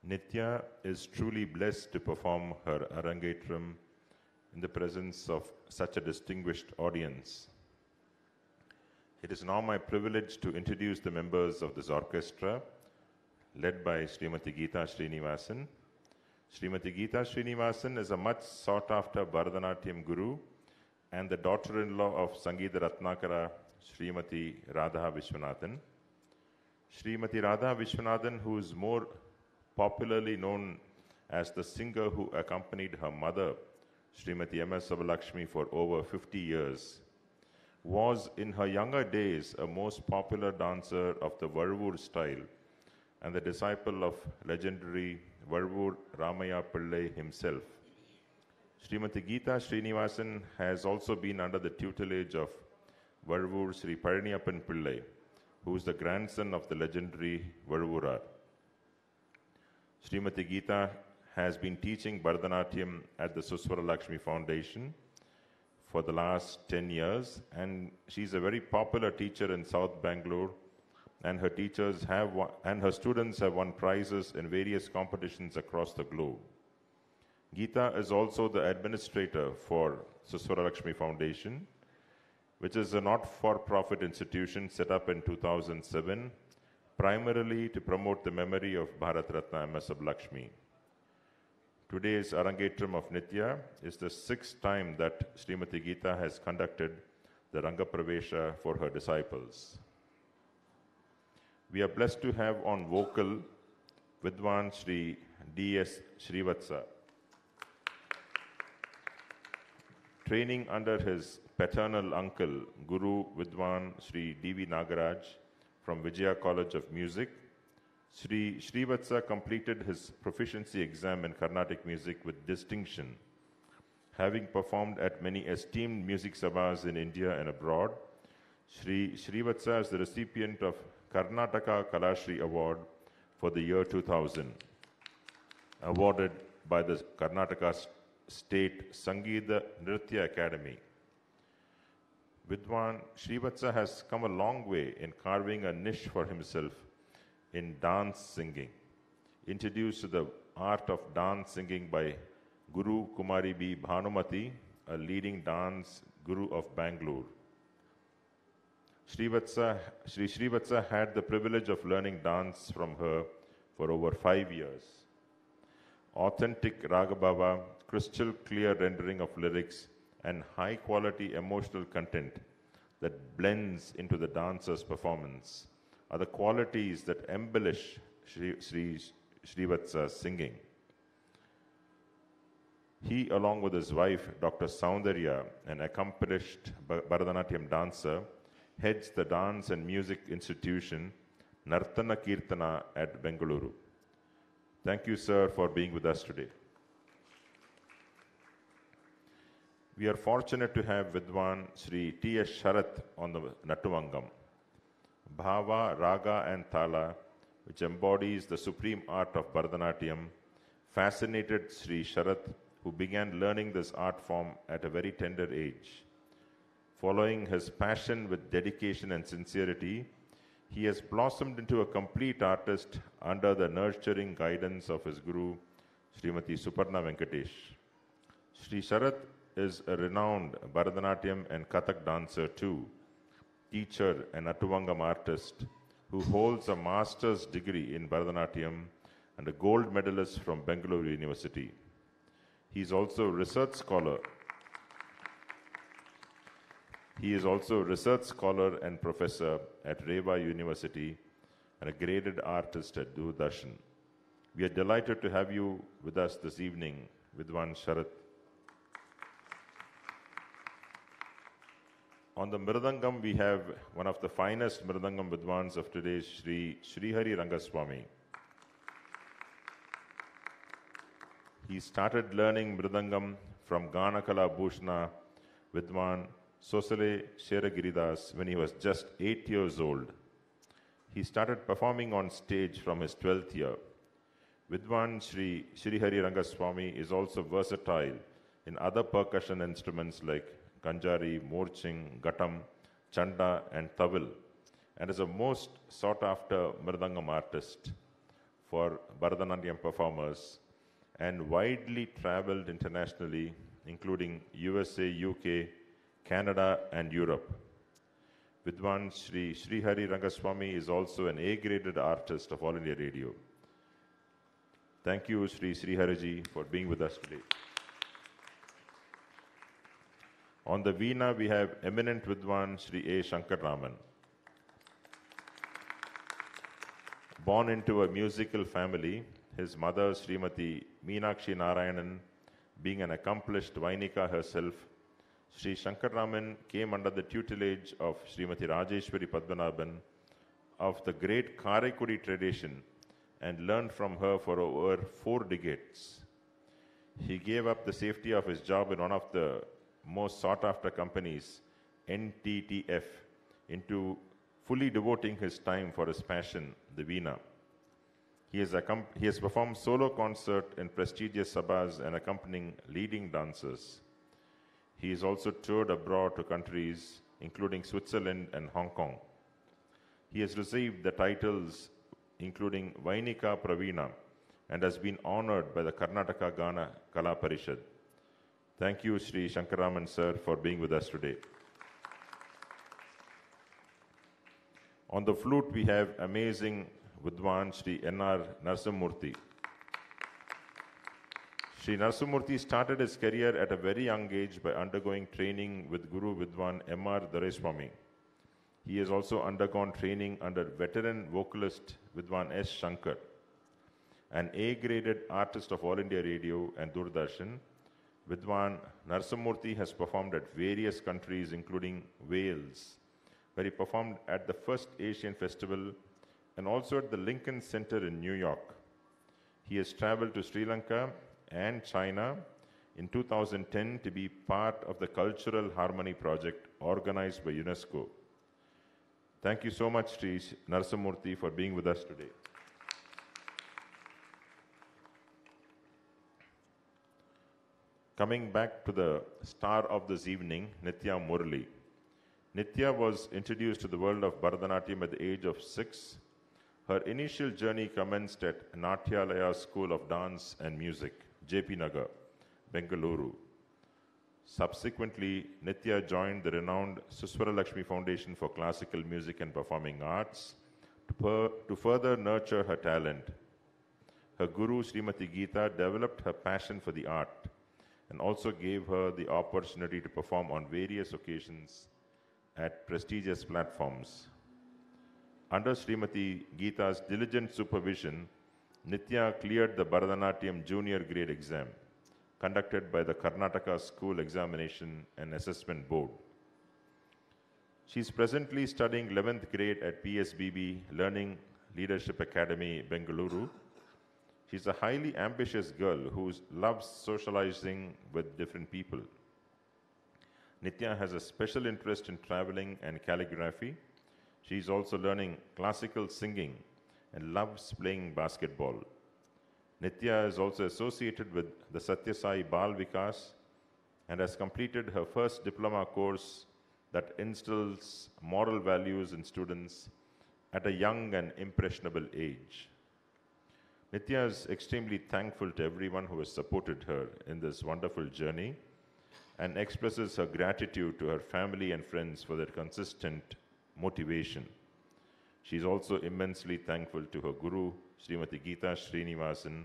Nithya is truly blessed to perform her Arangetram in the presence of such a distinguished audience. It is now my privilege to introduce the members of this orchestra, led by Srimati Geetha Shrinivasan. Srimati Geetha Shrinivasan is a much sought-after Bharatanatyam guru and the daughter-in-law of Sangeeta Ratnakara, Srimati Radha Vishwanathan. Srimati Radha Vishwanathan, who is more popularly known as the singer who accompanied her mother, Srimati M.S. Suswaralakshmi, for over 50 years, was in her younger days a most popular dancer of the Varvur style and the disciple of legendary Varvur Ramaya Pillai himself. Srimati Geetha Shrinivasan has also been under the tutelage of Varvur Sri Paraniyappan Pillai, who is the grandson of the legendary Varvurar. Srimati Geetha has been teaching Bharatanatyam at the Suswaralakshmi Foundation for the last 10 years, and she's a very popular teacher in South Bengalore, and her students have won prizes in various competitions across the globe. Geetha is also the administrator for Suswaralakshmi Foundation, which is a not-for-profit institution set up in 2007, primarily to promote the memory of Bharatanatyam Arangetram. Today's Arangetram of Nithya is the 6th time that Srimati Geetha has conducted the Rangapravesha for her disciples. We are blessed to have on vocal Vidwan Sri D.S. Srivatsa. Training under his paternal uncle, Guru Vidwan Sri D.V. Nagaraj from Vijaya College of Music, Sri Srivatsa completed his proficiency exam in Carnatic music with distinction. Having performed at many esteemed music sabhas in India and abroad, Sri Srivatsa is the recipient of Karnataka Kalashri Award for the year 2000, awarded by the Karnataka State Sangeeta Nritya Academy. Vidwan Srivatsa has come a long way in carving a niche for himself in dance singing. Introduced to the art of dance singing by Guru Kumari B. Bhanumati, a leading dance guru of Bangalore. Sri Srivatsa had the privilege of learning dance from her for over 5 years. Authentic Ragabhava, crystal clear rendering of lyrics, and high-quality emotional content that blends into the dancer's performance are the qualities that embellish Sri Srivatsa's singing. He, along with his wife, Dr. Soundarya, an accomplished Bharatanatyam dancer, heads the Dance and Music Institution, Nartana Kirtana at Bengaluru. Thank you, sir, for being with us today. We are fortunate to have Vidwan Sri T.S. Sharath on the Nattuvangam. Bhava, Raga and Thala, which embodies the supreme art of Bharatanatyam, fascinated Sri Sharath, who began learning this art form at a very tender age. Following his passion with dedication and sincerity, he has blossomed into a complete artist under the nurturing guidance of his guru, Srimati Suparna Venkatesh. Sri Sharath is a renowned Bharatanatyam and Kathak dancer too, teacher and Nattuvangam artist who holds a master's degree in Bharatanatyam and a gold medalist from Bengalore University. He is also a research scholar. He is also a research scholar and professor at Reva University and a graded artist at Doordarshan. We are delighted to have you with us this evening, Vidwan Sharath. On the Mridangam, we have one of the finest Mridangam Vidwans of today, Sri Srihari Rangaswamy. He started learning Mridangam from Ganakala Bhushna Vidwan Sosale Sheragiridas when he was just 8 years old. He started performing on stage from his 12th year. Vidwan Sri Srihari Rangaswamy is also versatile in other percussion instruments like Kanjari, Morching, Ghatam, Chanda and Tawil, and is a most sought-after Mridangam artist. for Bharatanatyam performers and widely traveled internationally, including USA, UK, Canada, and Europe. Vidwan Sri Srihari Rangaswamy is also an A-graded artist of All India Radio. Thank you, Sri Srihariji, for being with us today. On the Veena, we have eminent Vidwan Sri A. Shankaraman. Born into a musical family, his mother, Srimati Meenakshi Narayanan, being an accomplished Vainika herself, Sri Shankaraman came under the tutelage of Srimati Rajeshwari Padmanabhan of the great Karaikudi tradition and learned from her for over 4 decades. He gave up the safety of his job in one of the most sought-after companies, NTTF, into fully devoting his time for his passion, the Veena. He has performed solo concert in prestigious sabhas and accompanying leading dancers. He has also toured abroad to countries including Switzerland and Hong Kong. He has received the titles including Vainika Praveena and has been honored by the Karnataka Gana Kala Parishad. Thank you, Sri Shankaraman sir, for being with us today. On the flute, we have amazing Vidwan Sri N.R. Narasimhamurthy. Sri Narasimhamurthy started his career at a very young age by undergoing training with Guru Vidwan M.R. Doraiswamy. He has also undergone training under veteran vocalist Vidwan S. Shankar. An A-graded artist of All India Radio and Doordarshan, Vidwan Narasimhamurthy has performed at various countries including Wales, where he performed at the first Asian Festival and also at the Lincoln Center in New York. He has traveled to Sri Lanka and China in 2010 to be part of the Cultural Harmony project organized by UNESCO. Thank you so much, Sri Narasimhamurthy, for being with us today. Coming back to the star of this evening, Nithya Murali. Nithya was introduced to the world of Bharatanatyam at the age of 6. Her initial journey commenced at Natyalaya School of Dance and Music, JP Nagar, Bengaluru. Subsequently, Nithya joined the renowned Suswaralakshmi Foundation for Classical Music and Performing Arts to further nurture her talent. Her guru, Srimati Geetha, developed her passion for the art and also gave her the opportunity to perform on various occasions at prestigious platforms. Under Srimati Geetha's diligent supervision, Nithya cleared the Bharatanatyam Junior Grade exam, conducted by the Karnataka School Examination and Assessment Board. She is presently studying 11th grade at PSBB Learning Leadership Academy, Bengaluru. She is a highly ambitious girl who loves socializing with different people. Nithya has a special interest in traveling and calligraphy. She is also learning classical singing and loves playing basketball. Nithya is also associated with the Satya Sai Bal Vikas and has completed her first diploma course that instills moral values in students at a young and impressionable age. Nithya is extremely thankful to everyone who has supported her in this wonderful journey and expresses her gratitude to her family and friends for their consistent motivation. She is also immensely thankful to her guru, Srimati Geetha Shrinivasan,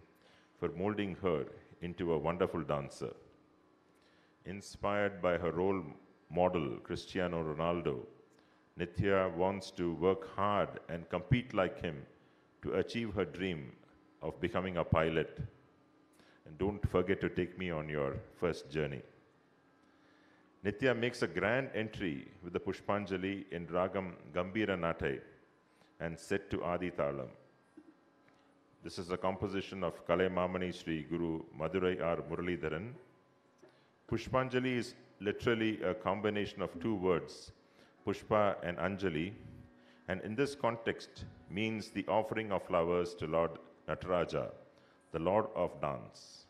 for molding her into a wonderful dancer. Inspired by her role model, Cristiano Ronaldo, Nithya wants to work hard and compete like him to achieve her dream of becoming a pilot. And don't forget to take me on your first journey. Nithya makes a grand entry with the Pushpanjali in Ragam Gambhira Natai and set to Adi Talam. This is a composition of Kalaimamani Sri Guru Madurai R. Muralidharan. Pushpanjali is literally a combination of 2 words, Pushpa and Anjali, and in this context means the offering of flowers to Lord Nataraja, the Lord of Dance.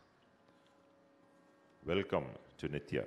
Welcome to Nithya.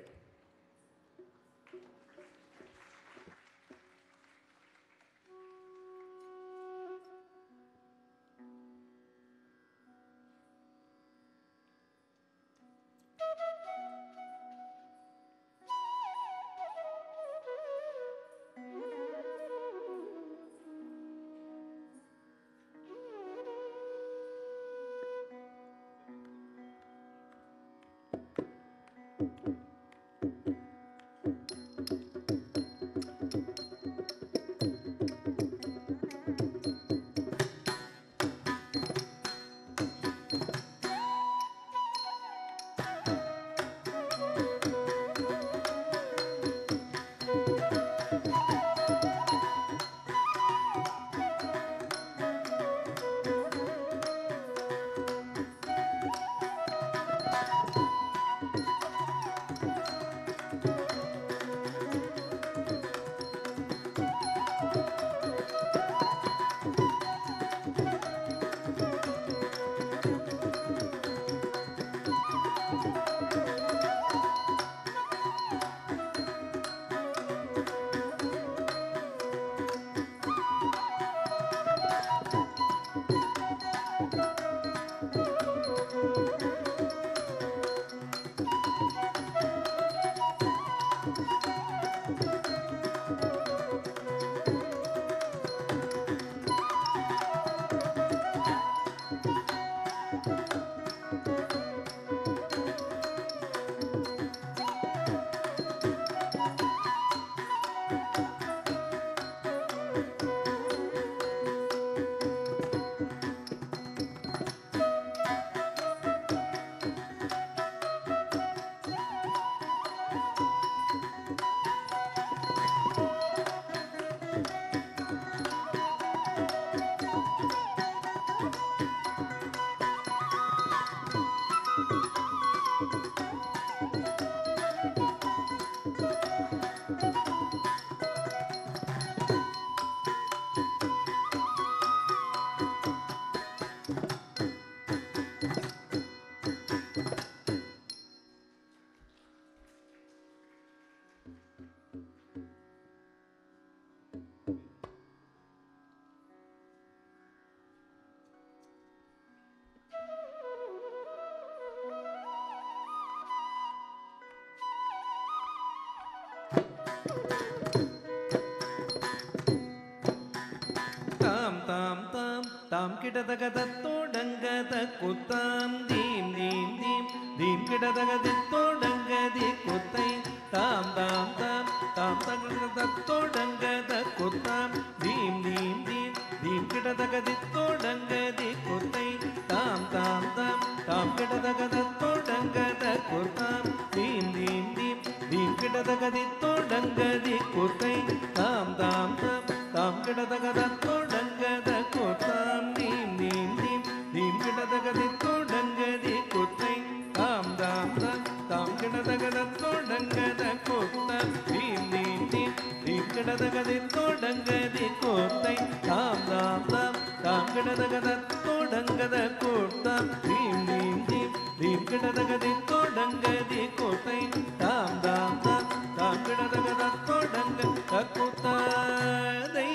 Tam kitadagatto dangada kutam dim dim dim dim kitadagatto dangadi kutai tam tam tam tam tagadatto dangada kutam dim dim dim dim kitadagatto dangadi kutai tam tam tam tam kitadagatto dangada kutam dim dim dim dim kitadagatto dangadi kutai tam tam tam tam kitadagatto dangada kutam dim dim dim dim kitadagatto dangadi kutai tam tam tam tam kitadagatto dangada kutam dim dim dim dim kitadagatto dangadi kutai tam tam tam tam kitadagatto dangada kutam dim dim dim dim kitadagatto dangadi kutai tam tam tam tam kitadagatto dangada kutai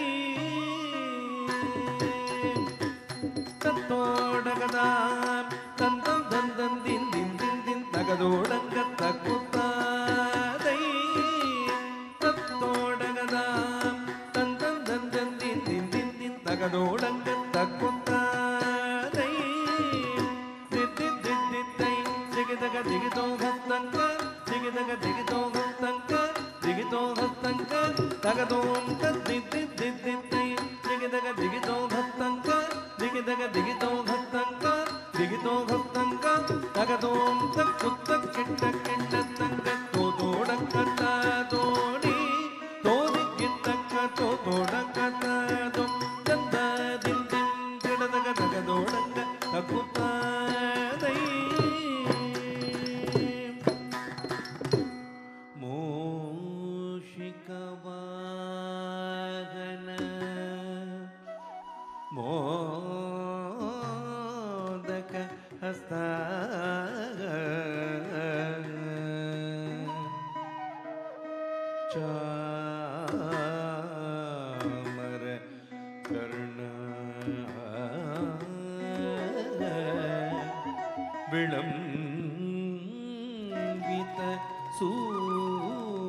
tattodagadam tan tan tan tan din din din din tagadodangata kutai tattodagadam tan tan tan tan din din din din tagadodangata kutai dit dit dit dit tai digidaga digito hastanka digidaga digito hastanka digito hastanka tagadon dit dit dit dit tai digidaga digito hastanka digidaga digito hastanka digito hastanka tagadon takutta kitta kitta tanga tododakata todi todi kittaka tododakata dom danda din din kidaga tagadodanga takutta dai moshikavagana modaka hasta chamar karna vilambita sutra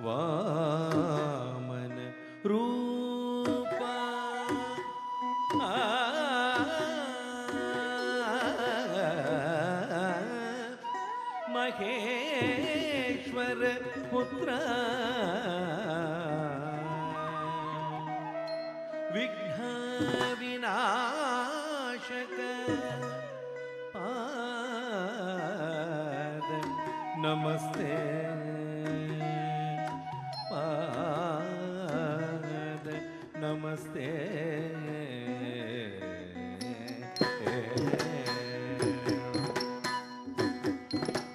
vaman रूपा महेश्वर पुत्र विघ्न विनाशक पाद नमस्ते नमस्ते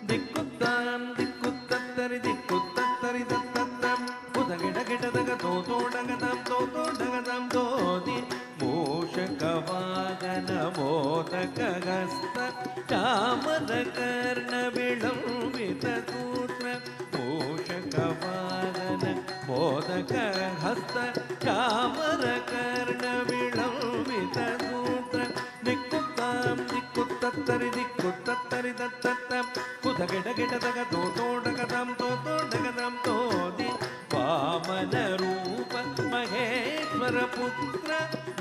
दिक्कुत्तां दिक्कुत्तत्तरि दिक्कुत्तत्तरि दत्तत्तं उदगिडगिडदग तोतोडगदं तोतोडगदं तोदि मूषकवाहन मोदकहस्त चामरकर्ण विलम्बित सूत्र मूषकवाहन मोदकहस्त चामरकर्ण विलम्बित सूत्र दिक्कुत्तां दिक्कुत्तत्तरि दिक्कुत्तत्तरि दत्तत्तं उदगिडगिडदग तोतोडगदं तोतोडगदं तोदि वामन रूप महेश्वर पुत्र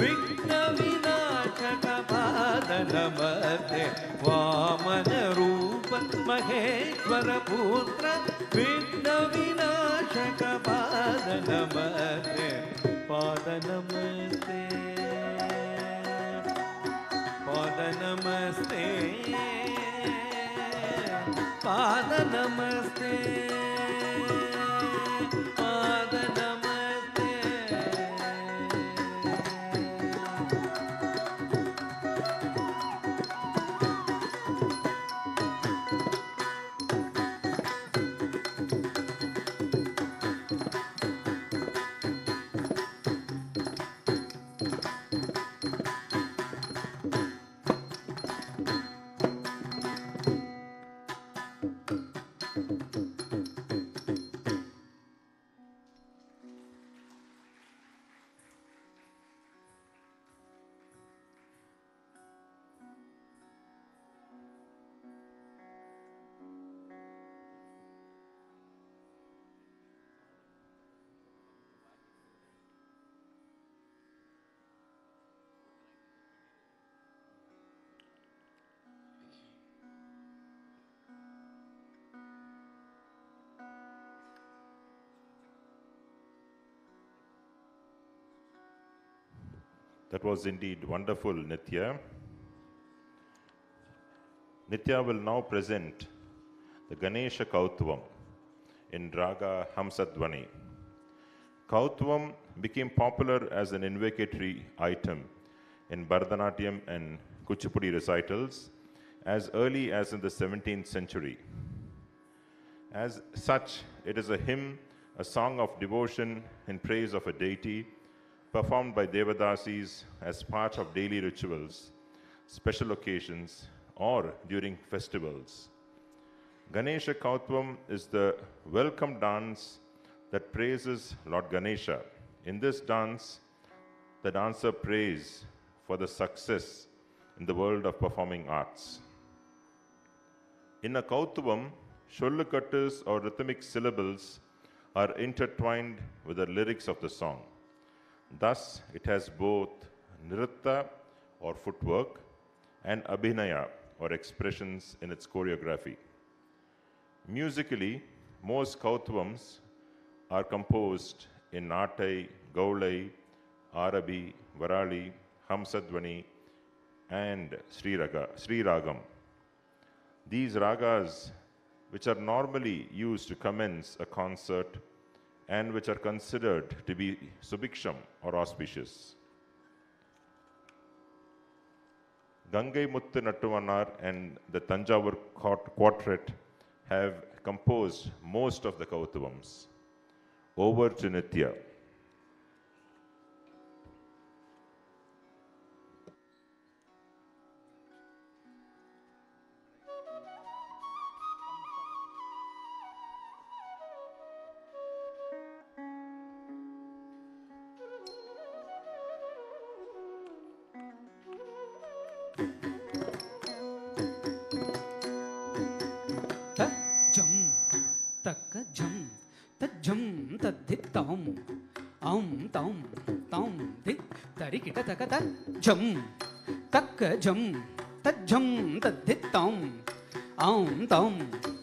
विघ्न विनाशक पाद नमस्ते वामन रूप महेश्वर पुत्र विघ्न विनाशक namaste, pada namaste, pada namaste, pada namaste. That was indeed wonderful, Nithya. Nithya will now present the Ganesha Kautvam in Raga Hamsadvani. Kautvam became popular as an invocatory item in Bharatanatyam and Kuchipudi recitals as early as in the 17th century. As such, it is a hymn, a song of devotion in praise of a deity, performed by Devadasis as part of daily rituals, special occasions, or during festivals. Ganesha Kautvam is the welcome dance that praises Lord Ganesha. In this dance, the dancer prays for the success in the world of performing arts. In a Kautvam, Shollukattus or rhythmic syllables are intertwined with the lyrics of the song. Thus, it has both nritta or footwork and abhinaya or expressions in its choreography. Musically, most kautvams are composed in Natai, Gaulai, Arabi, Varali, Hamsadvani, and Sri Ragam. These ragas, which are normally used to commence a concert and which are considered to be subiksham or auspicious. Gangai Muthu Nattuvanar and the Tanjavur Quartet have composed most of the Kautvams. Over to Nithya. Jum, takka jum, tat jum, tat dit tom, tom, dit, tarikita takata, jum, takka jum, tat jum, tat dit tom,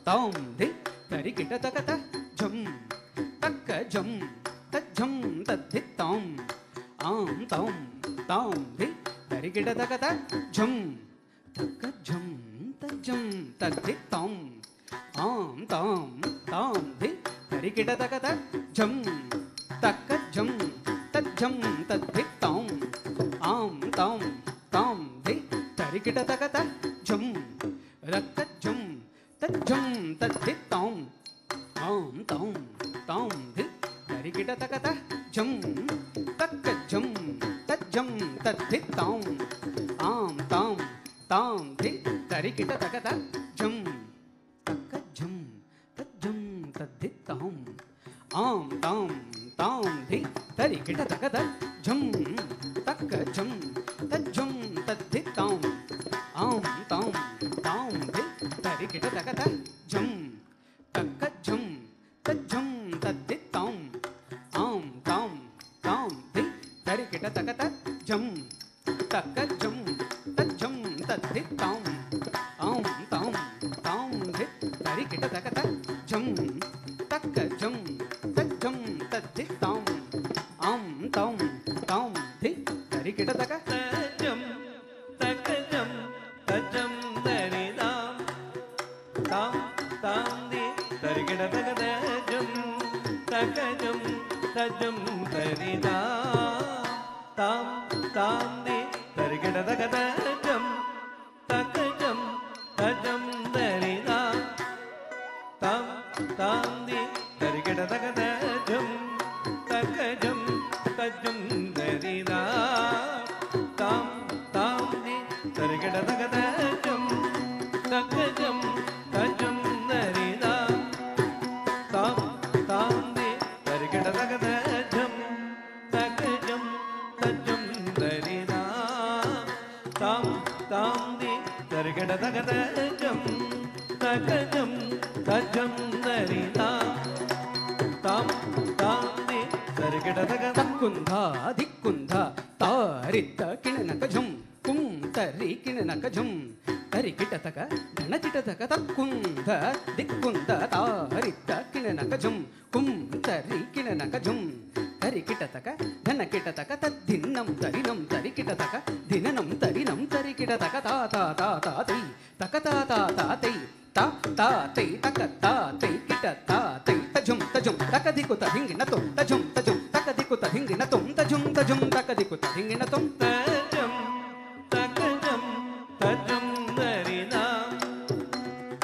tom, dit, tarikita takata, jum, takka jum, tat dit tom, tom, dit, tarikita takata, jum, takka jum, tat dit tom. Tom, di, tarikita takata, jum, rakka jum, tat dit tom, di, tarikita takata, jum, takka jum, tat dit tom, di, tarikita takata, jum, takka jum, tat dit tom, di, tarikita takata, jum, takka jum, tat dit tom, di, tarikita takata, jum, takka jum, tat dit tom, di, tarikita takata, jum, takka jum, tat dit tom, di, tarikita takata, jum, takka jum, tat dit tom, தகஜம் தஜம் தரிதா தாம் தாம் தி தரிகிட தகதஜம் தகஜம் தஜம் தரிதா தாம் தாம் தி தரிகிட தகதஜம் தகஜம் தஜம் தரிதா தாம் தாம் தி தரிகிட தகதஜம் தகஜம் தஜம் தரிதா தாம் தாம் தி தரிகிட தகதஜம் தகஜம் தஜம் தரிதா தாம் தாம் தி தரிகிட தகதஜம் தகஜம் தஜம் தரிதா தாம் தாம் தி தரிகிட தகத தக்குந்தா திக்குந்தா தாரித்த கிணனகஜம் கும் தரி கிணனகஜம் தரி கிட்டதக தன கிட்டதக தக்குந்த திக்குந்த தாரித்த கிணனகஜம் கும் தரி கிணனகஜம் தரி கிட்டதக தன கிட்டதக தத்தின்னம் தரினம் தரி கிட்டதக தினனம் தரினம் தரி கிட்டதக தா தா தா தா தை தக தா தா தா தை தா தா தை தக தா தை கிட்ட தா தை தஜும் தஜும் தகதிக்கு ததிங்கினதும் தஜும் தஜும் தகதிக்கு ததிங்கினதும் தஜும் தஜும் தகதிக்கு ததிங்கினதும் தஜம் தகஜம் தஜம் தரிதா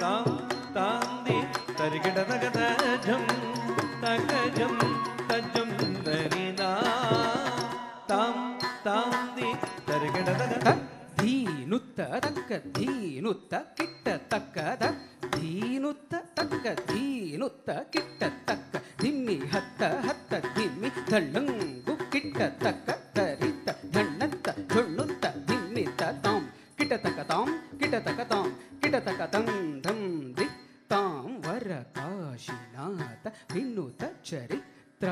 தாம் தாம் தி தரிகிட தகதஜம் தகஜம் தஜம் தரிதா தாம் தாம் தி தரிகிட தகத தீனுத்த தக்க தீனுத்த கிட்ட தக்கத தீனுத்த தக்க தீனுத்த கிட்ட தக்க திம்மி ஹத்த ஹத்த திம்மி தள்ளங்கு கிட்ட தக்க தரித்த தண்ணத்த சொண்ணுத்த திம்மித்த தாம் கிட்ட தக்க தாம் கிட்ட தக்க தாம் கிட்ட தக்க தம் தம் தி தாம் வர காஷிநாத வினுத சரித்ர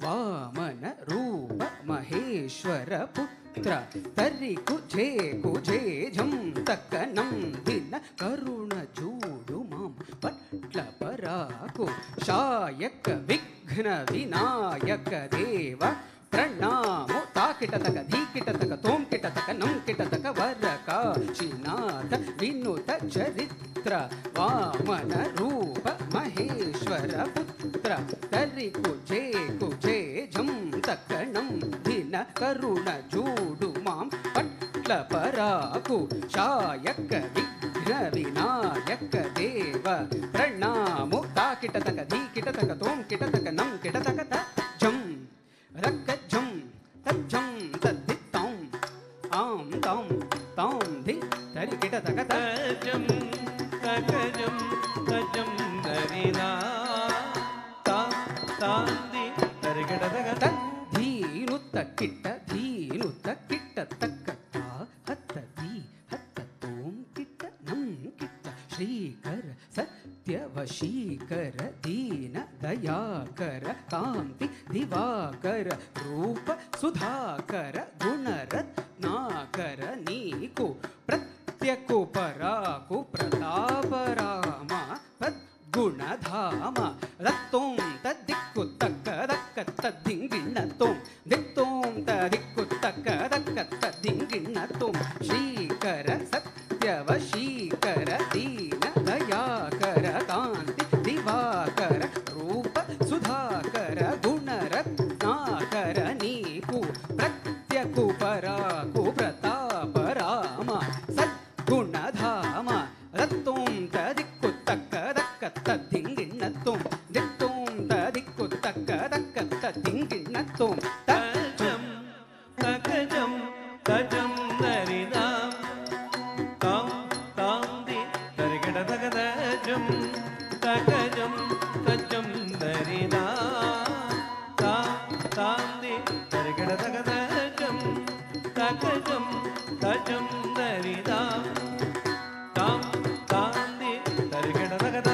வாமன ரூப மகேஸ்வர புத்திர தரி குஜே குஜே ஜம் தக்க நம் தின கருண ஜூடு மாம் பட்ல பராಕು ಶಾಯಕ ವಿಘ್ನ ವಿನಾಯಕ ದೇವ ಪ್ರಣಾಮೋ ತಾ ಕಿಟತಕ ಧೀ ಕಿಟತಕ ತೋಂ ಕಿಟತಕ ನಂ ಕಿಟತಕ ವರ ಕಾಶಿನಾಥ ವಿನುತ ಚರಿತ್ರ ವಾಮನ ರೂಪ ಮಹೇಶ್ವರ ಪುತ್ರ ತರಿ ಕುಜೇ ಕುಜೇ ಜಂ ತಕ ನಂ ದಿನ ಕರುಣ ಜೂಡು ಮಾಂ ಪಟ್ಲ ಪರಾಕು ಶಾಯಕ ವಿಘ್ನ ವಿನಾಯಕ ದೇವ ಪ್ರಣಾಮೋ ತಾ ಕಿಟತಕ ಧೀ ಕಿಟತಕ ತೋಂ ಕಿಟತಕ ನಂ ಕಿಟತಕ ತ ಜಂ ರಕ್ಕ ಜಂ ತಜ್ಜಂ ತದ್ದಿ ತಾಂ ಆಂ ತಾಂ ತಾಂ ಧಿ ತರಿ ಕಿಟತಕ ತಜಂ ತಗಜಂ ತಜಂ ತರಿದಾ ತಾಂ ತಾಂ ದಿ ತರಿಗಿಡ ತಗದ ಧೀನುತ್ತ ಕಿಟ್ಟ ಧೀನುತ್ತ ಕಿಟ್ಟ ತಕ್ಕ ತಾ ಹತ್ತ ಧೀ ಹತ್ತ ತೋಂ ಕಿಟ್ಟ ನಂ ಕಿಟ್ಟ ಶ್ರೀಕರ ಸತ್ಯವಶೀಕರ ದೀನ ದಯಾಕರ ಕಾಂತಿ ದಿವಾಕರ ರೂಪ ಸುಧಾಕರ ಗುಣರತ್ನಾಕರ ನೀಕು ಪ್ರತ್ಯಕು ಪರಾಕು ಪ್ರತಾಪರಾಮ ಗುಣಧಾಮ ರತ್ತೋಂ ತದ್ದಿಕ್ಕು ತಕ್ಕ ದಕ್ಕ ತದ್ದಿಂಗಿಣ್ಣ ತೋಂ ದಿತ್ತೋಂ ತದಿಕ್ಕು ತಕ್ಕ ದಕ್ಕ ತದ್ದಿಂಗಿಣ್ಣ ತೋಂ ಶ್ರೀಕರ ಸತ್ಯವಶೀಕರ ದೀನ ದಯಾಕರ ಕಾಂತಿ ದಿವಾಕರ ರೂಪ ಸುಧಾಕರ ಗುಣರತ್ನಾಕರ ನೀಕು ಪ್ರತ್ಯಕು ಪರಾಕು ಪ್ರತಾಪರಾಮ ಸದ್ಗುಣಧಾಮ ರತ್ತೋಂ ತದಿಕ್ಕು ತಕ್ಕ ದಕ್ಕ ತದ್ದಿಂಗಿಣ್ಣ ತೋಂ ದಿತ್ತೋಂ ತದಿಕ್ಕು ತಕ್ಕ ದಕ್ಕ ತದ್ದಿಂಗಿಣ್ಣ ತೋಂ ತಜಂ ತಗಜಂ ತಜಂ ತರಿದಾ ತಾಂ ತಾಂ ದಿ ತರಿಗಿಡ ತಗದಜಂ ತಗಜಂ ತಜಂ ತರಿದಾ ತಾಂ ತಾಂ ದಿ ತರಿಗಿಡ ತಗದಜಂ ತಗಜಂ ತಜಂ ತರಿದಾ ತಾಂ ತಾಂ ದಿ ತರಿಗಿಡ ತಗದ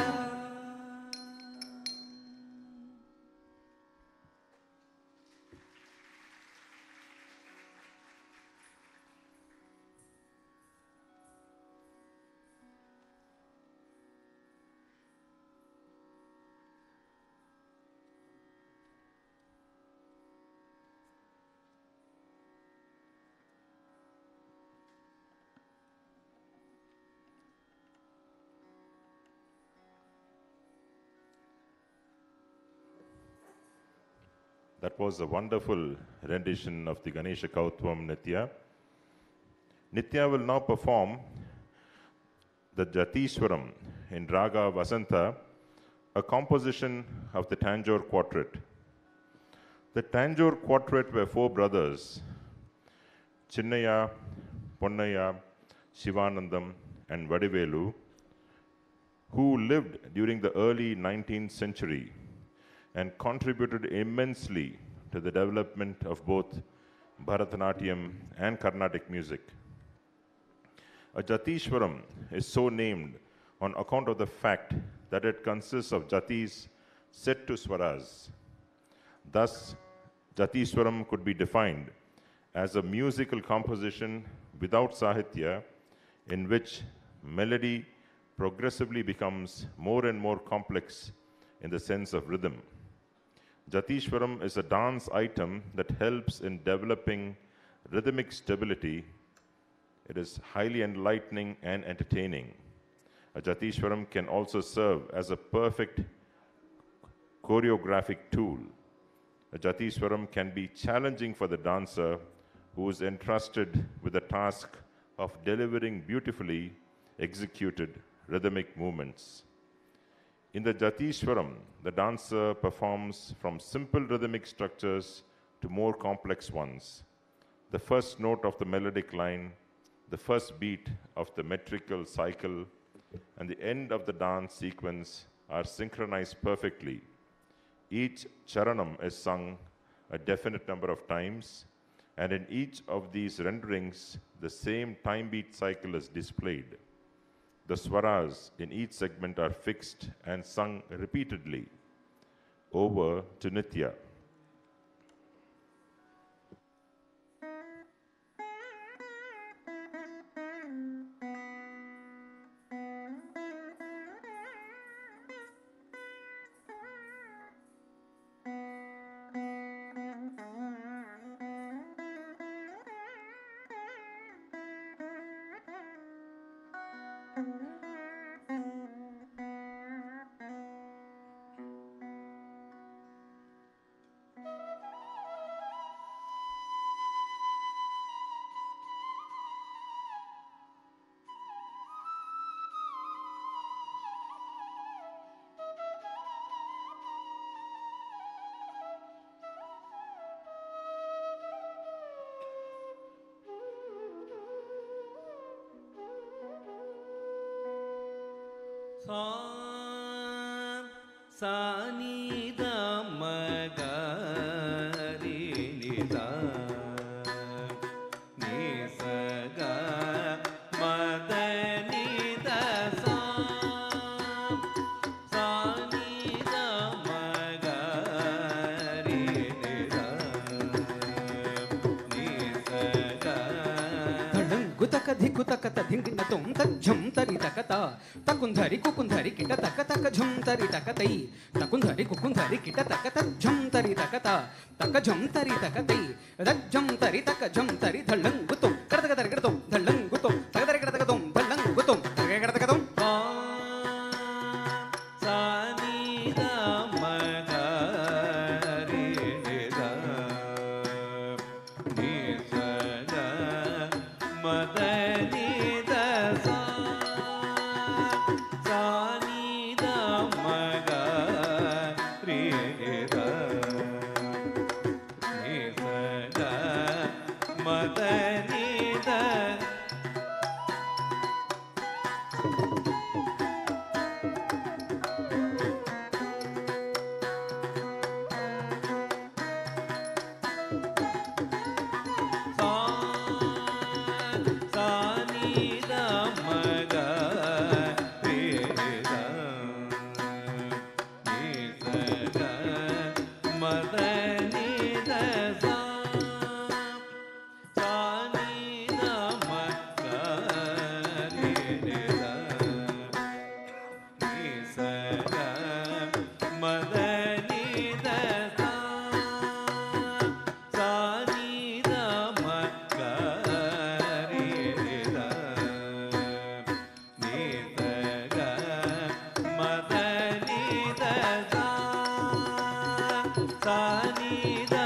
That was a wonderful rendition of the Ganesha Kautvam Nithya. Nithya will now perform the Jatishwaram in Raga Vasanta, a composition of the Tanjore Quartet. The Tanjore Quartet were four brothers, Chinnaya, Ponnaya, Shivanandam, and Vadivelu, who lived during the early 19th century and contributed immensely to the development of both Bharatanatyam and Carnatic music. A Jatishwaram is so named on account of the fact that it consists of jatis set to swaras. Thus, Jatishwaram could be defined as a musical composition without sahitya in which melody progressively becomes more and more complex in the sense of rhythm. Jatishwaram is a dance item that helps in developing rhythmic stability. It is highly enlightening and entertaining. A Jatishwaram can also serve as a perfect choreographic tool. A Jatishwaram can be challenging for the dancer who is entrusted with the task of delivering beautifully executed rhythmic movements. In the Jatishwaram, the dancer performs from simple rhythmic structures to more complex ones. The first note of the melodic line, the first beat of the metrical cycle, and the end of the dance sequence are synchronized perfectly. Each charanam is sung a definite number of times, and in each of these renderings, the same time beat cycle is displayed. The swaras in each segment are fixed and sung repeatedly. Over to Nithya. Sa ni da ma ga ri ni da ni sa ga ma da ni da sa ni da ma ga ri ni da ni sa ga Gutaka dhikutaka tadhingina tum tajhum tari takata takundhari kukundhari kita takataka jhum tari takatai takundhari kukundhari kita takata jhum tari takata takajhum tari takatai rajhum tari takajhum tari dhalang gutum karataka gutum dhalang gutum takatari karataka dum dhalang gutum takatari karataka dum sa ni da ma ga ri ni da ni sa ga ma da ni da sa ni da ma ga ri ni da ni sa ga ma da ni da sa ni da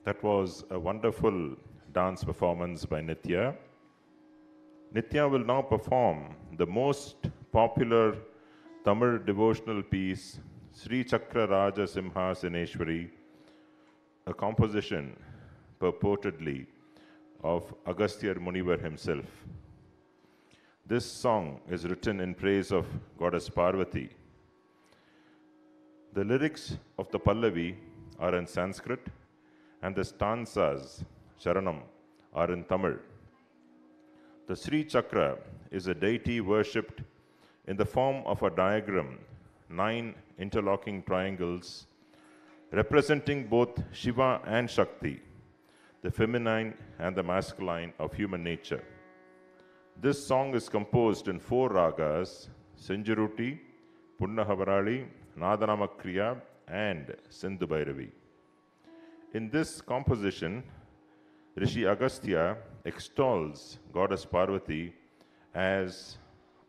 That was a wonderful dance performance by Nithya. Nithya will now perform the most popular Tamil devotional piece, Sri Chakra Raja Simhasaneshwari, a composition purportedly of Agastya Munivar himself. This song is written in praise of Goddess Parvati. The lyrics of the Pallavi are in Sanskrit, and the stanzas, Charanam, are in Tamil. The Sri Chakra is a deity worshipped in the form of a diagram, 9 interlocking triangles, representing both Shiva and Shakti, the feminine and the masculine of human nature. This song is composed in 4 ragas, Senjuruti, Punnahavarali, Nadanamakriya, and Sindhu Bhairavi. In this composition, Rishi Agastya extols Goddess Parvati as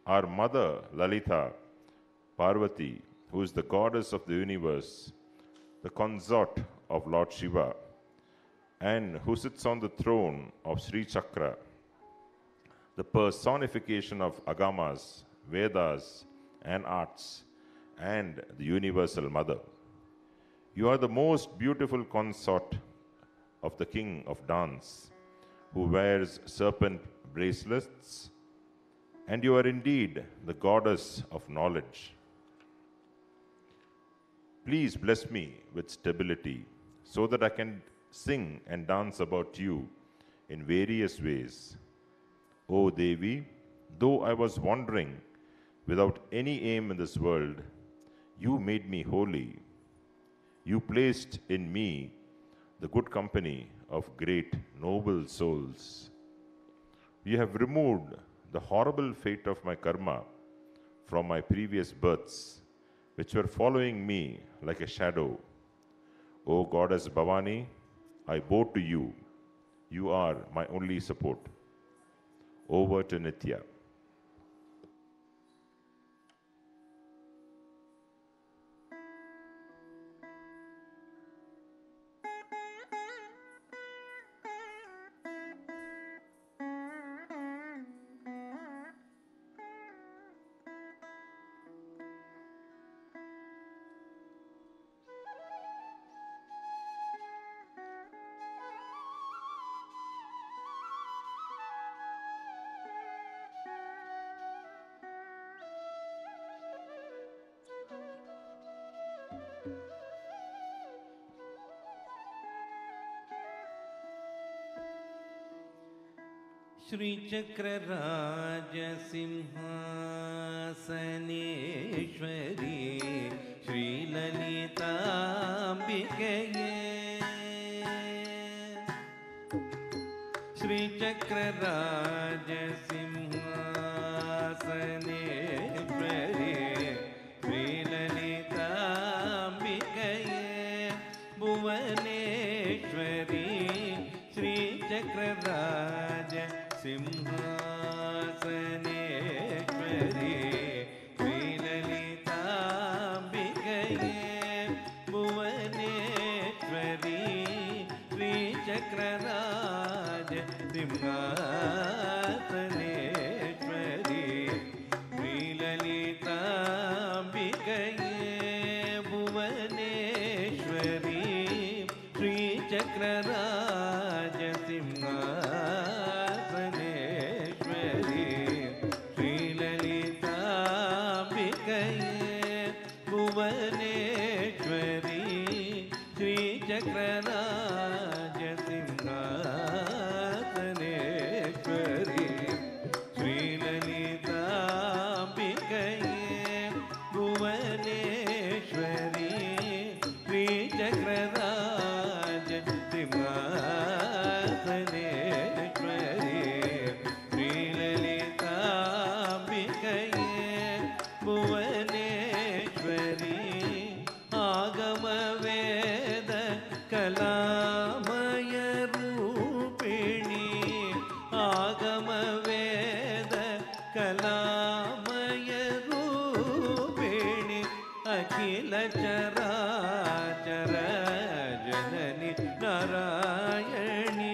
our mother Lalita Parvati, who is the goddess of the universe, the consort of Lord Shiva, and who sits on the throne of Sri Chakra, the personification of Agamas, Vedas, and arts, and the universal mother. You are the most beautiful consort of the king of dance, who wears serpent bracelets, and you are indeed the goddess of knowledge. Please bless me with stability, so that I can sing and dance about you in various ways. O Devi, though I was wandering without any aim in this world, you made me holy. You placed in me the good company of great noble souls. You have removed the horrible fate of my karma from my previous births, which were following me like a shadow. O Goddess Bhavani, I bow to you. You are my only support. Over to Nithya. Shri Chakra Raja Simhasaneshwari Shri Lalita Ambikaye Shri Chakra Raja Simhasaneshwari Shri Lalita Ambikaye Bhuvaneshwari Shri Chakra Raja Simhasaneshwari Shri Lalita Ambikaye Bhuvaneshwari Shri Chakra Raja Simhasaneshwari ஆகம வேத கலாமய ரூபிணி அகில சராச்சர ஜனனி நாராயணி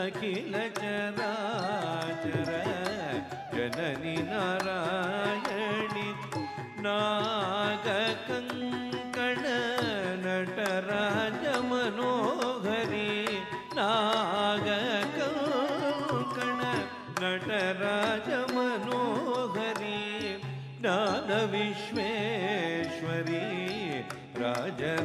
அகில சராச்சர ஜனனி நாராயணி நாககங்கண நடராஜ மனோகரி நாககங்கண நடராஜ மனோகரி ஞான விஸ்வேஸ்வரி ராஜராஜேஸ்வரி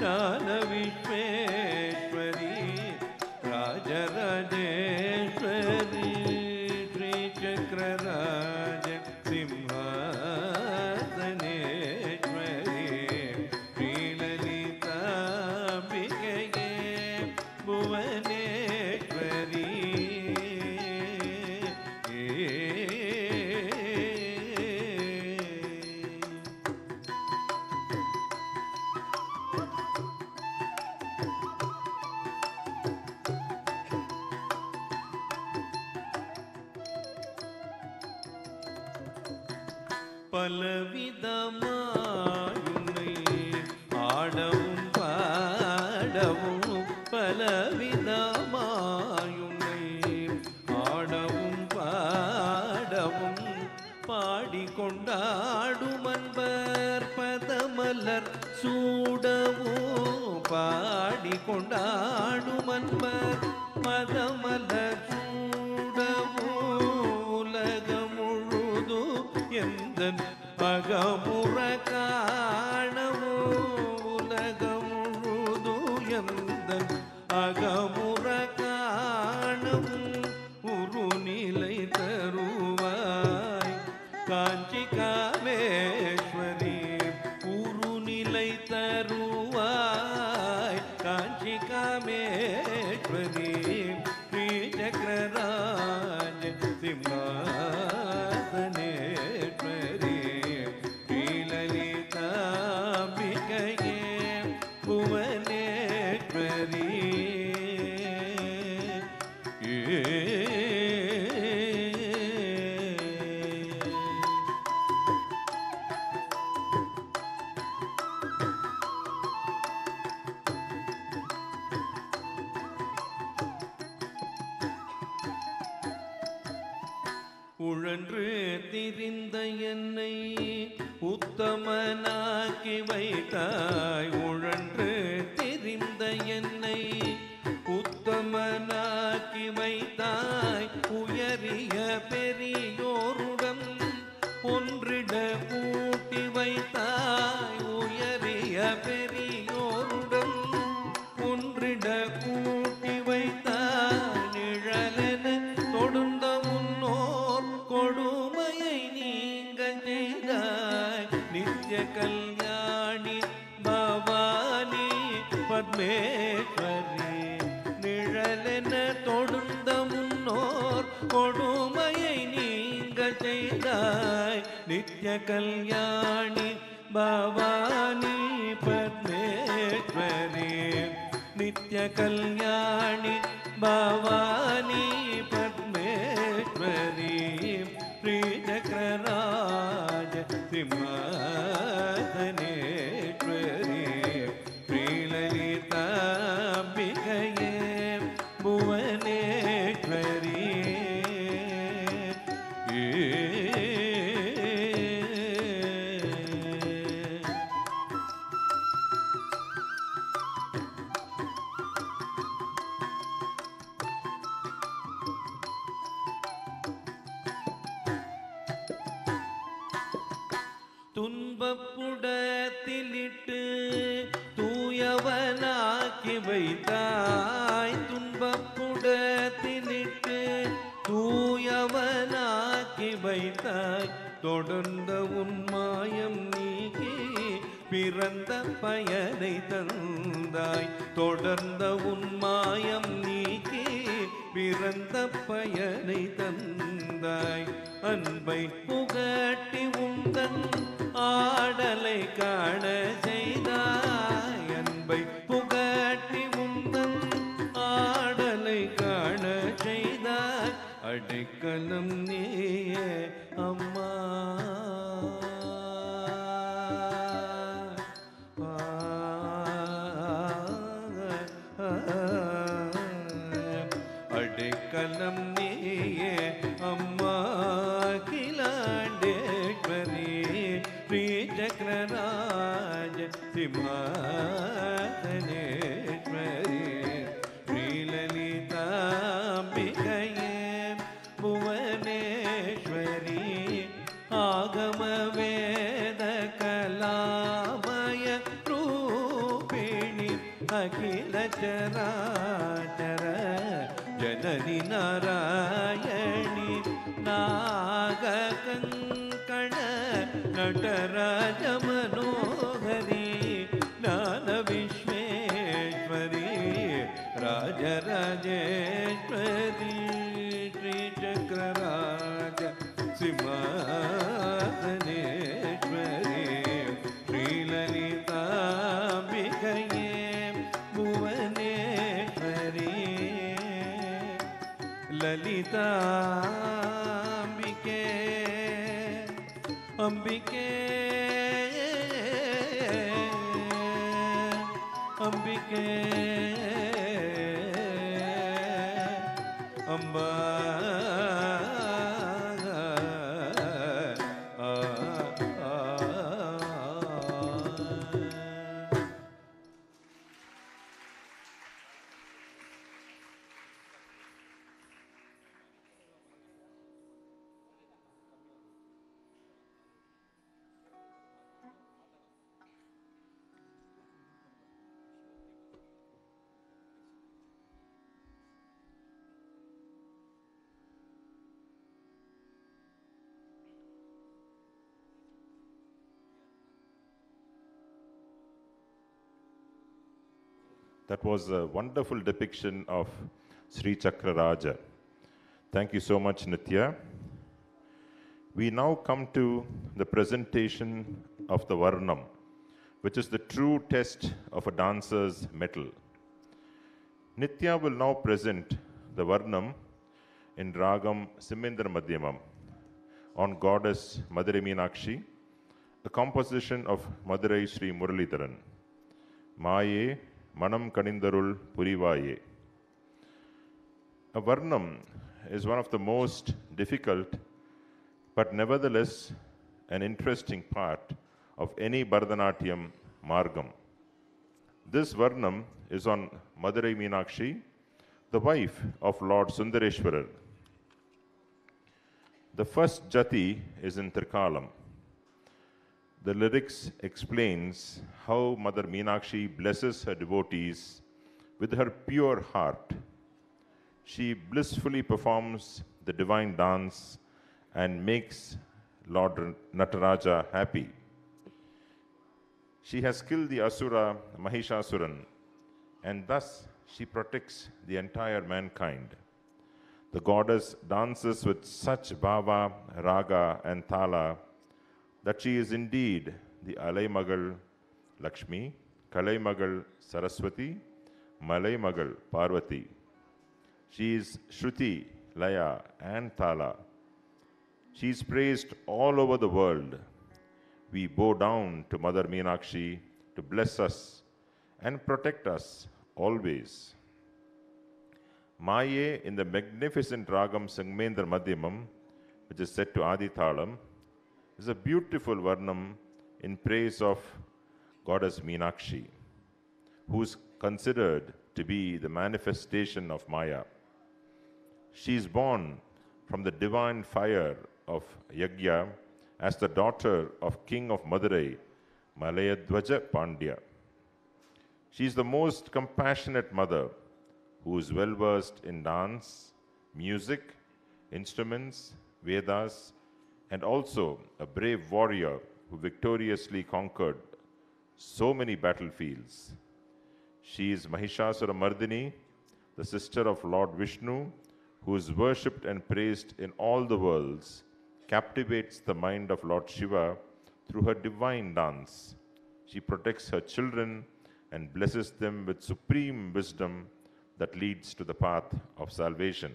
ஞான விஸ்வேஸ்வரி ராஜராஜேஸ்வரி ஸ்ரீ சக்கரராஜ சிம்ஹாசனேஸ்வரி ஸ்ரீலலிதாம்பிகையே புவனேஸ்வரி பலவிதமாயுன்னை ஆடவும் பாடவும் பலவிதமாயுன்னை ஆடவும் பாடவும் பாடிக்கொண்டாடும் அன்பர் பதமலர் சூடவும் பாடிக்கொண்டாடும் அன்பர் பதமலர் சூடவும் உலகம் முழுது எந்தன் அகமுற காணவும் உலகம் முழுது எந்தன் அகமுற காணவும் உருநிலை தருவாய் காஞ்சி காமேஸ்வரி உருநிலை தருவாய் காஞ்சி காமேஸ்வரி ஸ்ரீ சக்கரராஜ சிம்ஹாசனேஸ்வரி ஸ்ரீலலிதாம்பிகையே புவனேஸ்வரி உழன்று திரிந்த என்னை உத்தமனாக்கி வைத்தாய் உழன்று திரிந்த என்னை உத்தமனாக்கி வைத்தாய் உயரிய பெரியோருடன் ஒன்றிட கூட்டி வைத்தாய் உயரிய பெரியோருடன் ஒன்றிட கூட்டி வைத்தாய் நிழலென தொடுந்த முன்னோர் கொடுமையை நீங்க செய்தாய் நித்ய கல்யாணி பவானி பத்மேஸ்வரி நிழலென தொடுந்த முன்னோர் கொடுமையை நீங்க செய்தாய் நித்ய கல்யாணி பவானி பத்மேஸ்வரி நித்ய கல்யாணி பவானி பத்மேஸ்வரி ஸ்ரீ சக்கரராஜ சிம்ஹாசனேஸ்வரி ஸ்ரீலலிதாம்பிகையே புவனேஸ்வரி துன்பப்புடத்திலிட்டு தூயவனாக்கி வைத்தாய் துன்பப்புடத்திலிட்டு தூயவனாக்கி வைத்தாய் தொடர்ந்த உன்மாயம் நீக்கி பிறந்த பயனை தந்தாய் தொடர்ந்த உன்மாயம் நீக்கி பிறந்த பயனை தந்தாய் அன்பை புகட்டி உந்தன் ஆடலை காண செய்தாய் அன்பை புகட்டி உந்தன் ஆடலை அடைக்கலம் நீயே அம்மா. அடைக்கலம் நீயே அம்மா கிலாண்டேஸ்வரி ஸ்ரீ சக்கரராஜ சிம்மாசனேஸ்வரி ஸ்ரீலலிதாம்பிகையே புவனேஸ்வரி ஆகம வேத கலாமய ரூபிணி அகில சராச்சர ஜனனி நாராயணி நாககங்கண நடராஜ மனோகரி ஞான Visweswari Rajarajeswari Sri சக்கரராஜ சிம்மாசனேஸ்வரி ஸ்ரீலலிதாம்பிகையே Bhuvaneswari லலிதாம்பிகே அம்பிகே அம்பிகே Amba. That was a wonderful depiction of Sri Chakra Raja. Thank you so much, Nithya. We now come to the presentation of the Varnam, which is the true test of a dancer's mettle. Nithya will now present the Varnam in Ragam Simendra Madhyamam on Goddess Madurai Meenakshi, a composition of Madurai Sri Muralidharan. Maye Manam Kanindarul Purivaye. A Varnam is one of the most difficult but nevertheless an interesting part of any Bharatanatyam Margam. This Varnam is on Madurai Meenakshi, the wife of Lord Sundareshwarar. The first jati is in Trikalam. The lyrics explains how Mother Meenakshi blesses her devotees with her pure heart. She blissfully performs the divine dance and makes Lord Nataraja happy. She has killed the Asura Mahishasuran, and thus she protects the entire mankind. The goddess dances with such bhava, raga and thala that she is indeed the Alaimagal Lakshmi, Kalaimagal Saraswati, Malaimagal Parvati. She is Shruti, Laya and Thala. She is praised all over the world. We bow down to Mother Meenakshi to bless us and protect us always. Maye in the magnificent Ragam Sangmendra Madhyamam, which is set to Adi Thalam, is a beautiful Varnam in praise of Goddess Meenakshi, who is considered to be the manifestation of Maya. She is born from the divine fire of Yagya as the daughter of King of Madurai, Malayadwaja Pandya. She is the most compassionate mother who is well versed in dance, music, instruments, Vedas, and also a brave warrior who victoriously conquered so many battlefields. She is Mahishasura Mardini, the sister of Lord Vishnu, who is worshipped and praised in all the worlds, captivates the mind of Lord Shiva through her divine dance. She protects her children and blesses them with supreme wisdom that leads to the path of salvation.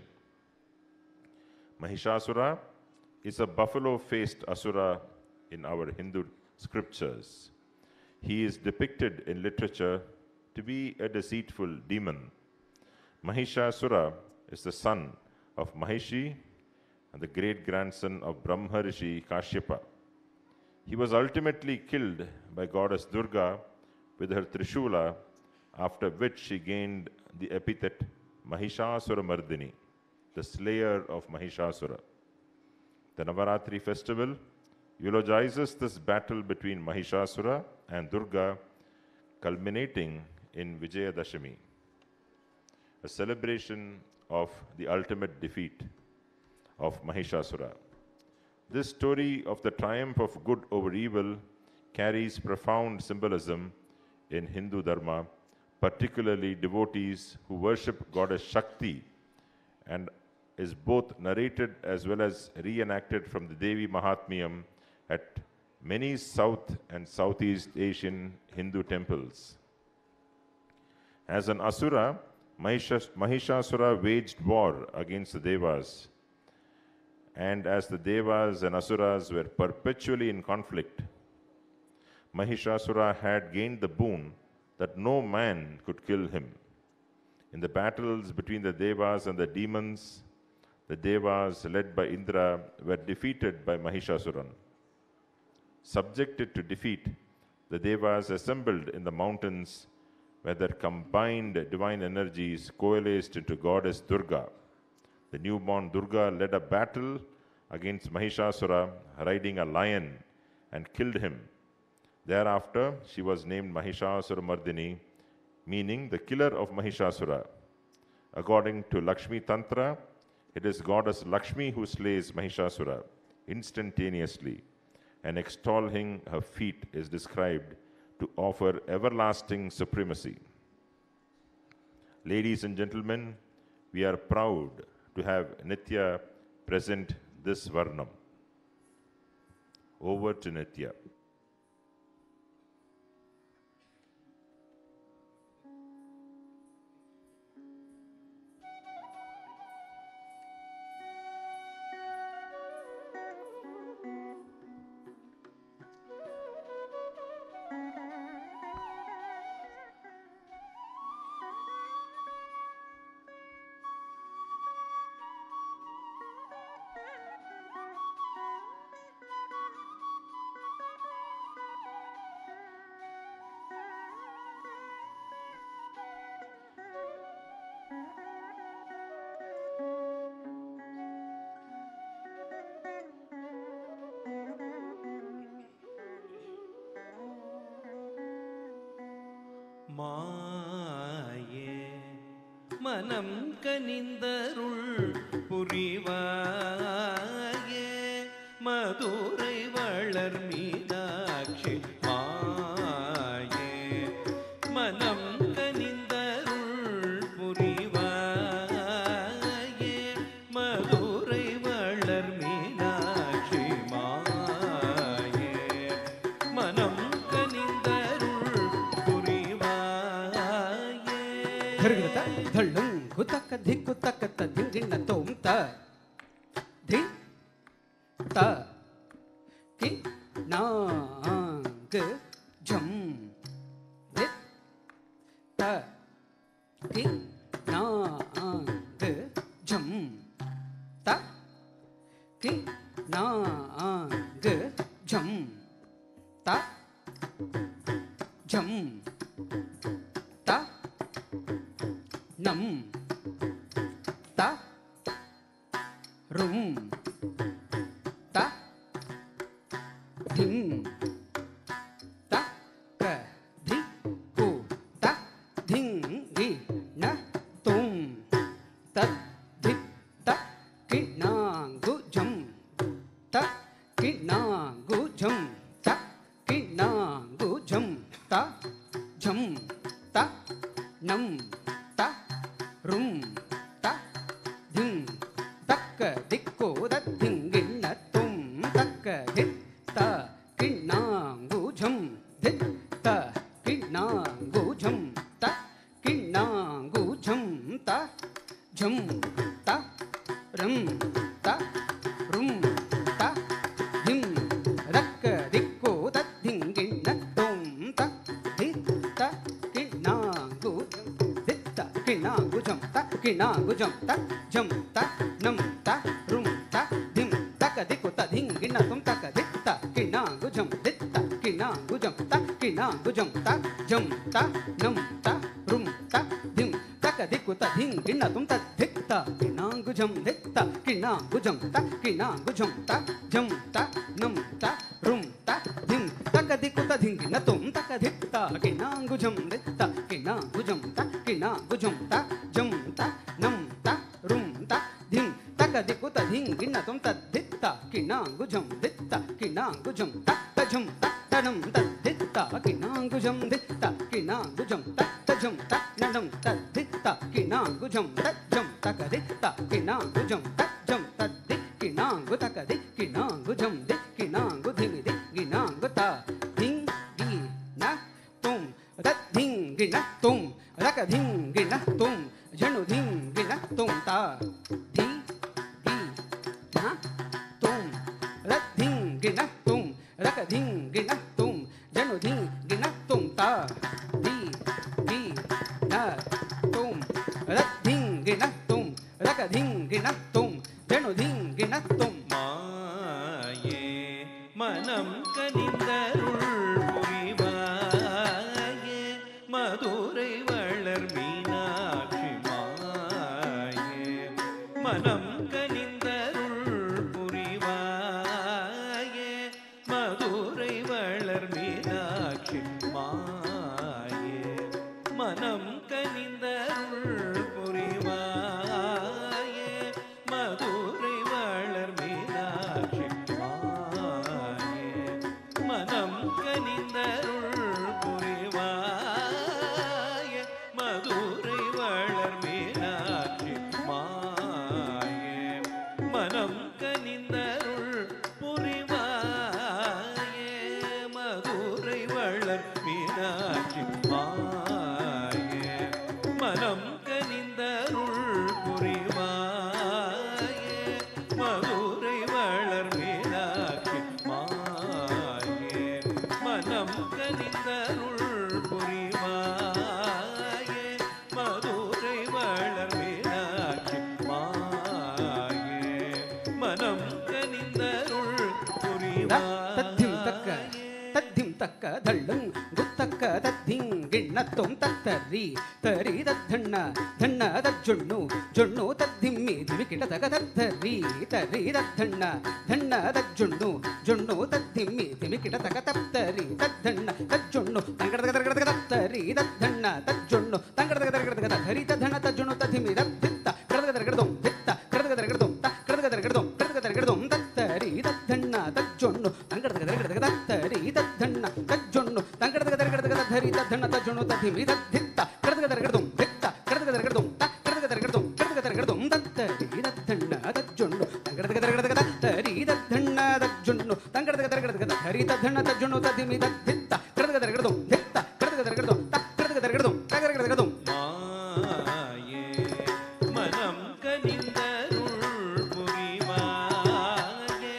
Mahishasura is a buffalo-faced asura in our Hindu scriptures. He is depicted in literature to be a deceitful demon. Mahishasura is the son of Mahishi and the great-grandson of Brahmarishi Kashyapa. He was ultimately killed by goddess Durga with her Trishula, after which she gained the epithet Mahishasura Mardini, the slayer of Mahishasura. The Navaratri festival eulogizes this battle between Mahishasura and Durga, culminating in Vijayadashami, a celebration of the ultimate defeat of Mahishasura. This story of the triumph of good over evil carries profound symbolism in Hindu Dharma, particularly devotees who worship goddess Shakti, and is both narrated as well as reenacted from the Devi Mahatmyam at many South and Southeast Asian Hindu temples. As an asura, Mahishasura waged war against the Devas, and as the Devas and Asuras were perpetually in conflict, Mahishasura had gained the boon that no man could kill him. In the battles between the Devas and the demons, the Devas, led by Indra, were defeated by Mahishasuran. Subjected to defeat, the Devas assembled in the mountains where their combined divine energies coalesced into goddess Durga. The newborn Durga led a battle against Mahishasura, riding a lion, and killed him. Thereafter, she was named Mahishasura Mardini, meaning the killer of Mahishasura. According to Lakshmi Tantra, it is goddess Lakshmi who slays Mahishasura instantaneously, and extolling her feat is described to offer everlasting supremacy. Ladies and gentlemen, we are proud to have Nithya present this Varnam. Over to Nithya. மாயே மனம் கனிந்தருள் புரிவாயே மதுரை வளர் மீனாட்சி மாயே மனம் கனிந்தருள் புரிவாயே மதுரை வளர் மீனாட்சி மாயே மனம் धल्लुं कुतक धिकुतक तदिंगिन तोम त धि त कि नाग झम धि त कि नाग झम त कि नाग झम त झम Nam ta rum ta ding ta ka di ku ta ding di na tum ta di ta ki na gu jam ta ki na gu jam ta ki na gu jam ta jam ta nam ta rum ta ding takka dikko da dingin na tum takka dit ta kinna gu jam dit ta kinna gu jam ta kinna gu jam ta ram ta gujam ta jam ta nam ta rum ta dim taka diku ta dhing gina tum taka ditta kina gujam ditta kina gujam ta jam ta nam ta rum ta dim taka diku ta dhing gina tum ta ditta kina gujam ditta kina gujam ta jam ta nam ta rum ta dim taka diku ta dhing gina tum taka ditta kina gujam ditta kina gujam ta jam ta nam ta rum ta dim taka diku ta dhing gina tum ta ditta kina gujam ditta kina gujam ta jam ta nam ta ditta kina gujam ditta kina gujam ta jam ta nam ta ditta kina gujam ta jam ta ka ditta kina gujam ta jam ta dik kina guta ka dik kina gujam dik kina gudhing dik kina guta ding gi na tum rat ding gi na tum rak ding gi na tum janu ding gi na tum ta di gi na tum rat ding gi na tum rak ding gi na tum janu ding gi na tum ta di gi na tum rat ding gi na tum rak ding gi na tum janu ding gi na tum மாயே மனம் கனிந்தருள் புரிவாயே மதுரை வளர் மீனாட்சி மாயே மனம் கனிந்தருள் புரிவாயே மதுரை வளர் மீனாட்சி மாயே மனம் கனிந்தருள் புரிவாயே மதுரை வளர் மீனாட்சி மாயே மனம் கனிந்தருள் புரிவாயே மதுரை வளர் மீனாட்சி மாயே மனம் கனிந்தருள் புரிவாயே மதுரை வளர் மீனாட்சி மாயே மனம் கனிந்தருள் புரிவாயே மதுரை வளர் மீனாட்சி மாயே மனம் கனிந்தருள் புரிவாயே மதுரை வளர் மீனாட்சி மாயே மனம் கனிந்தருள் தத்திம் தக்க தள்ளுங் குத்தக்க தத்திங் கிண்ணத்தும் தத்தரி தரி தத்தண்ண தண்ண தஜ்ஜொண்ணு ஜொண்ணு தத்திம்மி திமிக்கிட தக தத்தரி தரி தத்தண்ண தண்ண தஜ்ஜொண்ணு ஜொண்ணு தத்திம்மி திமிக்கிட தக தத்தரி தத்தண்ண தஜ்ஜொண்ணு தங்கட தத்தரி தத்தண்ண தஜ்ஜொண்ணு தங்கட தரி தத்தண்ண தஜ்ஜொண்ணு தத்திம்மி தத்தித்த கடதகடதம் தித்த கடதகடதம் கடதகடதம் கடதகடதம் தத்தரி தத்தண்ண தஜ்ஜொண்ணு தங்கட தத்தரி தத்தண்ண தஜ்ஜொண்ணு தங்கட தரி தத்தண்ண தஜ்ஜொண்ணு தத்திம்மி தத்தித்த கடதகடதம் தித்த கடதகடதம் கடதகடதம் கடதகடதம் தத்தரி தத்தண்ண தஜ்ஜொண்ணு தங்கட தரி தத்தண்ண தஜ்ஜொண்ணு தங்கட தரி தத்தண்ண தஜ்ஜொண்ணு தத்திம்மி தத்தித்த கடதகடதம் தித்த கடதகடதம் கடதகடதம் கடதகடதம் மாயே மனம் கனிந்தருள் புரிவாயே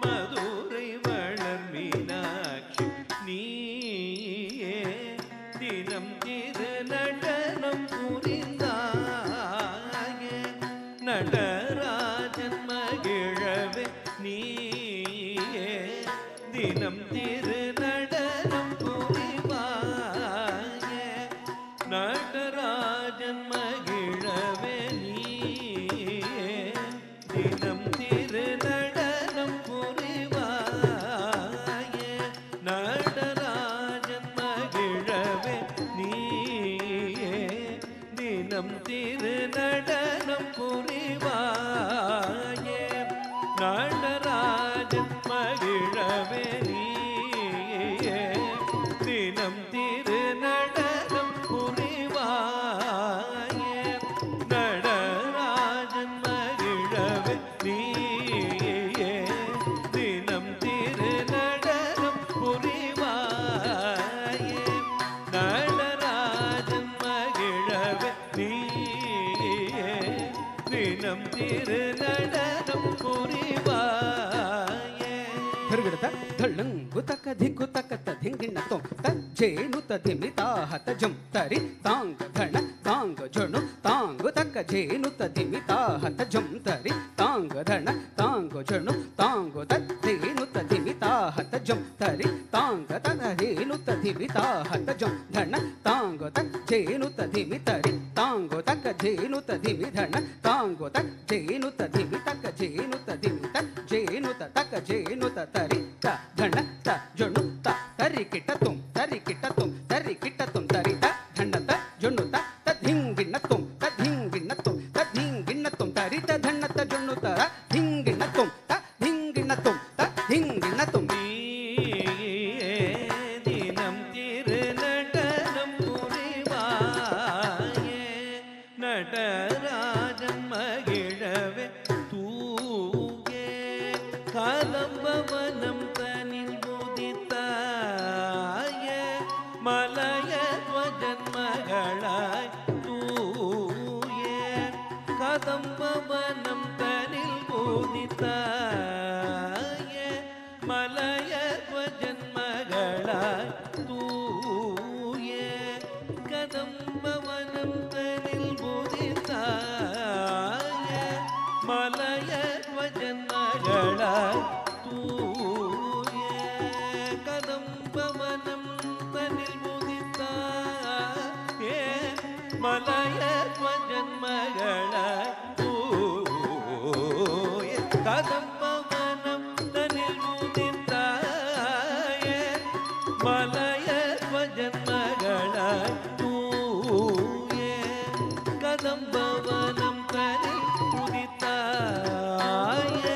மதுரை வளர் மீனாட்சி நீயே தினம் திரு நடனம் புரிந்தாயே நடராஜன் மகிழவே நீயே தினம் திரு நடனம் புரிவாயே நடராஜன் மகிழவே நீயே தினம் திரு நடனம் புரிவாயே நடராஜன் மகிழவே நீயே தினம் திரு நடனம் புரிவாயே நடராஜன் மகிழவே நீயே தினம் திரு நடனம் புரிவாயே நடராஜன் மகிழவே நீயே தினம் திரு நடனம் புரிவாயே நடராஜன் மகிழவே நீயே தினம் திரு நடனம் புரிவாயே திருகிடத தள்ளுங் குத்தக்க திக்குத்தக்க ததிங்கிண்ணத்தோம் தஜ்ஜேனு ததிமிதாஹ தஜம் தரி தாங்க கண ತಾಂಗ ಜೊಣು ತಾಂಗು ತಕ್ಕ ಜೇನು ತದಿಮಿ ತಾಹತ ಜಂ ತರಿ ತಾಂಗ ಧಣ ತಾಂಗು ಜೊಣು ತಾಂಗು ತೇನು ತದಿಮಿ ತಾಹತ ಜಂ ತರಿ ತಾಂಗ ತೇನು ತದಿಮಿ ತಾಹತ ಜಂ ಧಣ ತಾಂಗು ತಕ್ ಜೇನು ತದಿಮಿ ತರಿ ತಾಂಗು ತಕ್ಕ ಜೇನು ತದಿಮಿ ಧಣ ತಾಂಗು ತಕ್ ಜೇನು ತದಿಮಿ ತಕ್ಕ ಜೇನು ತದಿಮಿ ತಕ್ ಜೇನು ತಕ್ಕ ಜೇನು ತರಿ ತ ಧಣ ತ ಜೊಣು ತ ತರಿ ಕಿಟ್ಟ ತುಂ ತರಿ ಕಿಟ್ಟ ತುಂ ತರಿ ಕಿಟ್ಟ ತುಂ ತರಿ ತ ಧಣ ತ ಜೊಣ್ಣು ತ ಧಿಂಗಿಣ್ಣ ತುಂ ಧಿಂಗಿಣ್ಣ ತುಂ ಧಿಂಗಿಣ್ಣ ತುಂ ತರಿ ತ ಧಣ ತ ಜೊಣ್ಣು ತ ಧಿಂಗಿಣ್ಣ ತುಂ ಧಿಂಗಿಣ್ಣ ತುಂ ಧಿಂಗಿಣ್ಣ ತುಂ தினம் திருநடனம் புரிவாயே நடராஜன் மகிழவே தூயே கதம்பவனம் தனில் உதித்தாயே மலயத்வஜன் மகளாய் தூயே கதம்பவனம் தனில் உதித்தாயே மலயத்வஜன் மகளாய் தூயே கதம்பவனம் தனில் உதித்தாயே மலயத்வஜன் மகளாய் தூயே கதம்பவனம் தனில் உதித்தாயே மலயத்வஜன் மகளாய் தூயே கதம்பவனம் தனில் உதித்தாயே மலயத்வஜன் மகளாய் தூயே கதம்பவனம் தனில் உதித்தாயே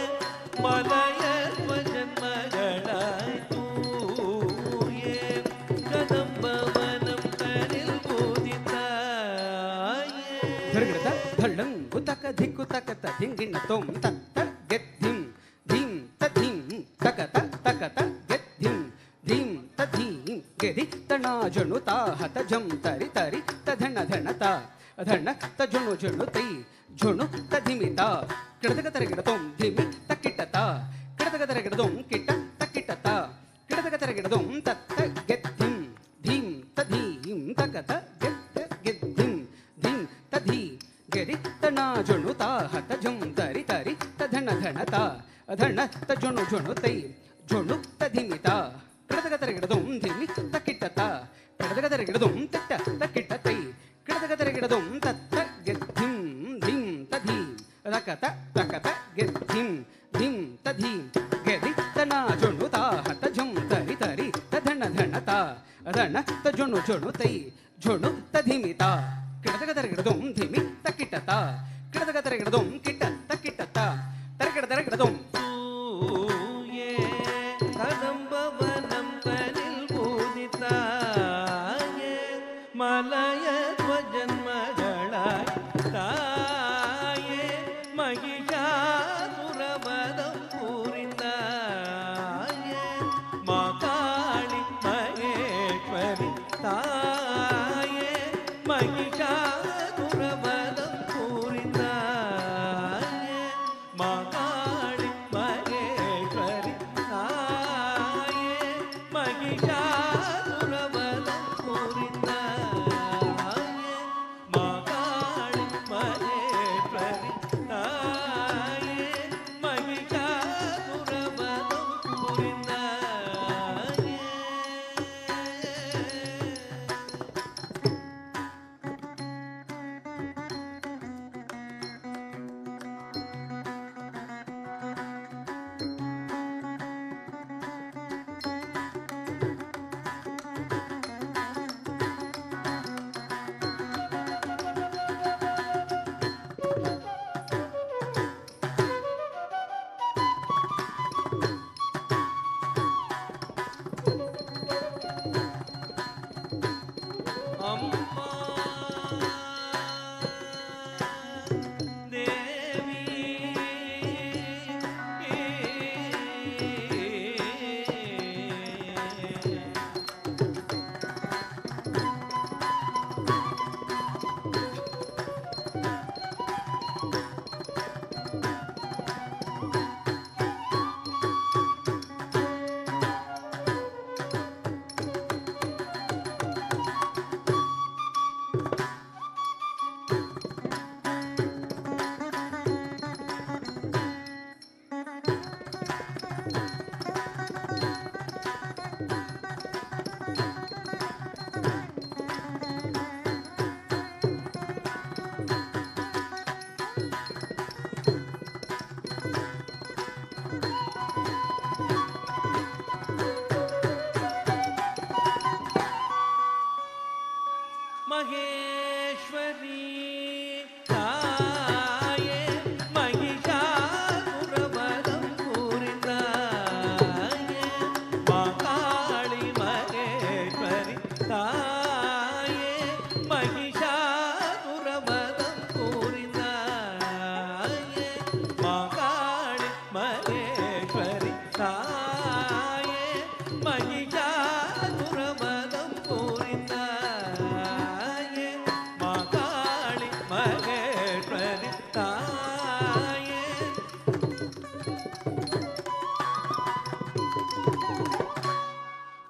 மலயத்வஜன் மகளாய் தூயே கதம்பவனம் தனில் உதித்தாயே ಧರ್ಗದ ಧಳ್ಳಂ ಗುತಕ ಧಿಕ್ಕು ತಕತ ಧಿಂಗಿಣ್ಣ ತೊಂ ತತ್ತ ಗೆದ್ದಿಂ ಧಿಂ ತಧಿಂ ತಕತ ತಕತ ಗೆದ್ದಿಂ ಧಿಂ ತಧಿಂ ಗೆದಿ ತಣ ಜೊಣು ತಾಹತ ಜಂ ತರಿ ತರಿ ತಧಣ ಧಣ ತ ಧಣ ತ ಜೊಣು ಜೊಣು ತೈ ಜೊಣು ತಧಿಮಿತ ಕಿಡದಗ ತರಗಿಡ ತೊಂ ಧಿಮಿ ತಕ್ಕಿಟ್ಟ ತ ಕಿಡದಗ ತರಗಿಡ ತೊಂ ಕಿಟ್ಟ ತಕ್ಕಿಟ್ಟ ತ ಕಿಡದಗ ತರಗಿಡ ತೊಂ ತತ್ತ ಗೆದ್ದಿಂ ಧಿಂ ತಧಿಂ ತಕತ ಗೆದ್ದಿಂ ಧಿಂ ತಧಿ ಗೆರಿ ತಣ ಜೊಣು ತಾಹತ ಜಂ ತರಿ ತರಿ ತಧಣ ಧಣ ತ ಧಣ ತ ಜೊಣು ಜೊಣು ತೈ ಜೊಣು ತಧಿಮಿತ ಕಿಡದಗ ತರಗಿಡ ತೊಂ ಧಿಮಿ ತಕ್ಕಿಟ್ಟ ತ ಕಿಡದಗ ತರಗಿಡ ತೊಂ ತಟ್ಟ ತಕ್ಕಿಟ್ಟ ತೈ ಕಿಡದಗ ತರಗಿಡ ತೊಂ ತತ್ತ ಗೆದ್ದಿಂ ಧಿಂ ತಧಿ ತಕತ ತಕತ ಗೆದ್ದಿಂ ಧಿಂ ತಧಿ ಗೆರಿ ತಣ ಜೊಣು ತಾಹತ ಜಂ ತರಿ ತರಿ ತಧಣ ಧಣ ತ ಧಣ ತ ಜೊಣು ಜೊಣು ತೈ ಜೊಣು ತಧಿಮಿತ ಕಿಡದಗ ತರಗಿಡ ತೊಂ ಧಿಮಿ ತಕ್ಕಿಟ್ಟ ತ ಕಿಡದಗ ತರಗಿಡ ತೊಂ ಕಿಟ್ಟ ತಕ್ಕಿಟ್ಟ ತ ತರಗಿಡ ತರಗಿಡ ತೊಂ தூயே கதம்பவனம் தனில் உதித்தாயே மலயத்வஜன் மகளாய் தாயே மகிஷாசுரவதம் புரிந்தாயே மாகாளி மகேஸ்வரி தாயே மகிஷாசுரவதம் புரிந்தாயே மாகாளி மகேஸ்வரி தாயே மகிஷாசுரவதம் புரிந்தாயே மாகாளி மகேஸ்வரி தாயே மகிஷாசுரவதம் புரிந்தாயே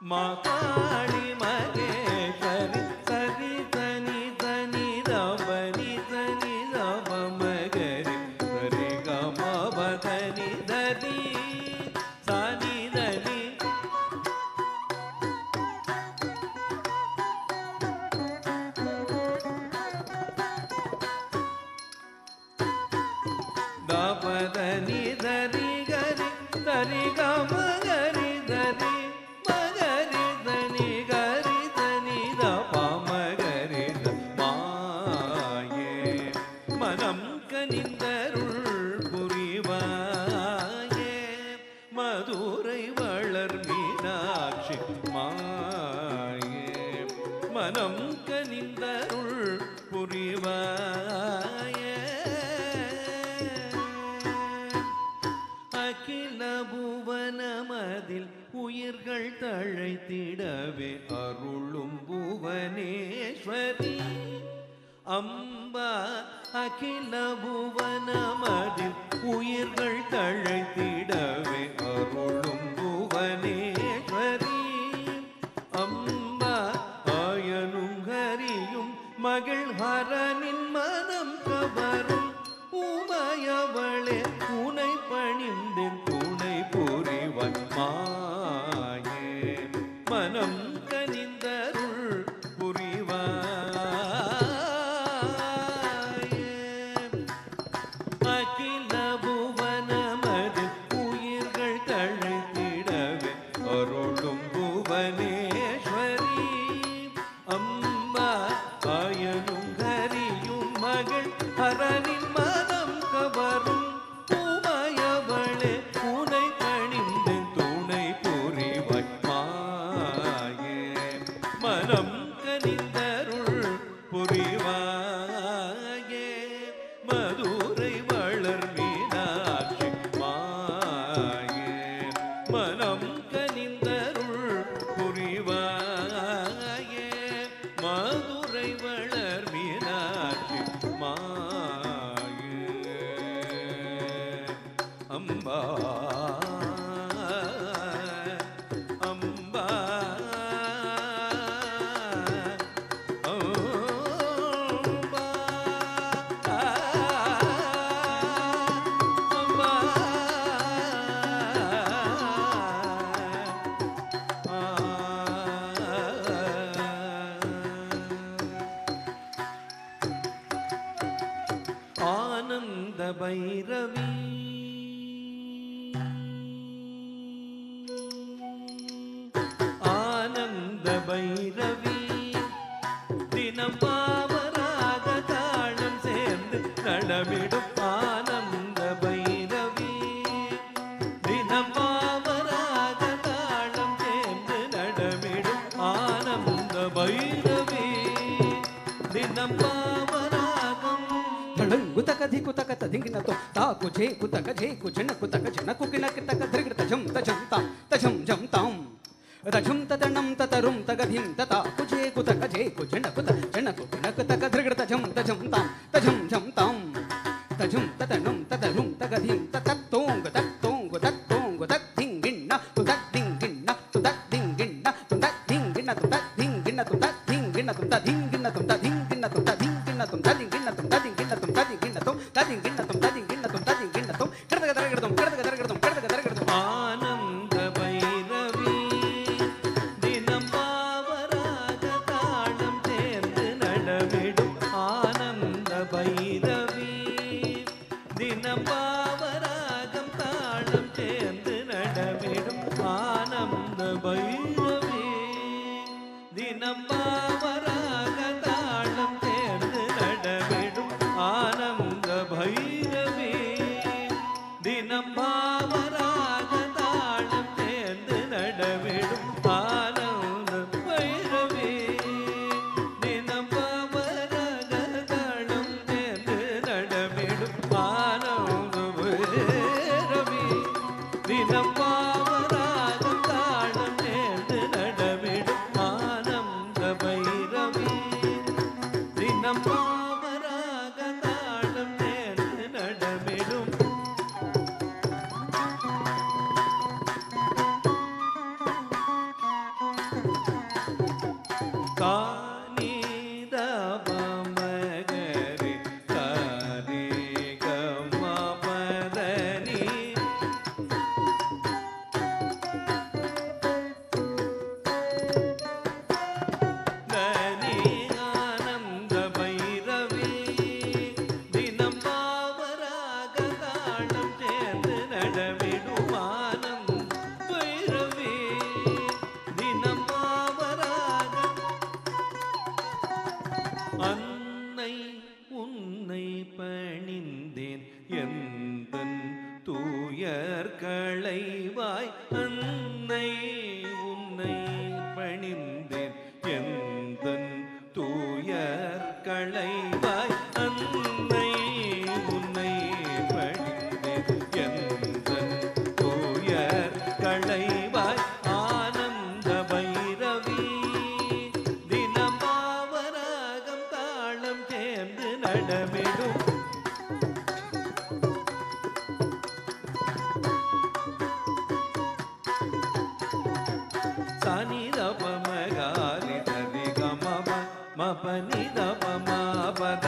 மகாளி மகேஸ்வரி சரி தனி தனி ரபனி தனி ரப மகரி சரி கமப தனி தனி சனி தனி தபதனி தரி கரி தரி கம கரி தரி மகரி தனி கரி தனி தப மகரி மாயே மனம் கனிந்தருள் புரிவாயே மதுரை வளர் மீனாட்சி மாயே மனம் கனிந்தருள் புரிவாயே அகில புவனமதில் உயிர்கள் தழைத்திடவே அருளும் புவனேஸ்வரி அம்பா அகில புவனமதில் உயிர்கள் தழைத்திடவே அருளும் புவனேஸ்வரி அம்பா ஆயனும் ஹரியும் மகள் ஹரனின் மனம் கவரும் உமையவளே உனை பணிந்தேன் துணை புரிவன் மாயே மனம் கனிந்தருள் புரிவாயே அகில புவனமது உயிர்கள் தழைத்திடவே அருளும் புவனேஸ்வரி அம்பா ஆயனும் ஹரியும் மகள் ஹரனின் மனம் கவரும் உமையவளே உனை பணிந்தேன் துணை புரிவாய் மாயே மனம் கனிந்தருள் புரிவாயே மதுரை வளர் மீனாட்சி மாயே மனம் கனிந்தருள் புரிவாயே மதுரை வளர் மீனாட்சி மாயே அம்பா அம்பா அம்பா அம்பா ஆனந்த பைரவி ஆனந்த பைரவி தினம் பாவராக தாளம் சேர்ந்து நடமிடும் ஆனந்த பைரவி தினம் பாவராக தாளம் சேர்ந்து நடமிடும் ஆனந்த பைரவி தினம் பாவராகம் குதக ಧಿಕುತಕ ತದಿಂಗಿನತೋ ತಾಕು ಜೇ ಕುತಕ ಜೇ ಕುಜನ ಕುತಕ ಜನ ಕುಕಿನ ಕಿತಕ ಧೃಗೃತ ಜಂ ತಜಂ ತಾಂ ತಜಂ ಜಂ ತಾಂ ರಜಂ ತತಣಂ ತತರುಂ ತಗಧಿಂ ತತಾ ಕುಜೇ ಕುತಕ ಜೇ ಕುಜನ ಕುತ ಜನ ಕುಕಿನ ಕಿತಕ ಧೃಗೃತ ಜಂ ತಜಂ ತಾಂ ತಜಂ ಜಂ ತಾಂ ತಜಂ ತತಣಂ ತತರುಂ ತಗಧಿಂ ತತತ್ತೋಂಗ ತತ್ತೋಂಗ ತತ್ತೋಂಗ ತತ್ತಿಂಗಿಣ್ಣ ತುತತ್ತಿಂಗಿಣ್ಣ ತುತತ್ತಿಂಗಿಣ್ಣ ತುತತ್ತಿಂಗಿಣ್ಣ ತುತತ್ತಿಂಗಿಣ್ಣ ತುತತ್ತಿಂಗಿಣ್ಣ ತುತತ್ತಿಂಗಿಣ್ಣ ತುತತ್ತಿಂಗಿಣ್ಣ ತುತತ್ತಿಂಗಿಣ್ಣ ತುತತ್ತಿಂಗಿಣ್ಣ ತುತತ್ತಿಂಗಿಣ್ಣ ஆனந்த பைரவி தினம் பாவராக தாளம் சேர்ந்து நடமிடும் ஆனந்த பைரவி தினம் பாவராகம் தாளம் சேர்ந்து நடமிடும் ஆனந்த பைரவி தினம் பாவராக தாளம் சேர்ந்து நடமிடும் ஆனந்த பைரவி தினம் பாவராக தாளம் சேர்ந்து நடமிடும் ஆனந்த பைரவி தினம் பாவராக தாளம் சேர்ந்து நடமிடும் ஆனந்த எந்தன் தூயர் களைவாய் அன்னை உன்னை பணிந்தேன். எந்தன் தூயர் களைவாய் அன்னை உன்னை பணிந்தேன். எந்தன் தூயர் களைவாய் ஆனந்த பைரவி தினம் பாவராகம் தாளம் சேர்ந்து நடமிடும். சனித பமகாரி தரி கமப மபனித பமபத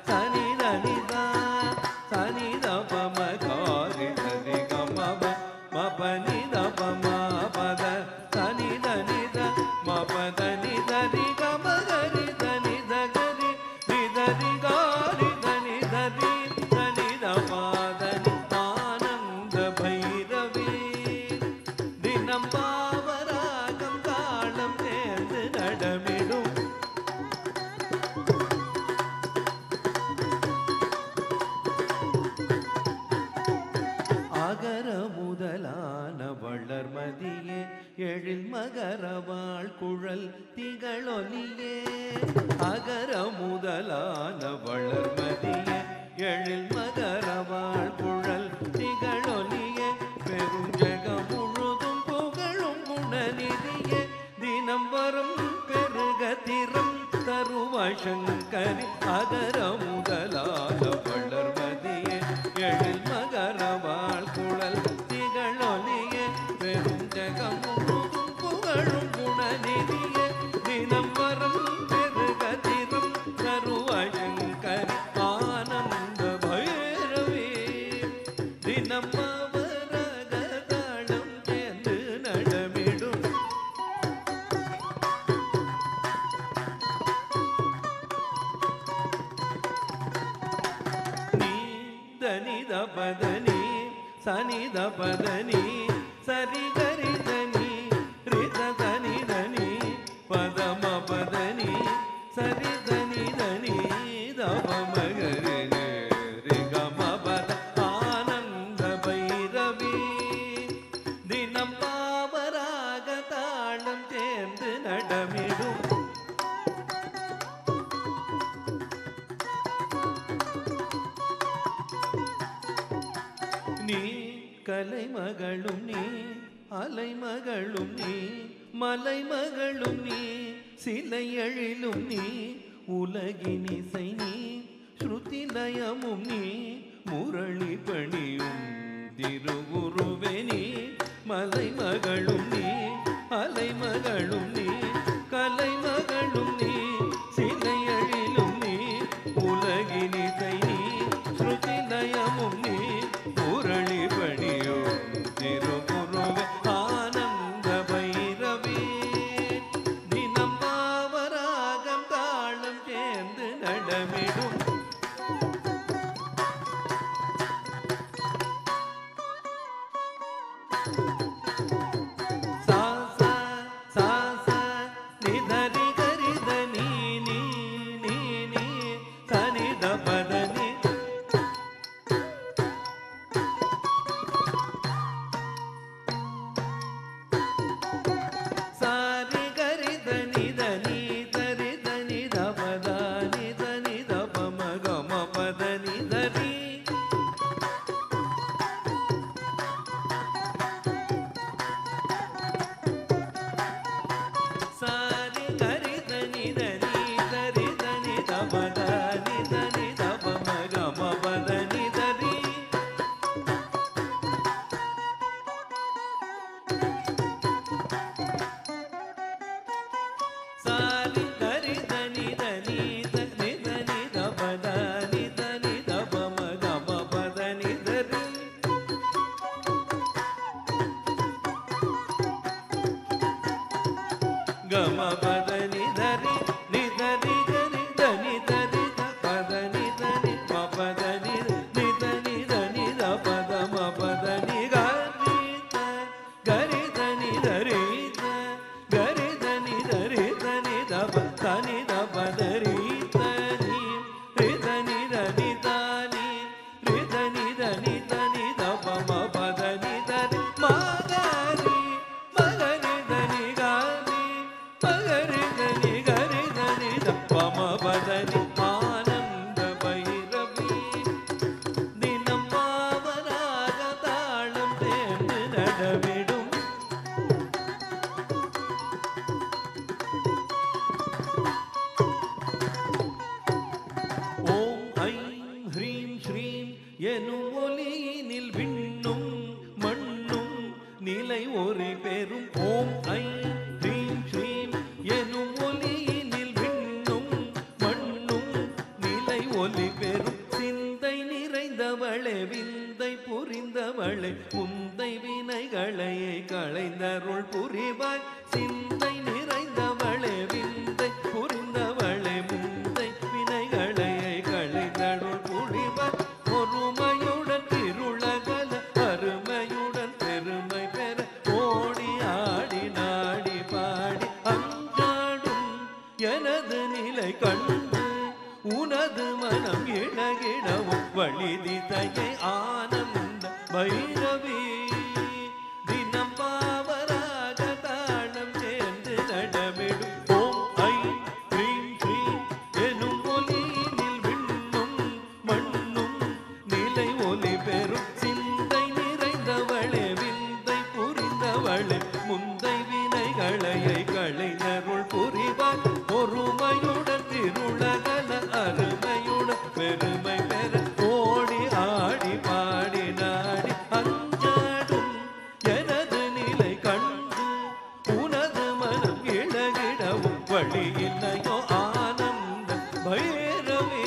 சனித நித சனித பமகாரி தரி கமப மபனித பமபத சனித நித மபத நிதரி கமகரி தனித கரி நிதரி காரி தனிதரி தனித பாதனி ஆனந்த பைரவி தினம் பாவராகம் தாளம் சேர்ந்து நடமிடும். அகர முதலான வளர்மதியே எழில் மகரவாள் குழல் திகழொலியே. அகர முதலான வளர்மதியே எழில் மகரவாள் குழல் திகழொலியே. பெரும் ஜெகம் முழுதும் புகழும் குணநிதியே தினம் வரும் பெருக திறம் தருவாய் சங்கரி. அகர முதலான வளர்மதியே எழில் மகரவாள் குழல் திகழொலியே. பெரும் ஜெகம் முழுதும் புகழும் குணநிதியே தினம் வரும் பெருக திறம் தருவாய் சங்கரி. ஆனந்த பைரவி தினம் பாவராக தாளம் சேர்ந்து நடமிடும். நீ தனித பதனி சனித பதனி சரி கரி தனி ரித தனி தனி பதம பதனி சரி தனி தனி தவமகரி ரிகம பத ஆனந்த பைரவி தினம் பாவராக தாளம் சேர்ந்து நடமிடும். நீ கலைமகளும் நீ அலைமகளும் நீ மலைமகளும் நீ சிலை எழிலும் நீ உலகினிசை நீ ஸ்ருதி லயமும் நீ முரளி பணியும் திருகுருவே நீ மலைமகளும் நீ அலைமகளும் நீ கலைமகளும் நீ சிலை எழிலும் நீ உலகினிசை நீ ஸ்ருதி லயமும் நீ முரளி பணியும் திருகுருவே ஆனந்த பைரவி தினம் பாவராகம் தாளம் சேர்ந்து நடமிடும். சா சா சா சா நிதரி கரி தனி நீ நீ நீ சனித பதனி சாரி கரி தனி தனி தரி தனி தபதானி தனி தபம கம பதனி தரி சாரி கரி தனி தனி தரி தனி தபதானி தனி தபம கம பதனி தரி சாரி கரி தனி தனி தனி தனி தபதானி தனி தபம கம பதனி தரி கம பதனி தரி நிதரி கரி தனி தரி பதனி தனி பதனி நிதனி தனி பதம பதனி கரி தனி தரி கரி தனி தரி தனி தப தனி தபதரி தனி ரிதனி தனி தானி ரிதனி தனி எனும் ஒலியினில் விண்ணும் மண்ணும் நிலை ஒரே பெரும் ஓம் ஐ க்ரீம் ஸ்ரீம் எனும் ஒலியினில் விண்ணும் மண்ணும் நிலை ஒலி பெரும் சிந்தை நிறைந்தவளே விந்தை புரிந்தவளே உந்தை வினைகளை களைந்தருள் புரிவாய் சிந்தை நிறைந்தவளே விந்தை புரிந்தவளே முந்தை வினைகளை களைந்தருள் புரிவாய் பொறுமையுடன் திருளகல அருமையுடன் பெருமை பெற ஓடி ஆடி நாடி பாடி அஞ்சாடும் எனது நிலை கண்டு உனது மனம் இழகிடவும் வழி திசையை ஆனந்த பைரவி தினம் பாவராக தாளம் சேர்ந்து நடமிடும் ஓம் ஐ க்ரீம் ஸ்ரீம் எனும் ஒலியினில் விண்ணும் மண்ணும் நிலை ஒலி பெறும் சிந்தை நிறைந்தவளே விந்தை புரிந்தவளே முந்தை வினைகளை களைந்தருள் புரிவாய் பொறுமையுடன் திருளகல அருமையுடன் பெருமை பெற ஓடி ஆடி பாடி நாடி அஞ்சாடும் எனது நிலை கண்டு உனது மனம் இழகிடவும் வழி இல்லையோ ஆனந்த பைரவே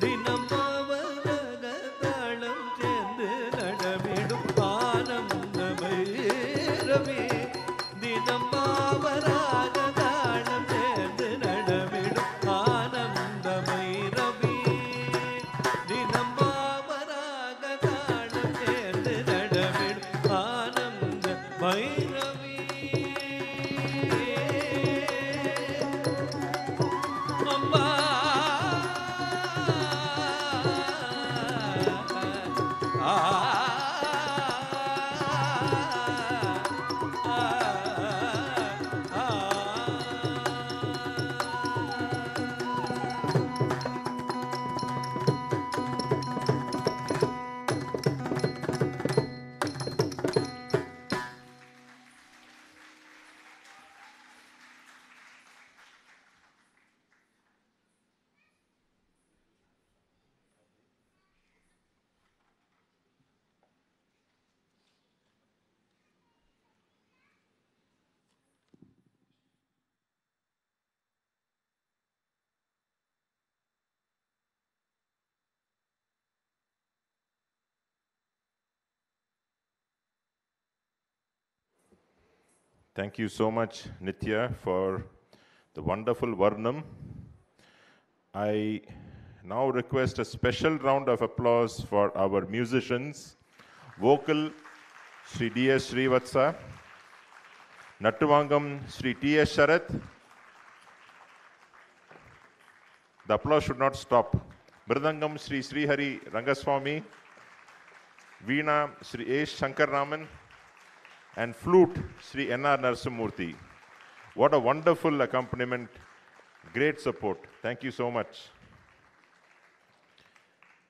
தினம் பாவராக தாளம் சேர்ந்து நடமிடும் ஆனந்த பைரவே தினம் பாவராக தாளம் சேர்ந்து நடமிடும் ஆனந்த பைரவி தினம் பாவராக தாளம் சேர்ந்து நடமிடும் ஆனந்த பைரவி அம்மா Thank you so much, Nithya, for the wonderful Varnam. I now request a special round of applause for our musicians. Vocal, Sri D.S. Srivatsa. Nattuvangam, Sri T.S. Sharath. The applause should not stop. Mridangam, Sri Srihari Rangaswamy. Veena, Sri A. Shankar Raman. And flute, Sri N.R. Narasimurthy. What a wonderful accompaniment. Great support. Thank you so much.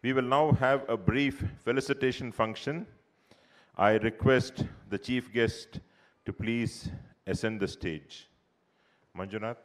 We will now have a brief felicitation function. I request the chief guest to please ascend the stage. Manjunath.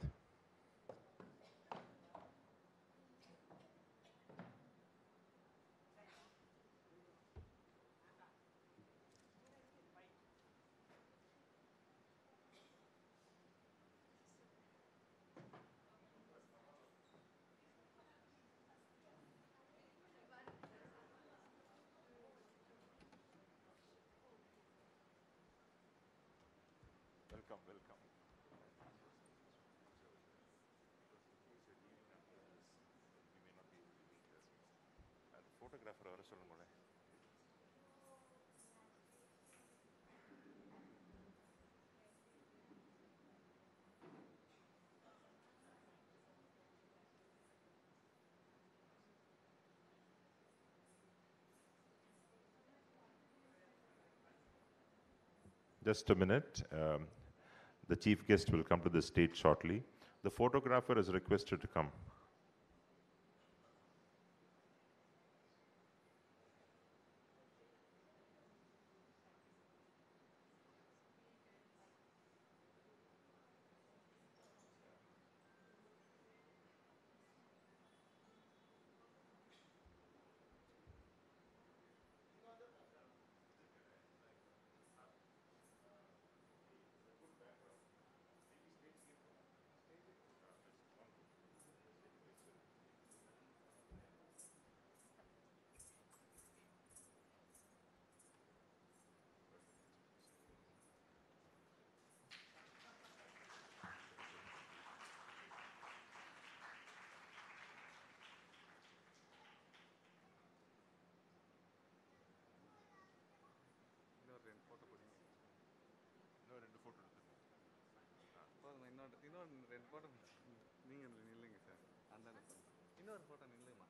Welcome. Photographer வர சொல்லுங்களேன். Just a minute. The chief guest will come to the stage shortly. The photographer is requested to come. இன்னொரு 2 photo நீங்கள் நில்லுங்க sir. அந்த இன்னொரு photo நில்லுமா.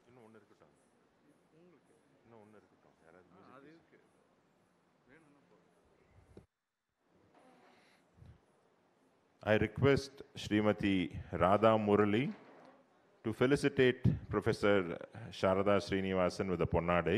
இன்னும் ஒன்று இருக்கட்டும். உங்களுக்கு இன்னும் ஒன்று இருக்கட்டும். யாராவது அது music இருக்கு. வேணும்னா போதும். I request Srimati Radha Murali to felicitate Professor Sharada Srinivasan with a Ponnade.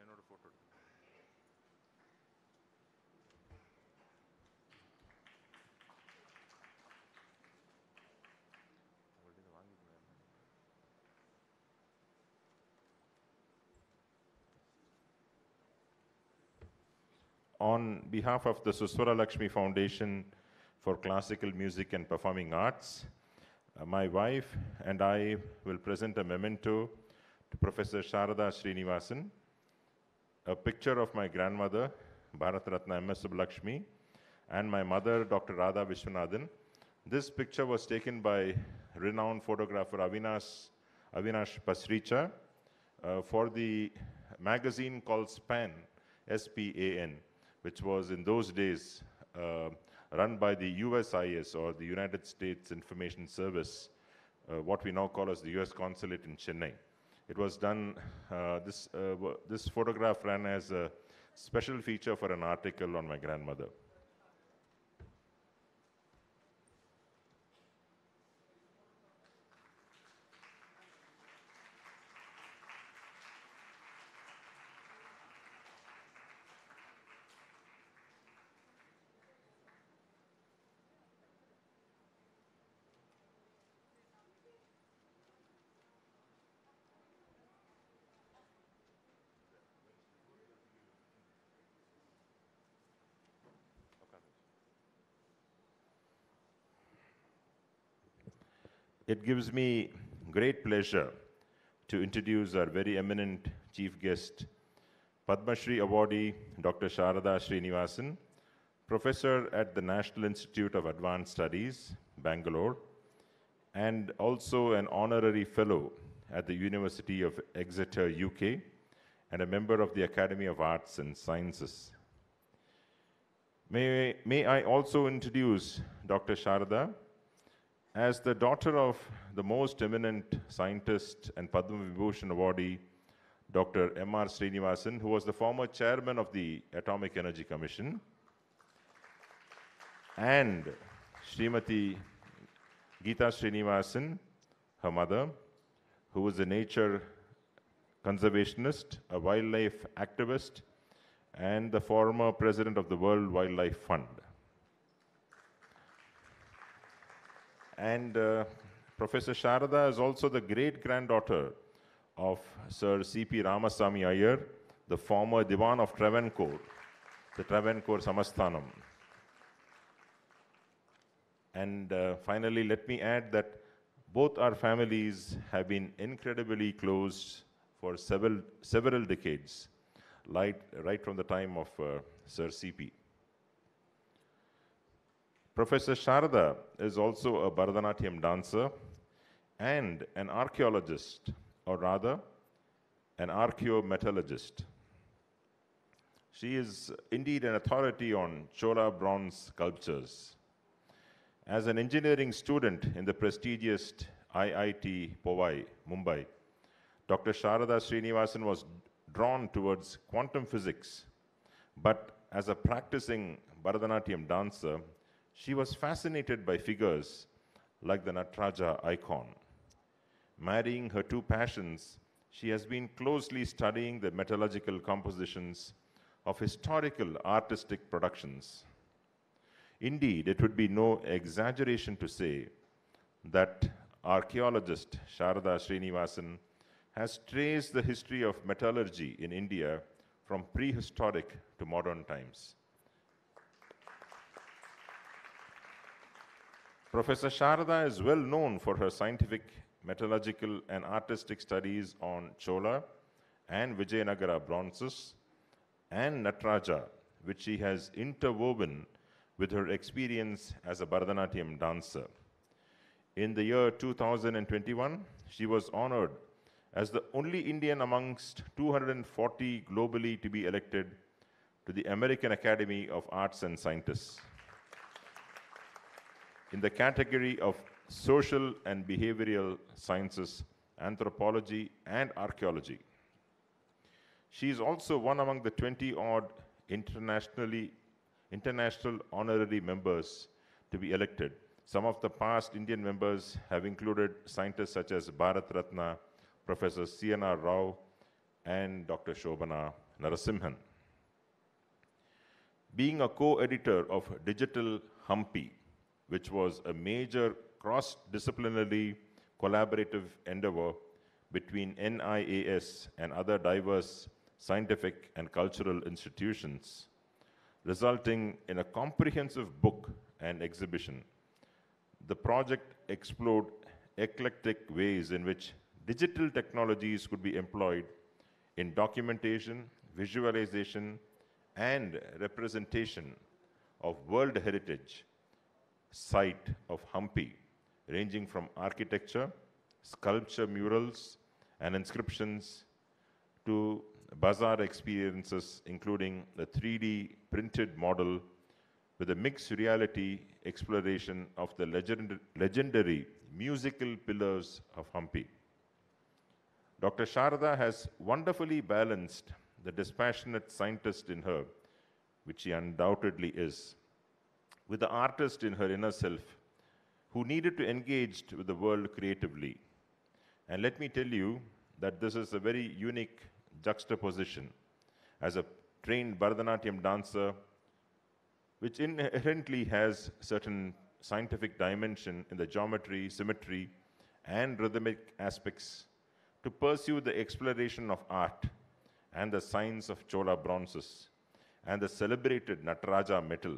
என்னோட photo On behalf of the Suswaralakshmi Foundation for Classical Music and Performing Arts, my wife and I will present a memento to Professor Sharada Srinivasan, a picture of my grandmother, Bharatanatyam Lakshmi, and my mother, Dr. Radha Vishwanathan. This picture was taken by renowned photographer Avinash Pasricha for the magazine called SPAN, S-P-A-N, which was in those days run by the USIS, or the United States Information Service, what we now call as the US Consulate in Chennai. It was done, this photograph ran as a special feature for an article on my grandmother. It gives me great pleasure to introduce our very eminent chief guest, Padma Shri awardee Dr. Sharada Srinivasan, professor at the National Institute of Advanced Studies, Bangalore, and also an honorary fellow at the University of Exeter, UK, and a member of the Academy of Arts and Sciences. May I also introduce Dr. Sharada as the daughter of the most eminent scientist and Padma Vibhushan awardee, Dr. M.R. Srinivasan, who was the former chairman of the Atomic Energy Commission, and Srimati Geetha Shrinivasan, her mother, who was a nature conservationist, a wildlife activist, and the former president of the World Wildlife Fund. And Professor Sharada is also the great-granddaughter of Sir C.P. Ramasamy Iyer, the former Diwan of Travancore, the Travancore Samasthanam. And finally, let me add that both our families have been incredibly close for several decades, right from the time of Sir C.P. Professor Sharada is also a Bharatanatyam dancer and an archaeologist, or rather, an archaeometallurgist. She is indeed an authority on Chola bronze sculptures. As an engineering student in the prestigious IIT Powai, Mumbai, Dr. Sharada Srinivasan was drawn towards quantum physics, but as a practicing Bharatanatyam dancer, she was fascinated by figures like the Nataraja icon. Marrying her two passions, she has been closely studying the metallurgical compositions of historical artistic productions. Indeed, it would be no exaggeration to say that archaeologist Sharada Srinivasan has traced the history of metallurgy in India from prehistoric to modern times. Professor Sharada is well known for her scientific, metallurgical, and artistic studies on Chola and Vijayanagara bronzes and Nataraja, which she has interwoven with her experience as a Bharatanatyam dancer. In the year 2021, she was honored as the only Indian amongst 240 globally to be elected to the American Academy of Arts and Sciences in the category of social and behavioral sciences, anthropology, and archaeology. She is also one among the 20-odd international honorary members to be elected. Some of the past Indian members have included scientists such as Bharat Ratna, Professor C.N.R. Rao, and Dr. Shobhana Narasimhan. Being a co-editor of Digital Humpy, which was a major cross-disciplinary collaborative endeavor between NIAS and other diverse scientific and cultural institutions, resulting in a comprehensive book and exhibition. The project explored eclectic ways in which digital technologies could be employed in documentation, visualization, and representation of World Heritage site of Hampi, ranging from architecture, sculpture murals, and inscriptions to bazaar experiences, including the 3D printed model with a mixed reality exploration of the legendary musical pillars of Hampi. Dr. Sharada has wonderfully balanced the dispassionate scientist in her, which she undoubtedly is, with the artist in her inner self, who needed to engage with the world creatively. And let me tell you that this is a very unique juxtaposition as a trained Bharatanatyam dancer, which inherently has certain scientific dimension in the geometry, symmetry, and rhythmic aspects, to pursue the exploration of art and the science of Chola bronzes and the celebrated Nataraja metal,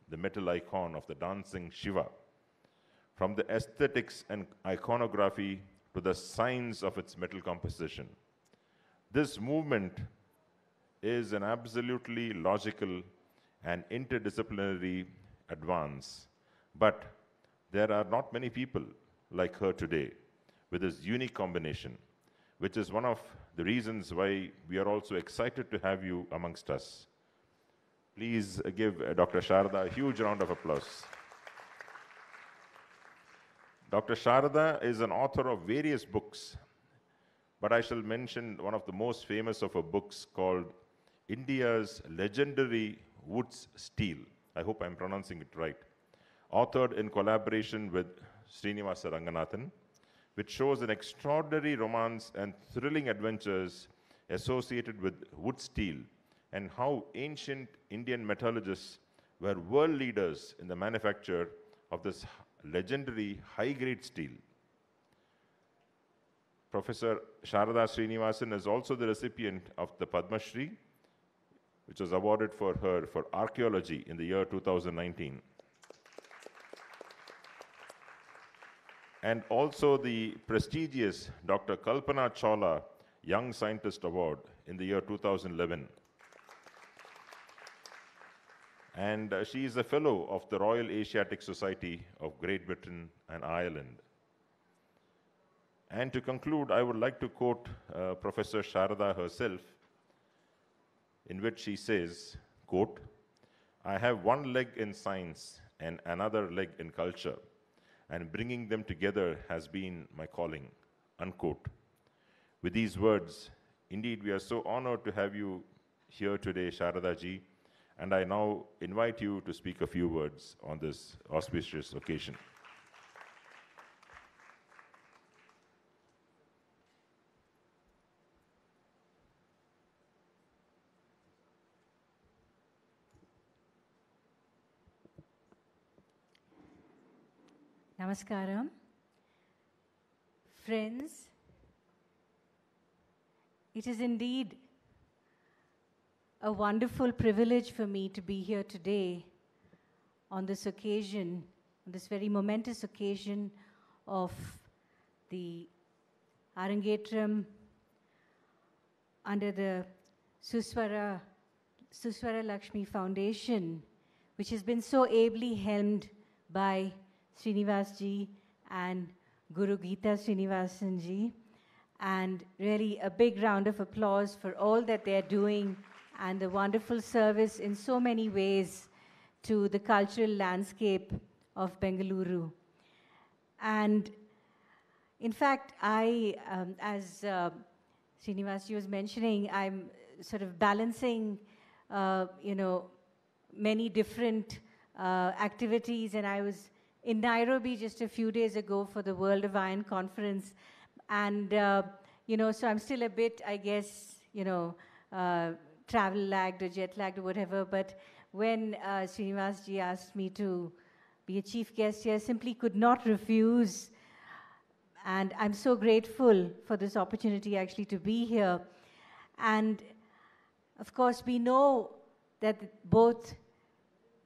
the metal icon of the dancing Shiva, from the aesthetics and iconography to the science of its metal composition. This movement is an absolutely logical and interdisciplinary advance, but there are not many people like her today with this unique combination, which is one of the reasons why we are also excited to have you amongst us. Please give Dr. Sharada a huge round of applause. Dr. Sharada is an author of various books, but I shall mention one of the most famous of her books called India's Legendary Woods Steel. I hope I'm pronouncing it right. Authored in collaboration with Srinivasa Ranganathan, which shows an extraordinary romance and thrilling adventures associated with wood steel and how ancient Indian metallurgists were world leaders in the manufacture of this legendary high-grade steel. Professor Sharada Srinivasan is also the recipient of the Padma Shri, which was awarded for her for archaeology in the year 2019. And also the prestigious Dr. Kalpana Chawla Young Scientist Award in the year 2011. And she is a fellow of the Royal Asiatic Society of Great Britain and Ireland. And to conclude, I would like to quote Professor Sharada herself, in which she says, quote, "I have one leg in science and another leg in culture, and bringing them together has been my calling," unquote. With these words, indeed, we are so honored to have you here today, Sharada ji, and I now invite you to speak a few words on this auspicious occasion. Namaskaram. Friends, it is indeed a wonderful privilege for me to be here today on this occasion, on this very momentous occasion of the Arangetram under the Suswaralakshmi Foundation, which has been so ably helmed by Srinivas ji and Guru Geetha Shrinivasan ji. And really a big round of applause for all that they're doing and the wonderful service in so many ways to the cultural landscape of Bengaluru. And in fact, as Srinivas ji was mentioning, I'm sort of balancing, many different activities, and I was in Nairobi just a few days ago for the World of Iron Conference. And, so I'm still a bit, I guess, travel lagged or jet lagged or whatever. But when Srinivas ji asked me to be a chief guest here, I simply could not refuse. And I'm so grateful for this opportunity actually to be here. And of course, we know that both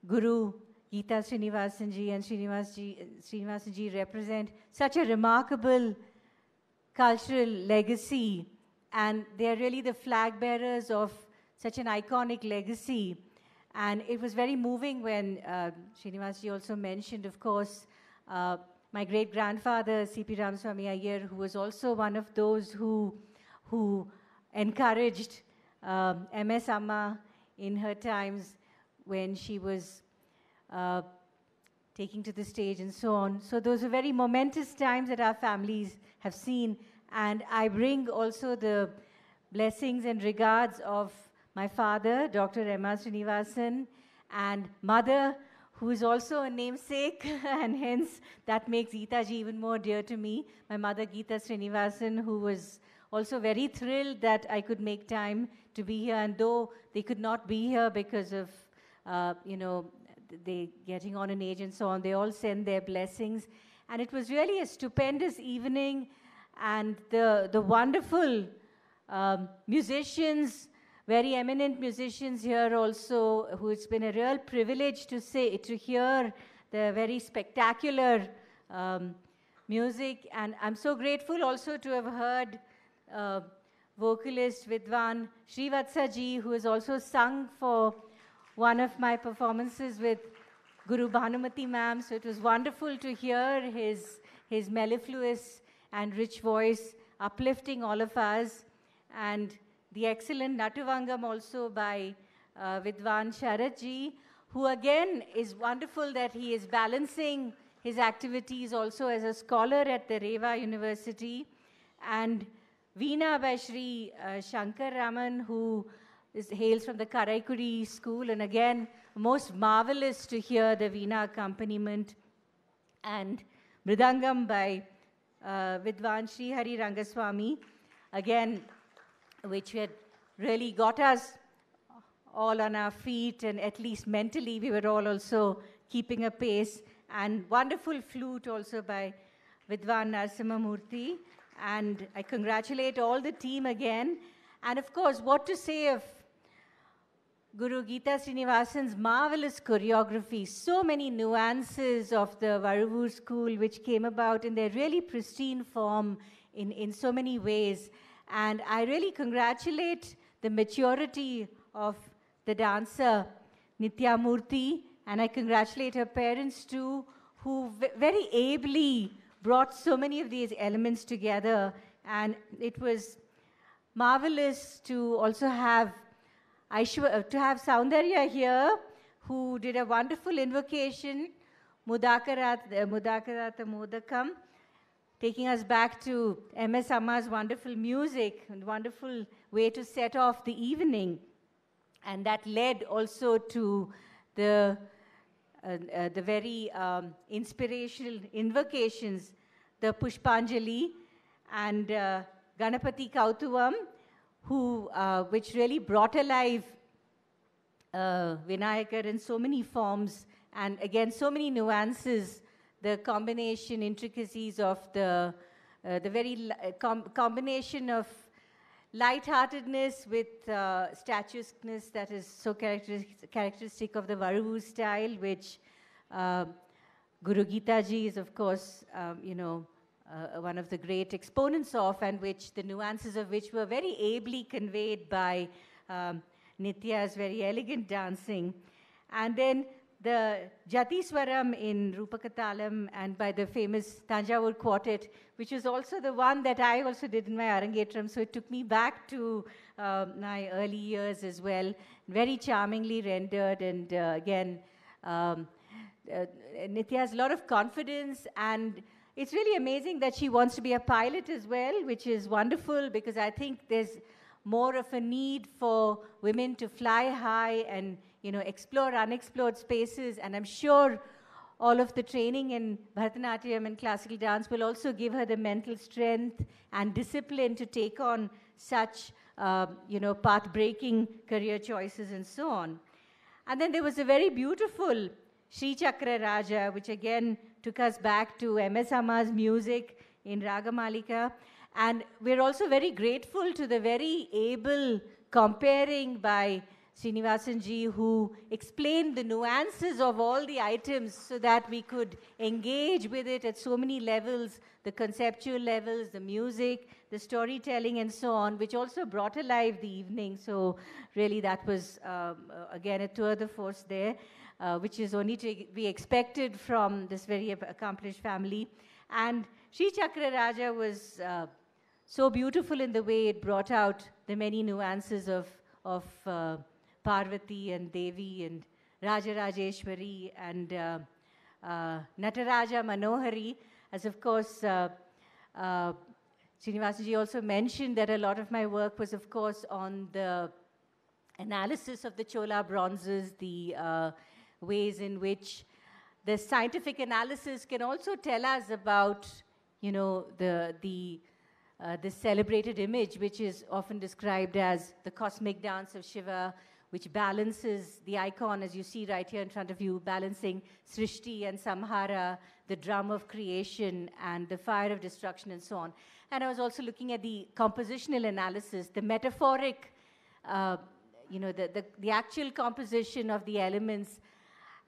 Guru Geetha Shrinivasan ji and Srinivasan ji represent such a remarkable cultural legacy, and they're really the flag bearers of such an iconic legacy. And it was very moving when Srinivas ji also mentioned, of course, my great-grandfather, C.P. Ramaswamy Iyer, who was also one of those who encouraged M.S. Amma in her times when she was taking to the stage and so on. So those are very momentous times that our families have seen. And I bring also the blessings and regards of my father, Dr. M.R. Srinivasan, and mother, who is also a namesake, and hence that makes Geetha ji even more dear to me. My mother, Geetha Shrinivasan, who was also very thrilled that I could make time to be here. And though they could not be here because of, they getting on in age and so on, they all send their blessings. And it was really a stupendous evening, and the wonderful musicians, very eminent musicians here also, who it's been a real privilege to hear the very spectacular music. And I'm so grateful also to have heard vocalist Vidwan Srivatsa ji, who has also sung for one of my performances with Guru Bhanumati ma'am. So it was wonderful to hear his mellifluous and rich voice uplifting all of us. And the excellent Natuvangam also by Vidwan Sharad ji, who again is wonderful that he is balancing his activities also as a scholar at the Reva University. And Veena by Shri Shankar Raman, who hails from the Karaikuri school, and again, most marvelous to hear the Veena accompaniment. And Mridangam by Vidwan Sri Hari Rangaswamy, again, which had really got us all on our feet, and at least mentally we were all also keeping a pace. And wonderful flute also by Vidwan Narasimhamurthy. And I congratulate all the team again. And of course, what to say of Guru Geetha Shrinivasan's marvelous choreography, so many nuances of the Varavur school which came about in their really pristine form in so many ways. And I really congratulate the maturity of the dancer Nithya Murali, and I congratulate her parents too, who very ably brought so many of these elements together. And it was marvelous to also have Saundarya here, who did a wonderful invocation, Mudakarat Modakam, taking us back to M.S. Amma's wonderful music and wonderful way to set off the evening. And that led also to the very inspirational invocations, the Pushpanjali and Ganapati Kautuvam, which really brought alive Vinayakar in so many forms, and again so many nuances, the combination, intricacies of the very combination of lightheartedness with statuesqueness that is so characteristic of the Varavur style, which Guru Geetha ji is, of course, one of the great exponents of, and which the nuances of which were very ably conveyed by Nithya's very elegant dancing. And then the Jati Swaram in Rupakatalam, and by the famous Tanjavur Quartet, which is also the one that I also did in my Arangetram. So it took me back to my early years as well. Very charmingly rendered, and again, Nithya has a lot of confidence, and it's really amazing that she wants to be a pilot as well, which is wonderful, because I think there's more of a need for women to fly high and explore unexplored spaces. And I'm sure all of the training in Bharatanatyam and classical dance will also give her the mental strength and discipline to take on such, path-breaking career choices and so on. And then there was a very beautiful Sri Chakra Raja, which again took us back to M.S. Amma's music in Ragamalika. And we're also very grateful to the very able comparing by Srinivasan ji, who explained the nuances of all the items so that we could engage with it at so many levels, the conceptual levels, the music, the storytelling, and so on, which also brought alive the evening. So really that was, again, a tour de force there, which is only to be expected from this very accomplished family. And Sri Chakra Raja was so beautiful in the way it brought out the many nuances of Parvati and Devi and Raja Rajeshwari and Nataraja Manohari. As of course, Srinivasan ji also mentioned that a lot of my work was, of course, on the analysis of the Chola bronzes, the ways in which the scientific analysis can also tell us about, this celebrated image, which is often described as the cosmic dance of Shiva, which balances the icon, as you see right here in front of you, balancing Srishti and Samhara, the drum of creation and the fire of destruction and so on. And I was also looking at the compositional analysis, the metaphoric, the actual composition of the elements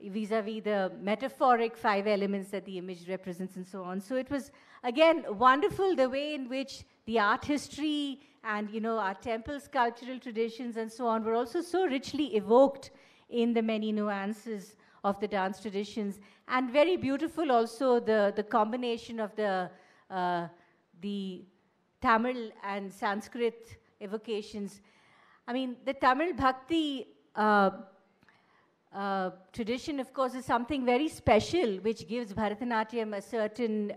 vis-a-vis the metaphoric 5 elements that the image represents and so on. So it was, again, wonderful the way in which the art history and, our temple sculptural traditions and so on were also so richly evoked in the many nuances of the dance traditions. And very beautiful also the combination of the Tamil and Sanskrit evocations. I mean, the Tamil Bhakti tradition, of course, is something very special, which gives Bharatanatyam a certain,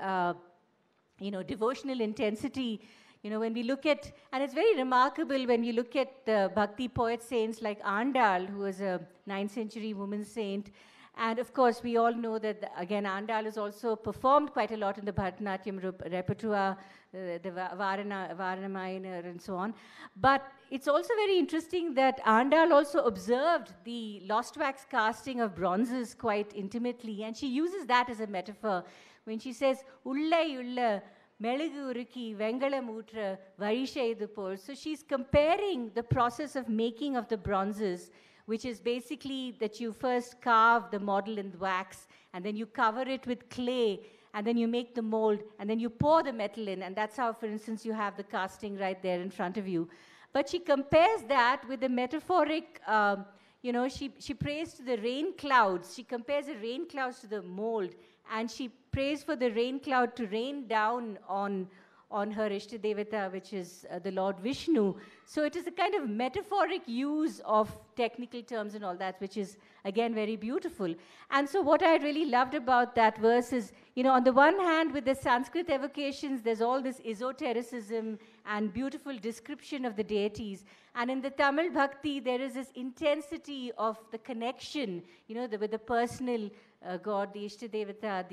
devotional intensity. When we look at, and it's very remarkable when you look at the Bhakti poet saints like Andal, who was a 9th century woman saint, And of course, we all know that, again, Andal is also performed quite a lot in the Bharatanatyam repertoire, the Varanamayana and so on. But it's also very interesting that Andal also observed the lost wax casting of bronzes quite intimately, and she uses that as a metaphor when she says, "Ullai ulla melagu urukki vengalam ootra varishedu pol." So she's comparing the process of making of the bronzes, which is basically that you first carve the model in wax, and then you cover it with clay, and then you make the mold, and then you pour the metal in, and that's how, for instance, you have the casting right there in front of you. But she compares that with the metaphoric, she prays to the rain clouds. She compares the rain clouds to the mold, and she prays for the rain cloud to rain down on her Ishtadevata, which is the Lord Vishnu. So it is a kind of metaphoric use of technical terms and all that, which is, again, very beautiful. And so what I really loved about that verse is, on the one hand, with the Sanskrit evocations, there's all this esotericism and beautiful description of the deities. And in the Tamil Bhakti, there is this intensity of the connection, with the personal God, the Ishtadevata,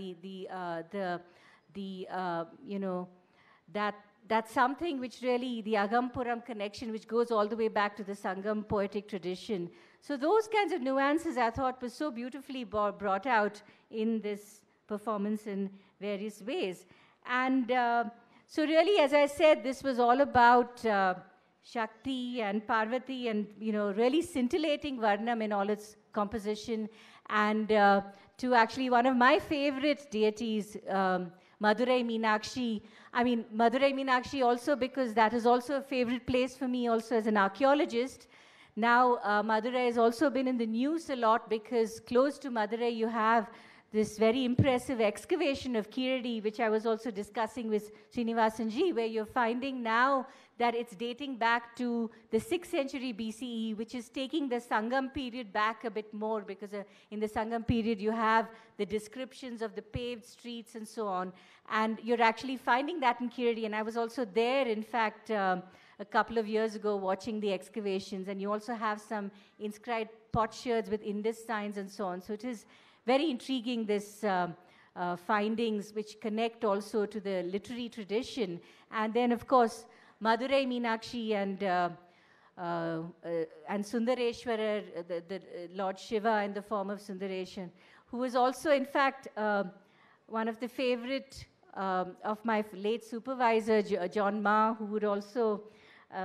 that's something which really, the Agampuram connection, which goes all the way back to the Sangam poetic tradition. So those kinds of nuances I thought were so beautifully brought out in this performance in various ways. And so really, as I said, this was all about Shakti and Parvati and, really scintillating Varnam in all its composition. And to actually one of my favorite deities, Madurai Meenakshi. I mean, Madurai Meenakshi also because that is also a favorite place for me also as an archaeologist. Now, Madurai has also been in the news a lot because close to Madurai you have this very impressive excavation of Kiradi, which I was also discussing with Srinivasanji, where you're finding now that it's dating back to the 6th century BCE, which is taking the Sangam period back a bit more, because in the Sangam period you have the descriptions of the paved streets and so on, and you're actually finding that in Kiradi. And I was also there, in fact, a couple of years ago watching the excavations, and you also have some inscribed potsherds with Indus signs and so on. So it is very intriguing, this findings which connect also to the literary tradition. And then, of course, Madurai Meenakshi and Sundareshwarar, the Lord Shiva in the form of Sundareshan, who was also, in fact, one of the favorite of my late supervisor, John Ma, who would also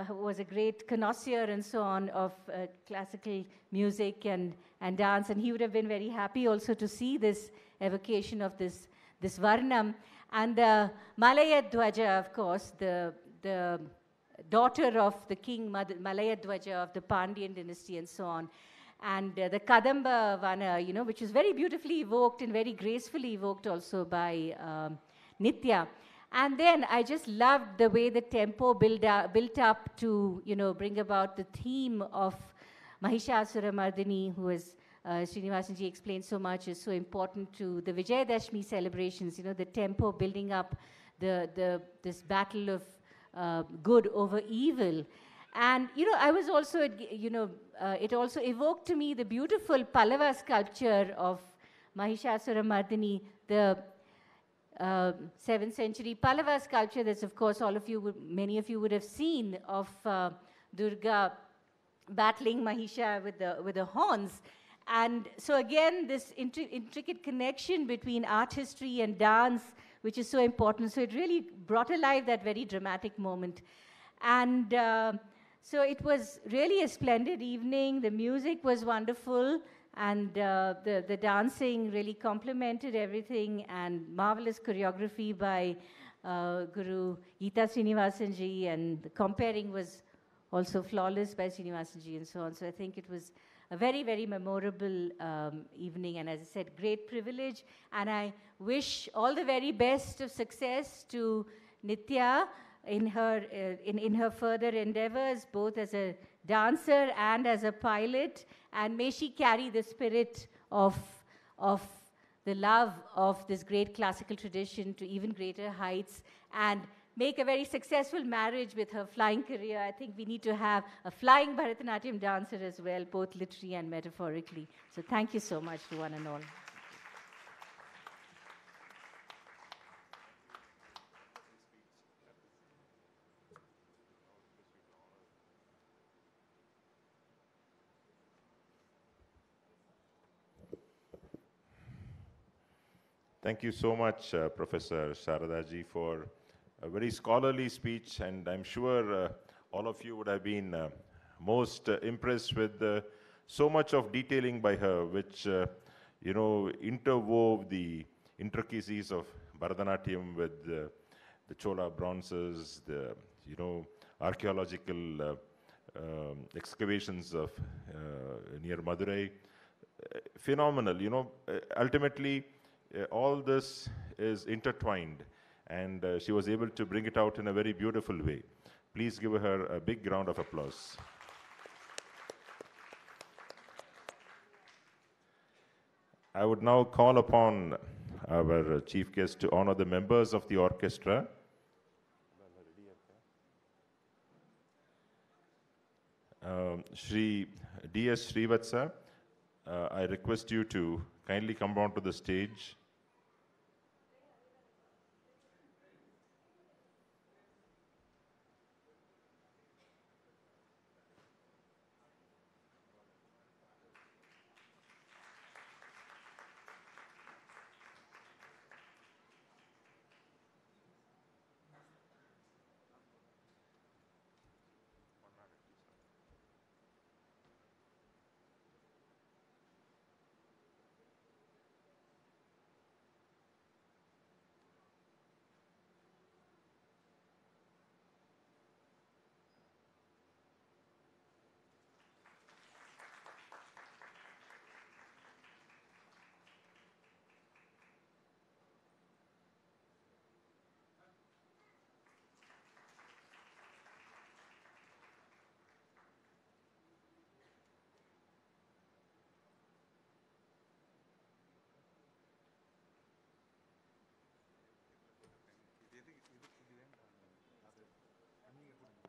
who was a great connoisseur and so on of classical music and dance, and he would have been very happy also to see this evocation of this Varnam. And the Malaya Dwaja, of course, the daughter of the king Malaya Dwaja of the Pandyan dynasty and so on. And the Kadamba Vana, which is very beautifully evoked and very gracefully evoked also by Nithya. And then I just loved the way the tempo built up to, bring about the theme of Mahishasura Mardini, who, as Srinivasanji explained so much, is so important to the Vijayadashmi celebrations, the tempo building up this battle of good over evil. And, I was also, it also evoked to me the beautiful Pallava sculpture of Mahishasura Mardini, the 7th century Pallava sculpture that's, of course, many of you would have seen, of Durga battling Mahisha with the horns. And so again, this intricate connection between art history and dance, which is so important. So it really brought alive that very dramatic moment. And so it was really a splendid evening. The music was wonderful. And the dancing really complemented everything, and marvelous choreography by Guru Geetha Shrinivasan, and the comparing was also flawless by Srinivasanji and so on. So I think it was a very, very memorable evening, and as I said, great privilege. And I wish all the very best of success to Nithya in her further endeavors, both as a dancer and as a pilot, and may she carry the spirit of the love of this great classical tradition to even greater heights, and make a very successful marriage with her flying career. I think we need to have a flying Bharatanatyam dancer as well, both literally and metaphorically. So thank you so much to one and all. Thank you so much, Professor Sharadaji, for a very scholarly speech, and I'm sure all of you would have been most impressed with so much of detailing by her, which you know, interwove the intricacies of Bharatanatyam with the Chola bronzes, the archaeological excavations of near Madurai. Phenomenal, ultimately. All this is intertwined, and she was able to bring it out in a very beautiful way. Please give her a big round of applause. I would now call upon our chief guest to honor the members of the orchestra. Shri D.S. Srivatsa, I request you to kindly come down to the stage.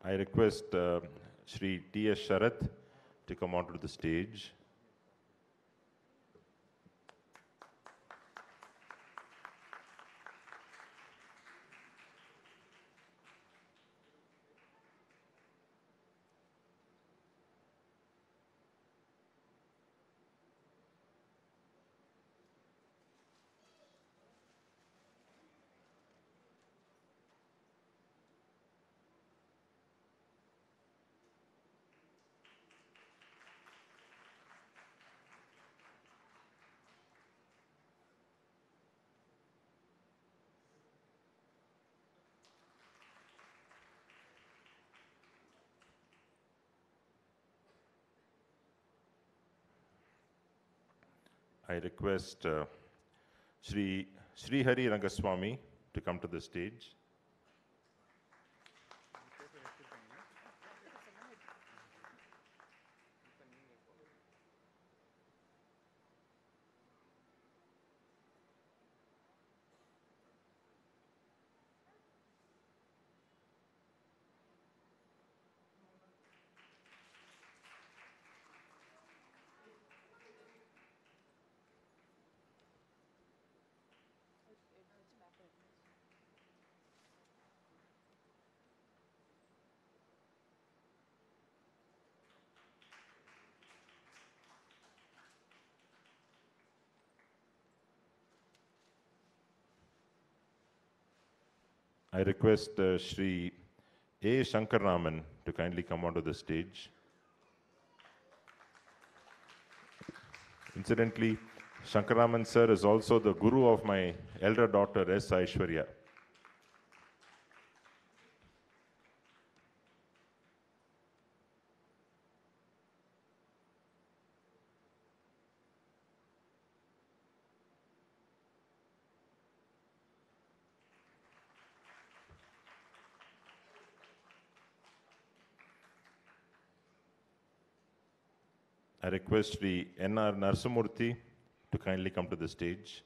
I request Shri T.S. Sharath to come onto the stage. I request Shri Hari Rangaswamy to come to the stage. I request Shri A. Shankarraman to kindly come onto the stage. Incidentally, Shankarraman sir is also the guru of my elder daughter S. Aishwarya. I request Shri N.R. Narsamurthy to kindly come to the stage.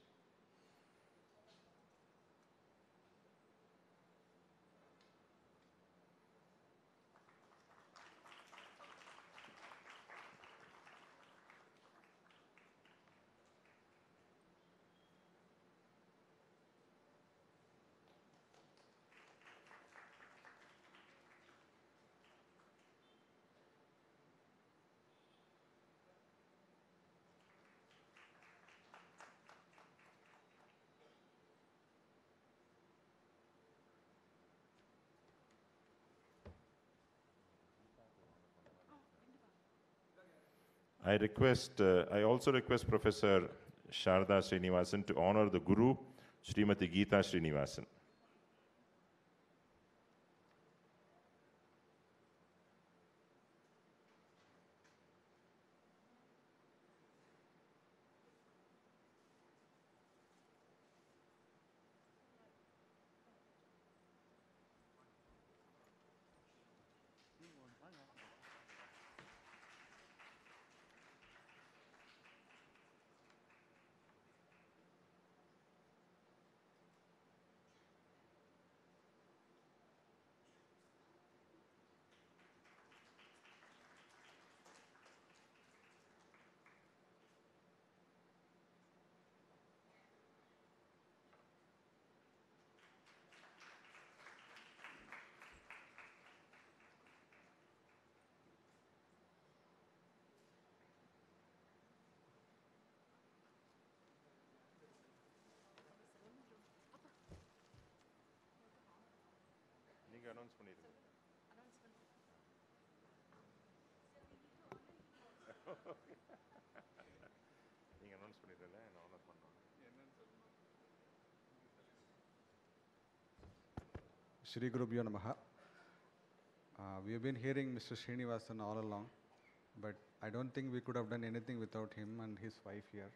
I also request Professor Sharda Srinivasan to honor the Guru, Srimati Geetha Shrinivasan. நீங்க announce பண்ணிருங்க. நீங்க announce பண்ணிரல நான் honour பண்ணனும். Shri Gurubhyo Namaha. We have been hearing Mr. Srinivasan all along, but I don't think we could have done anything without him and his wife here.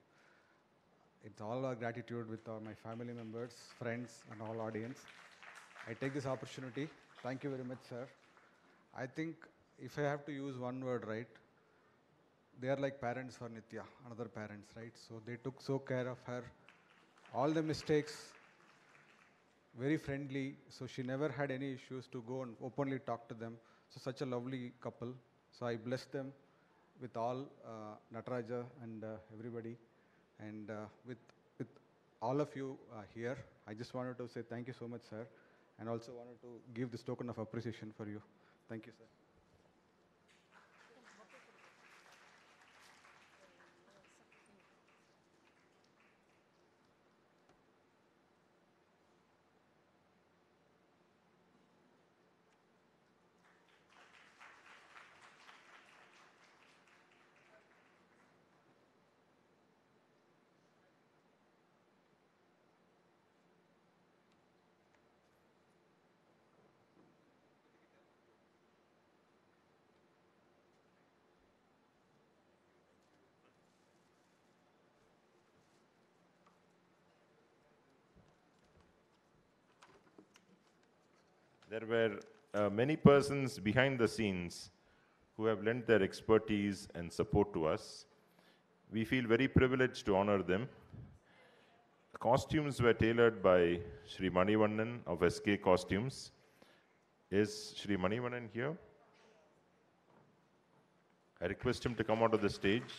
It's all our gratitude with my family members, friends, and all audience. I take this opportunity. Thank you very much, sir. I think if I have to use one word, right, they are like parents for Nithya, another parents, right? So they took so care of her. All the mistakes, very friendly, so she never had any issues to go and openly talk to them. So such a lovely couple. So I bless them with all Nataraja and everybody. And with all of you here, I just wanted to say thank you so much, sir. And also wanted to give this token of appreciation for you. Thank you, sir. There were many persons behind the scenes who have lent their expertise and support to us. We feel very privileged to honor them. Costumes were tailored by Sri Manivannan of SK Costumes. Is Sri Manivannan here? I request him to come onto the stage.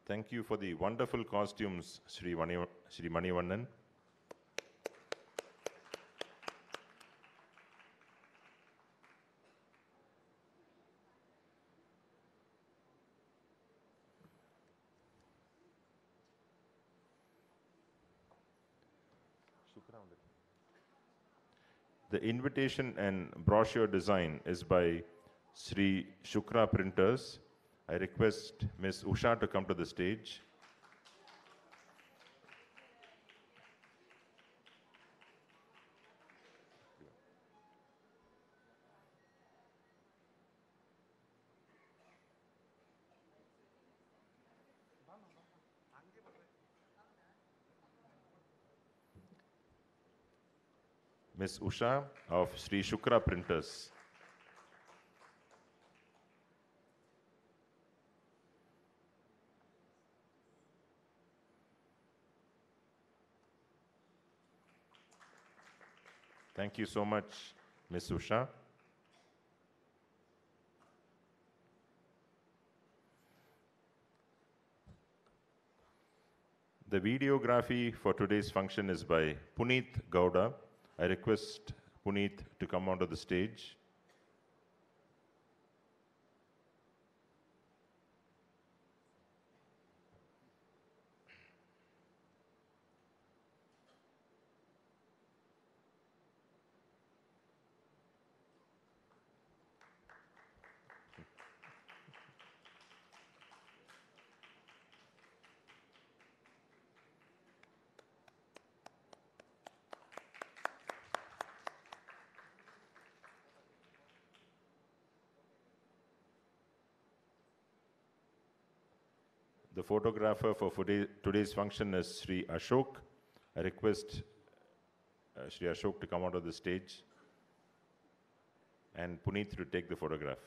Thank you for the wonderful costumes, Sri Manivannan. The invitation and brochure design is by Sri Shukra Printers. I request Ms. Usha to come to the stage. Ms. Usha of Sri Shukra Printers. Thank you so much, Ms. Usha. The videography for today's function is by Puneet Gowda. I request Puneet to come onto the stage. The photographer for today's function is Sri Ashok. I request Sri Ashok to come onto the stage and Puneet to take the photograph.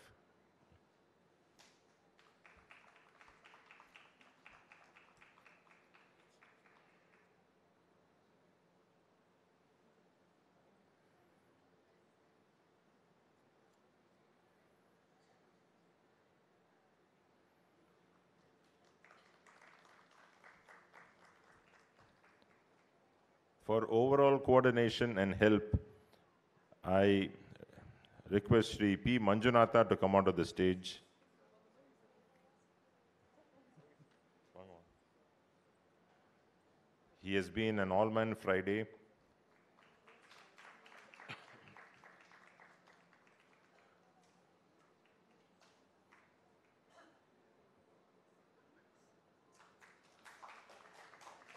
For overall coordination and help, I request Sri P. Manjunatha to come onto the stage. He has been an all-man Friday.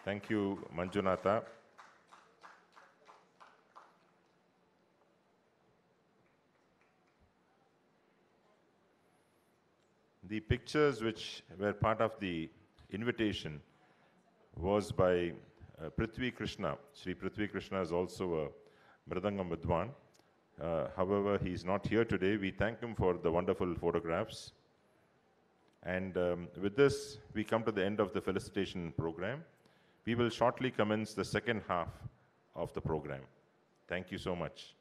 Thank you, Manjunatha. The pictures which were part of the invitation was by Prithvi Krishna. Sri Prithvi Krishna is also a Mridangam Vidwan. However, he is not here today. We thank him for the wonderful photographs. And with this, we come to the end of the felicitation program. We will shortly commence the second half of the program. Thank you so much.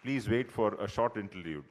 Please wait for a short interlude.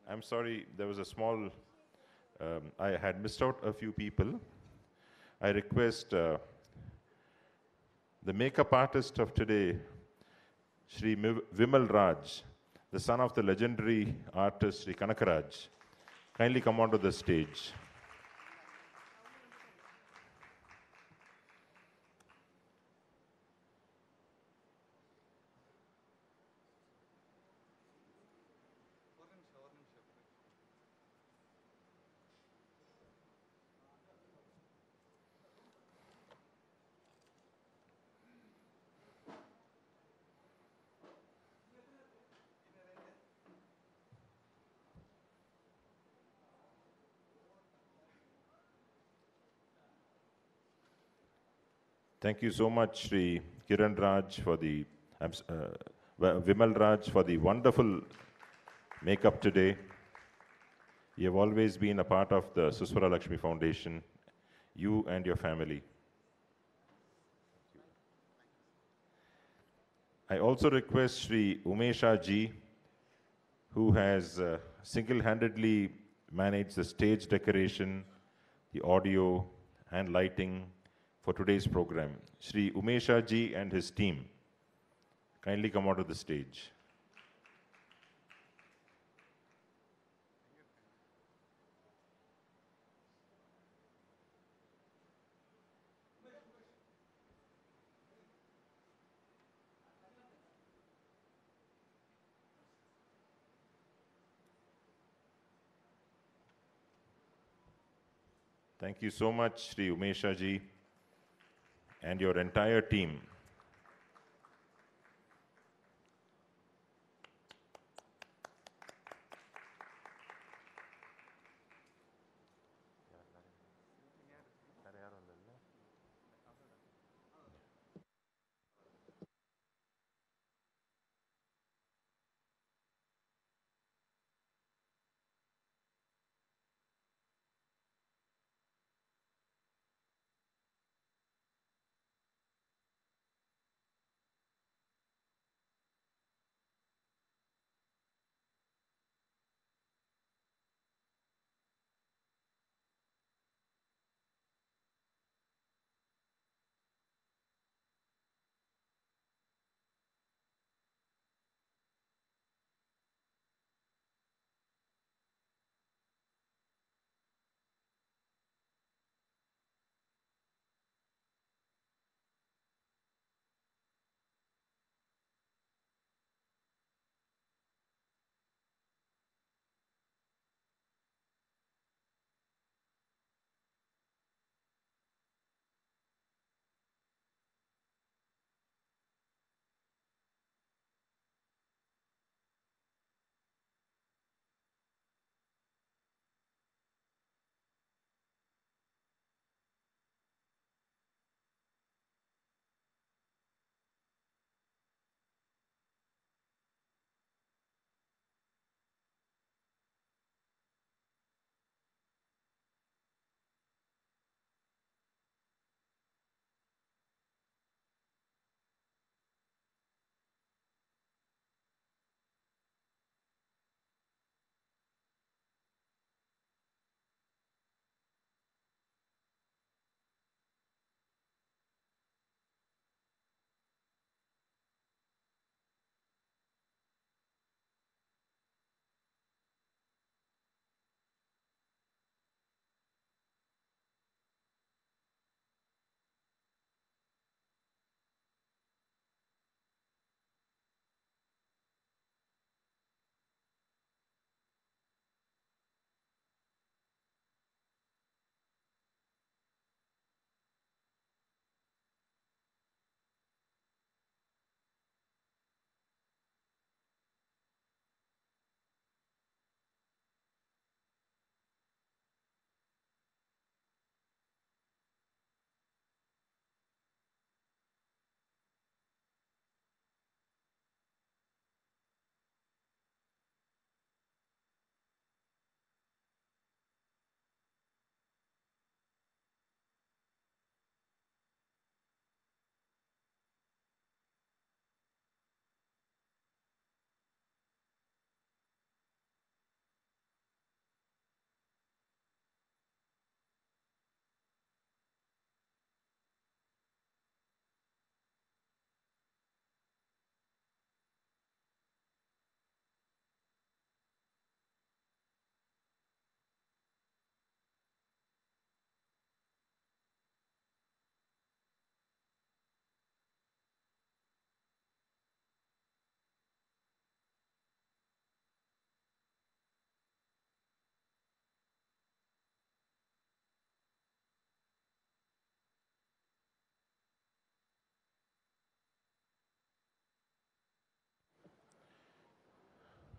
I'm sorry, there was a small, I had missed out a few people. I request the makeup artist of today, Sri Vimal Raj, the son of the legendary artist Sri Kanakaraj, kindly come onto the stage. Thank you so much, Sri Kiran Raj, for the Vimal Raj, for the wonderful makeup today. You have always been a part of the Suswaralakshmi Foundation, you and your family. I also request Shri Umesha ji, who has single-handedly managed the stage decoration, the audio and lighting for today's program. Shri Umesha ji and his team, kindly come onto the stage. Thank you so much, Shri Umesha ji, and your entire team.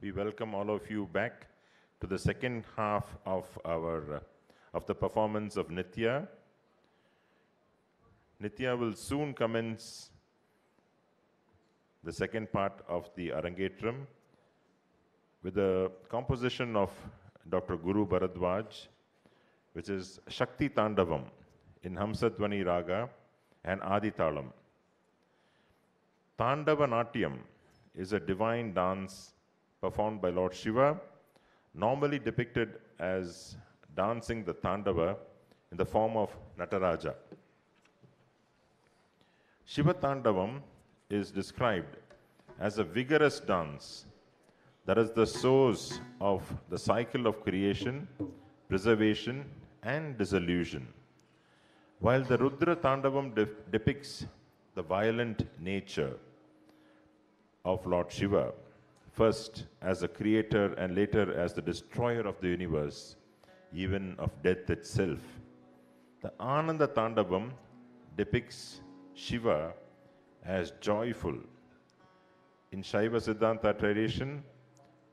We welcome all of you back to the second half of of the performance of Nithya. Nithya will soon commence the second part of the Arangetram with a composition of Dr. Guru Bharadwaj, which is Shakti Tandavam in Hamsadvani Raga and Adi Talam. Tandavanatyam is a divine dance performed by Lord Shiva, normally depicted as dancing the Tandava in the form of Nataraja. Shiva Tandavam is described as a vigorous dance that is the source of the cycle of creation, preservation, and dissolution. While the Rudra Tandavam depicts the violent nature of Lord Shiva, first as a creator and later as the destroyer of the universe, even of death itself. The Ananda Tandavam depicts Shiva as joyful. In Shaiva Siddhanta tradition,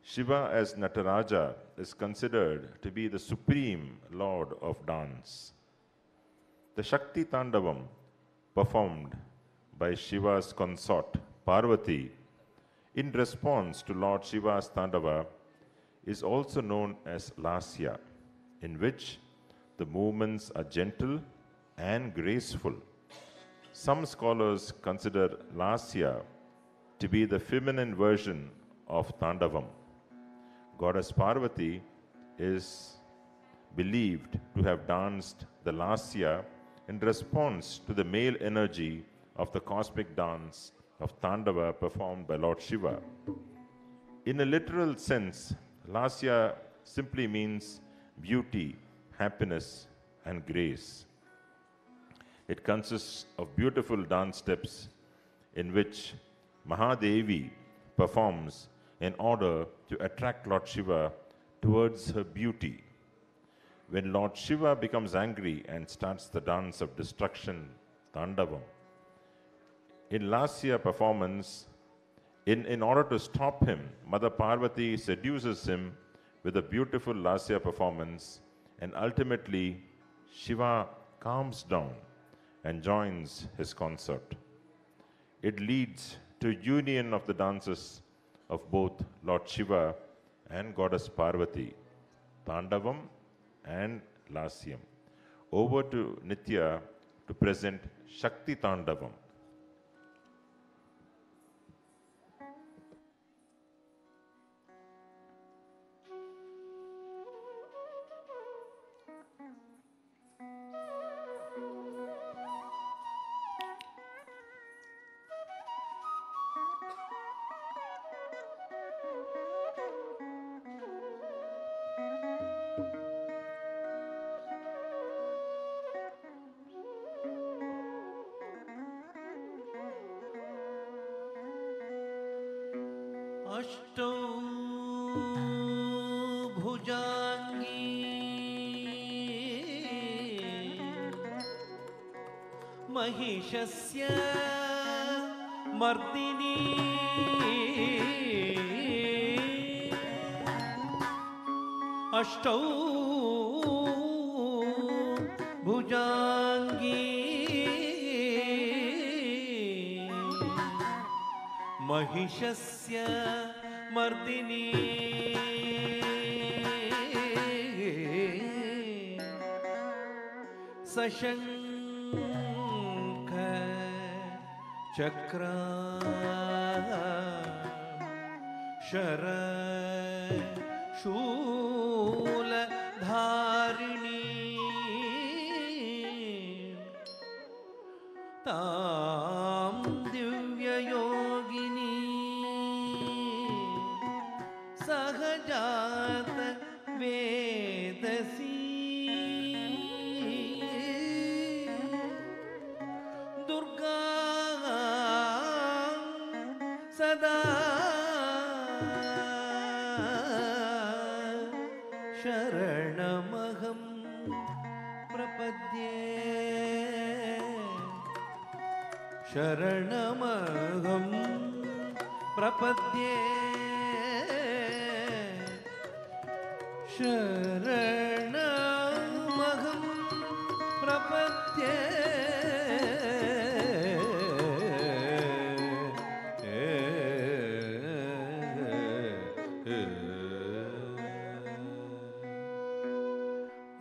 Shiva as Nataraja is considered to be the supreme lord of dance. The Shakti Tandavam, performed by Shiva's consort Parvati in response to Lord Shiva's Tandava, is also known as Lasya, in which the movements are gentle and graceful. Some scholars consider Lasya to be the feminine version of Tandavam. Goddess Parvati is believed to have danced the Lasya in response to the male energy of the cosmic dance of Tandava performed by Lord Shiva. In a literal sense, Lasya simply means beauty, happiness, and grace. It consists of beautiful dance steps in which Mahadevi performs in order to attract Lord Shiva towards her beauty. When Lord Shiva becomes angry and starts the dance of destruction, Tandavam, in Lasya performance, in order to stop him, Mother Parvati seduces him with a beautiful Lasya performance, and ultimately Shiva calms down and joins his consort. It leads to union of the dances of both Lord Shiva and Goddess Parvati, Tandavam and Lasyam. Over to Nithya to present Shakti Tandavam. अष्टौ भुजाङ्गी महिषस्य मर्दिनी अष्टौ भुजाङ्गी महिषस्य मर्दिनी सशङ्ख चक्र sir शूल धारिणी तां दिव्ययोगिनी सहजात वेदसी दुर्गा सदा शरणमहं प्रपद्ये शरणमहं प्रपद्ये शरणमहं प्रपद्ये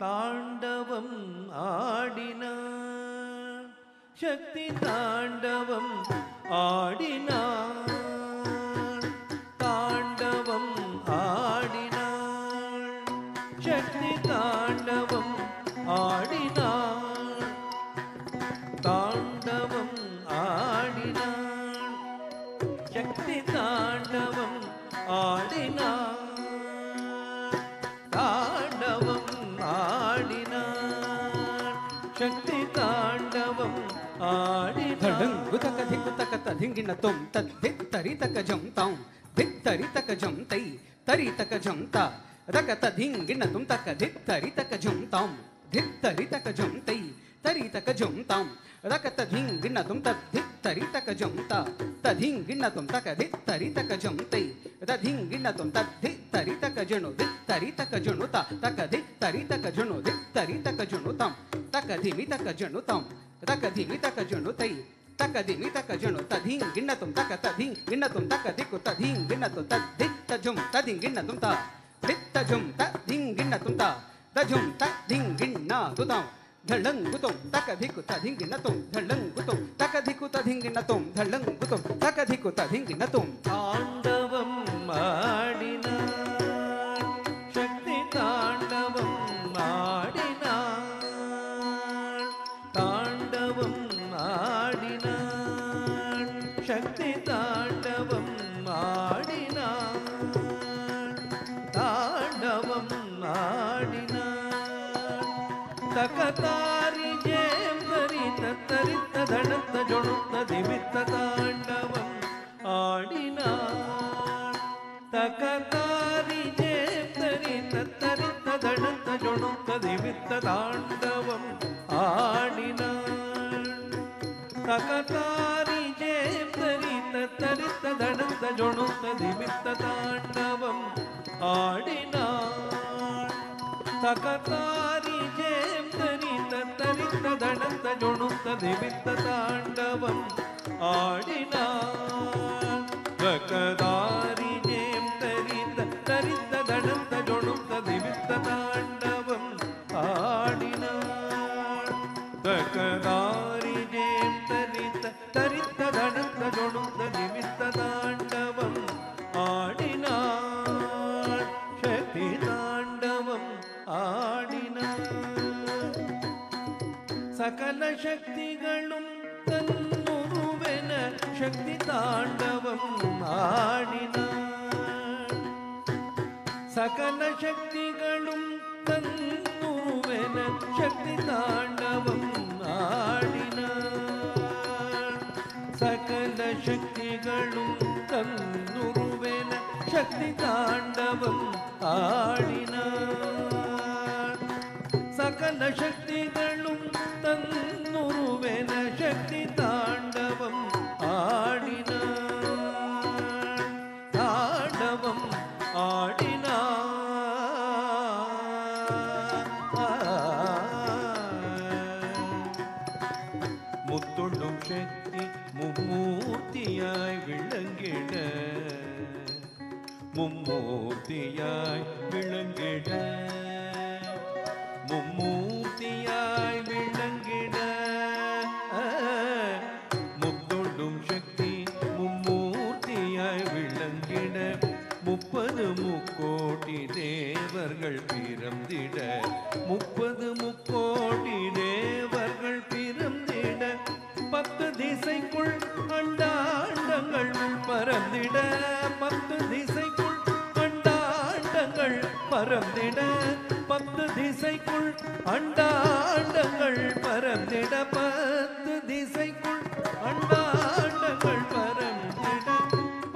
ताण्डवम् आडिना शक्ति ताण्डवम् ஆடினாள், தாண்டவம் ஆடினாள், சக்தி தாண்டவம் ஆடினாள், தாண்டவம் ஆடினாள், சக்தி தாண்டவம் ஆடினாள், தாண்டவம் ஆடினாள், சக்தி தாண்டவம் ஆடினாள். குதக திகுதக ததிங்கின தொம் தத் தித் தரி தக ஜம் தாம் தித் தரி தக ஜம் தை தரி தக ஜம் தா ரக ததிங்கின தும் தக தித் தரி தக ஜம் தாம் தித் தரி தக ஜம் தை தரி தக ஜம் தாம் ரக ததிங்கின தும் தத் தித் தரி தக ஜம் தா ததிங்கின தும் தக தித் தரி தக ஜம் தை ததிங்கின தும் தத் தித் தரி தக ஜனு தித் தரி தக ஜனு ತಾ ತಕ ದಿತ್ ತರಿ ತಕ ಜನು ದಿತ್ ತರಿ ತಕ ಜನು ತಾಂ ತಕ ಧಿಮಿ ತಕ ಜನು ತಾಂ ತಕ ಧಿಮಿ ತಕ ಜನು ತೈ ತಕ ಧಿಮಿ ತಕ ಜನು ತಧಿಂ ಗಿನ್ನ ತುಂ ತಕ ತಧಿಂ ಗಿನ್ನ ತುಂ ತಕ ದಿಕ್ಕು ತಧಿಂ ಗಿನ್ನ ತುಂ ತದ್ ದಿತ್ ತಜುಂ ತಧಿಂ ಗಿನ್ನ ತುಂ ತಾ ದಿತ್ ತಜುಂ ತಧಿಂ ಗಿನ್ನ ತುಂ ತಾ ತಜುಂ ತಧಿಂ ಗಿನ್ನ ತುತಾಂ ಧಳ್ಳಂ ಗುತುಂ ತಕ ಧಿಕ್ಕು ತಧಿಂ ಗಿನ್ನ ತುಂ ಧಳ್ಳಂ ಗುತುಂ ತಕ ಧಿಕ್ಕು ತಧಿಂ ಗಿನ್ನ ತುಂ ಧಳ್ಳಂ ಗುತುಂ ತಕ ಧಿಕ್ಕು ತಧಿಂ ಗಿನ್ನ ತುಂ தாண்டவம் ஆடினாள், சக்தி தாண்டவம் ஆடினாள், தாண்டவம் ஆடினாள், சக்தி தாண்டவம் ஆடினாள், தாண்டவம் ஆடினாள், தகதாரி ஜேம் தரித்த தரித்த தடத்த ஜொடுத்த திமித்த தாண்டவம் ஆடினாள், தகதாரி ஜேம் தரித்த தரித்த தடத்த ஜொடுத்த திமித்த தாண்டவம் ஆடினாள், தகதாரி ஜேம் தரித்த தரித்த தடத்த ஜொடுத்த திமித்த தாண்டவம் ஆடினாள், தகதாரி ஜேம் தரித்த தரித்த தடத்த ஜொடுத்த திமித்த தாண்டவம் ஆடினாள், தகதாரி ஜேம் தரித்த தரித்த தடத்த ஜொடுத்த திமித்த தாண்டவம் ஆடினாள், தகதாரி ஜேம் தரித்த தரித்த தடத்த ஜொடுத்த திமித்த தாண்டவம் ஆடினாள், சக்தி தாண்டவம் ஆடினாள், சகல சக்திகளும் தன்னுருவென சக்தி தாண்டவம் ஆடினாள், சகல சக்திகளும் தன்னுருவென சக்தி தாண்டவம் ஆடினாள், சகல சக்திகளும் தன்னுருவென சக்தி தாண்டவம் ஆடினாள், சகல சக்திகளும் தன்னுருவென சக்தி தாண்டவம் ஆடினாள், தாண்டவம் ஆடினாள், முத்தொடும் சக்தி மும்மூர்த்தியாய் விளங்கிட, மும்மூர்த்தியாய் விளங்கிட, மும்மூர்த்தியாய் விளங்கிட, முத்தொடும் சக்தி மும்மூர்த்தியாய் விளங்கிட, 30 முக்கோடி தேவர்கள் பிறந்திட, 30 முக்கோடி தேவர்கள் பிறந்திட, 10 திசைக்குள் அண்டாண்டங்கள் பறந்திட, 10 திசைக்குள் அண்டாண்டங்கள் பறந்திட, 10 திசைக்குள் அண்டாண்டங்கள் பறந்திட, 10 திசைக்குள் அண்டாண்டங்கள் பறந்திட,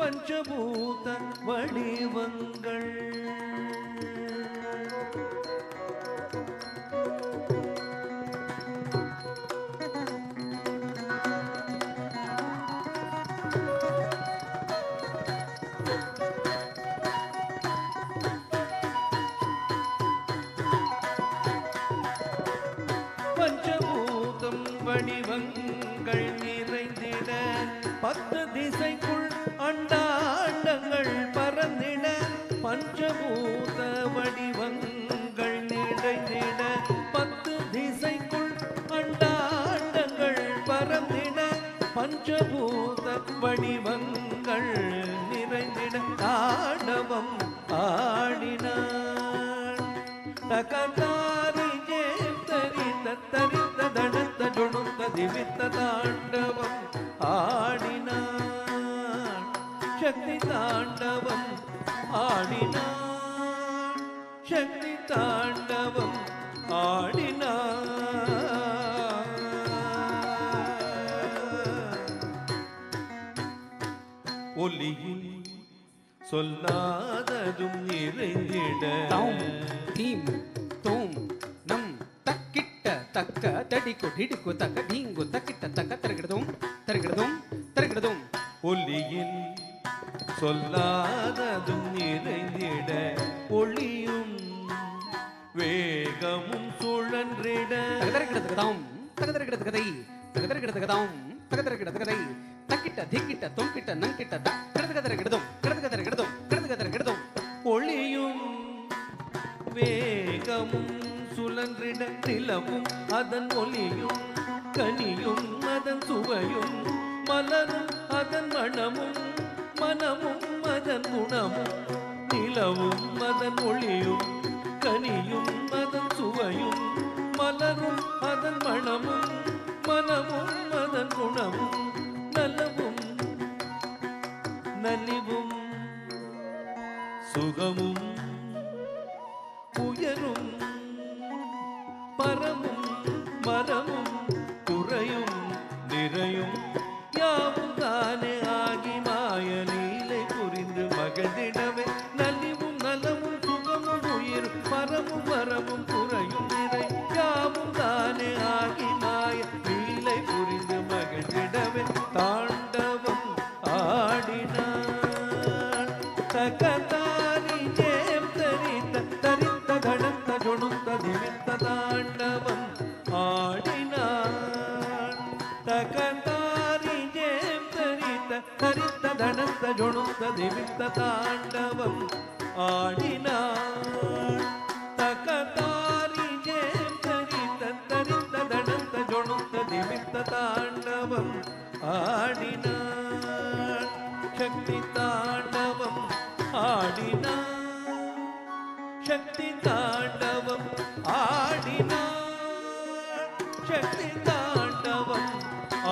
பஞ்சபூத வடிவங்கள் பஞ்சபூதம் வடிவங்கள் நிறைந்திட, 10 திசைக்குள் அண்டாண்டங்கள் பறந்திட, பஞ்சபூத வடிவங்கள் நிறைந்திட, 10 திசைக்குள் அண்டாண்டங்கள் பறந்திட, பஞ்சபூத ஒலியில் சொல்லாததும் நிறைந்திட தீம் தோம் நம் தக்கிட்ட தக்க தடிக்கு டிடிக்கு தக்க டீங்கு தக்கிட்ட தக்க தருகிறதும் தருகிறதும் தருகிறதும் ஒலியில் சொல்லாததும் நிறைந்திட ஒளியும் வேகமும் சுழன்றிட தகதரகிடதுகதாம் தகதரகிடதுகதை தகதரகிடதுகதாம் தகதரகிடதுகதை தக்கிட்ட திக்கிட்ட தொங்கிட்ட நங்கிட்ட கிடதுகதரகிடதும் கிடதுகதரகிடதும் கிடதுகதரகிடதும் ஒளியும் வேகமும் சுழன்றிட நிலவும் அதன் ஒளியும் கனியும் அதன் சுவையும் மலரும் அதன் மணமும் மனமும் அதன் குணமும் நிலவும் அதன் ஒளியும் கனியும் அதன் சுவையும் மலரும் அதன் மணமும் மனமும் அதன் குணமும் நலவும் நலிவும் சுகமும் உயரும் பரமும் மரமும் குறையும் நிறையும் யாவும் தானே ஆகி மாய லீலை புரிந்து மகிழ்ந்திடவே நலிவும் நலமும் சுகமும் உயிரும் பரமும் மரமும் குறையும் நிறை யாவும் தானே ஆகி மாய லீலை புரிந்து மகிழ்ந்திடவே தாண்டவம் ஆடினான் தகதாரி ஜேம் தரித்த தரித்த கடந்த ஜொடுத்த திவித்த தாண்டவம் ஆடினான் தகதாரி ஜேம் தரித்த தரித்த தடந்த ஜொடுத்த திவித்த தாண்டவம் ஆடினான் தகதாரி ஜேம் தரித்த தரித்த தடந்த ஜொடுத்த திவித்த தாண்டவம் ஆடினான் சக்தி தாண்டவம் ஆடினான் சக்தி தாண்டவம் ஆடினான் சக்தி தாண்டவம்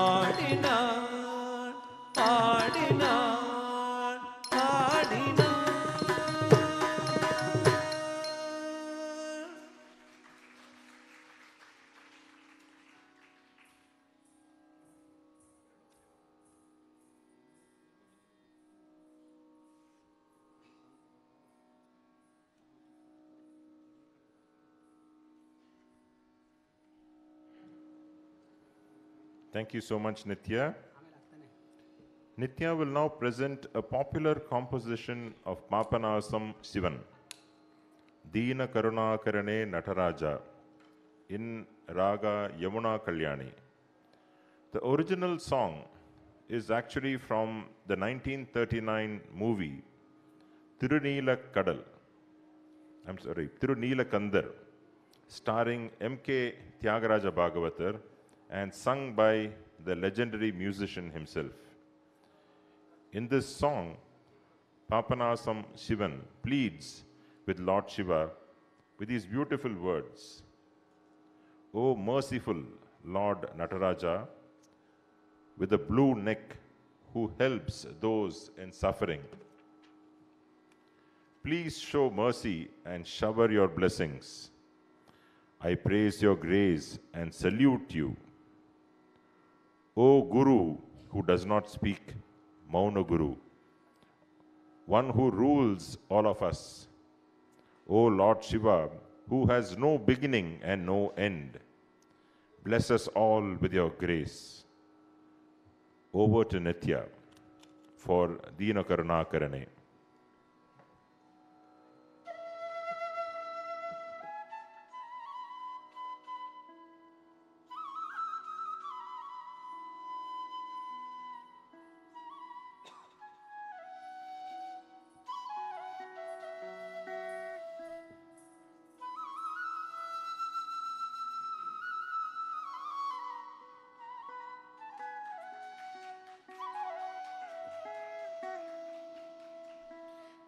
ஆடினான் ஆடினான் ஆடினான். Thank you so much, Nithya. Nithya will now present a popular composition of Papanasam Sivan, Deena Karunakarane Nataraja, in Raga Yamuna Kalyani. The original song is actually from the 1939 movie Tirunilakandar, starring M.K. Tyagaraja Bhagavatar and sung by the legendary musician himself. In this song, Papanasam Shivan pleads with Lord Shiva with these beautiful words: O merciful Lord Nataraja, with a blue neck who helps those in suffering, please show mercy and shower your blessings. I praise your grace and salute you. O Guru who does not speak, Mauna Guru, one who rules all of us. O Lord Shiva, who has no beginning and no end, bless us all with your grace. Over to Nithya for Deena Karunakarane.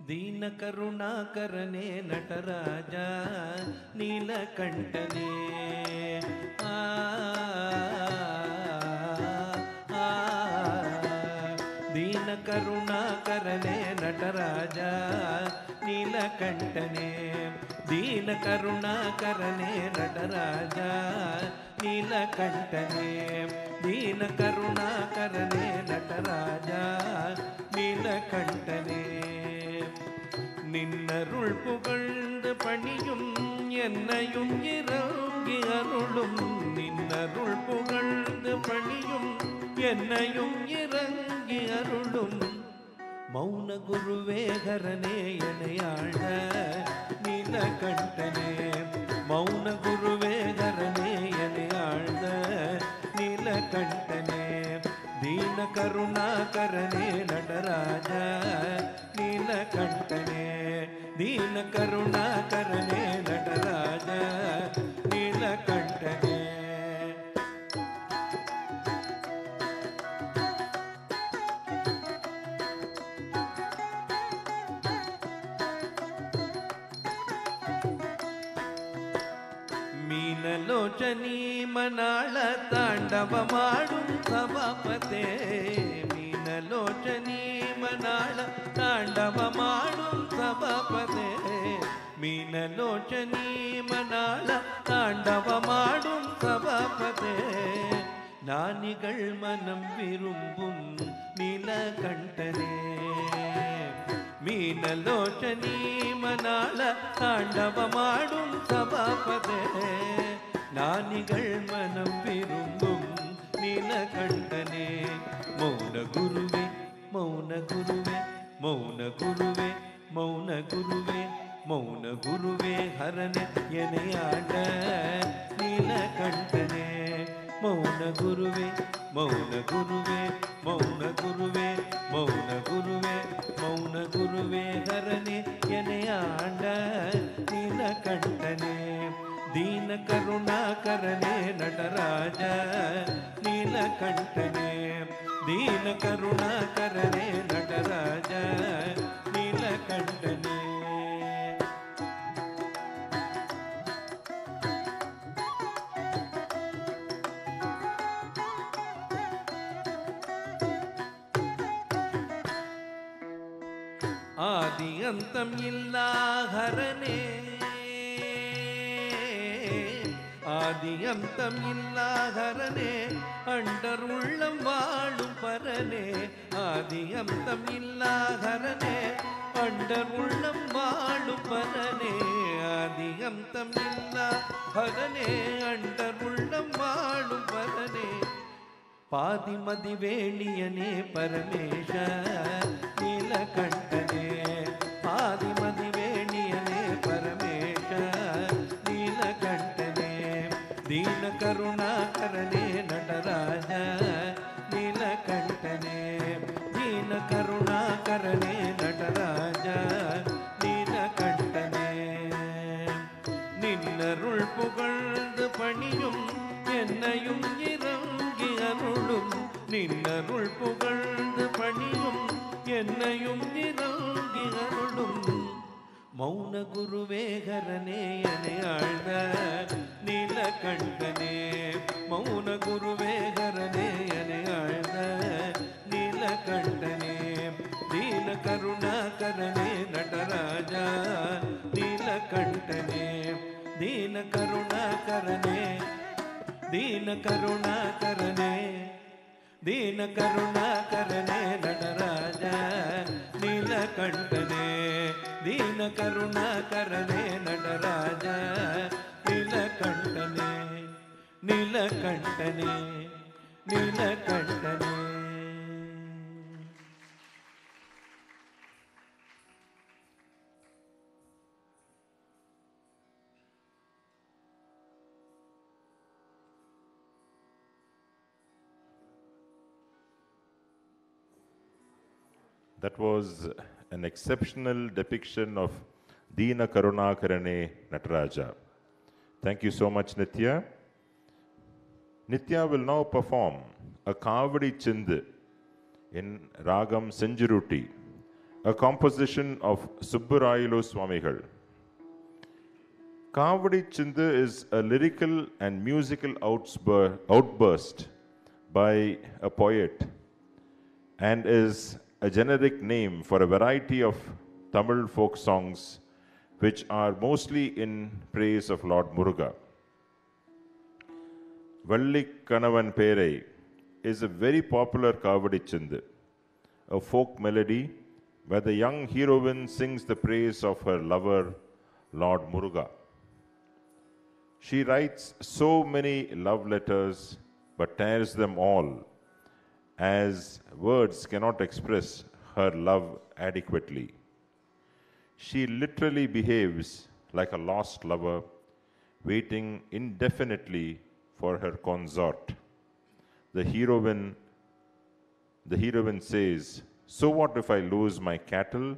दीन करुणाकरने नटराजा नीलकंठने दीन करुणाकरने नटराजा नीलकंठने ದೀನ ಕರುಣಾಕರನೇ ನಟರಾಜ ನೀಲಕಂಠನೇ ದೀನ ಕರುಣಾಕರನೇ ನಟರಾಜ நீலகண்டனே நின்னருள் புகழ்ந்து பணியும் என்னையும் இறங்கி அருளும் நின்னருள் புகழ்ந்து பணியும் என்னையும் இறங்கி அருளும் மௌன குருவேகரனே எனையாழ நீலகண்டனே மௌன குருவேகரனே எனையாழ்ந்த நீலகண்டனே दीन करुणाकरने नटराज नीलकंठने दीन करुणाकरने नटराज नीलकंठने मीनलोचनी मनाळ तांडव माडुं सभापते मीनलोचनी मनाळ तांडव माडुं सभापते मीनलोचनी मनाळ तांडव माडुं सभापते नानिगळ मनम विरुम्बुं नीलकंठने मीनलोचनी मनाळ तांडव माडुं सभापते नानिगळ मनम विरुम्बुं नीलकंठने मौन गुरुवे मौन गुरुवे मौन गुरुवे मौन गुरुवे मौन गुरुवे हरने एनेयाड नीलकंठने मौन गुरुवे मौन गुरुवे मौन गुरुवे मौन गुरुवे मौन गुरुवे हरने एनेयाड नीलकंठने दीन करुणाकरने नटराज नीलकंठने दीन करुणाकरने नटराज नीलकंठने आदि अंतम इल्ला हरने आदि अंतम इल्ला हरने अंडर उल्लम वाळुं परने आदि अंतम इल्ला हरने अंडर उल्लम वाळुं परने आदि अंतम इल्ला हरने अंडर उल्लम वाळुं परने पादि मदि वेळियने परमेश नीलकंठने पादि मदि वेळियने परमेश नीलकंठने दीन करुणाकरने नटराज नीलकंठने दीन करुणाकरने नटराज नीलकंठने निन्नरुள் புகழ்ந்து பணியும் என்னையும் இறங்கி அருளும் நின்னருள் புகழ்ந்து பணியும் என்னையும் இறங்கி அருளும் மௌன குருவேகரனே எனையாழ்ந்த நீலகண்டனே மௌன குருவேகரனே எனையாழ்ந்த நீலகண்டனே दीन करुणाकरने नटराज नीलकंठने दीन करुणाकरने दीन करुणाकरने दीन करुणाकरने नटराज नीलकंठने दीन करुणाकरने Nataraj नीलकंठने नीलकंठने नीलकंठने That was an exceptional depiction of Deena Karunakarane Nataraja. Thank you so much, Nithya. Nithya will now perform a Kavadi Chindu in Ragam Senjiruti, a composition of Subbarayalu Swamigal. Kavadi Chindu is a lyrical and musical outburst by a poet and is a generic name for a variety of Tamil folk songs which are mostly in praise of Lord Muruga. Valli Kanavan Perai is a very popular Kavadichindu, a folk melody where the young heroine sings the praise of her lover, Lord Muruga. She writes so many love letters but tears them all, as words cannot express her love adequately. She literally behaves like a lost lover, waiting indefinitely for her consort. The heroine says, "So what if I lose my cattle,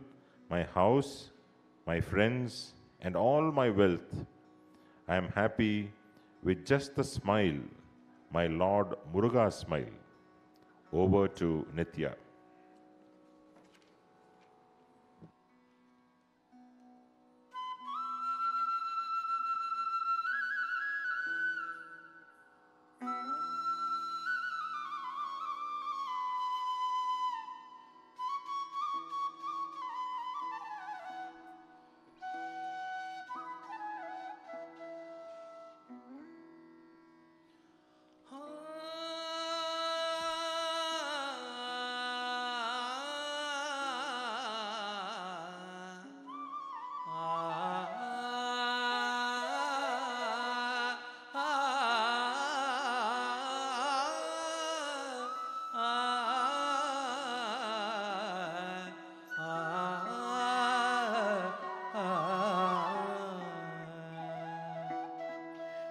my house, my friends, and all my wealth? I am happy with just the smile, my Lord Muruga's smile." Over to Nithya.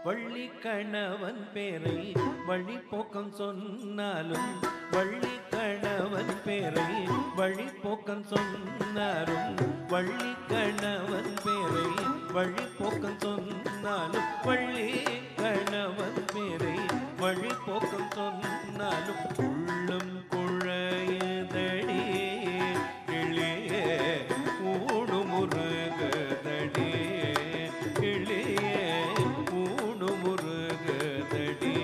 Valli கணவன் பேரை வழிபோக்கம் சொன்னாலும், வள்ளி கணவன் பேரை வழிபோக்கம் சொன்னாலும், வள்ளி கணவன் பேரை வழிபோக்கம் சொன்னாலும், வள்ளி கணவன் பேரை வழிபோக்கம் சொன்னாலும், உள்ளம் குழையதடி கிளியே ஊடுமுருகதடி கிளியே ஊடுமுருகதடி.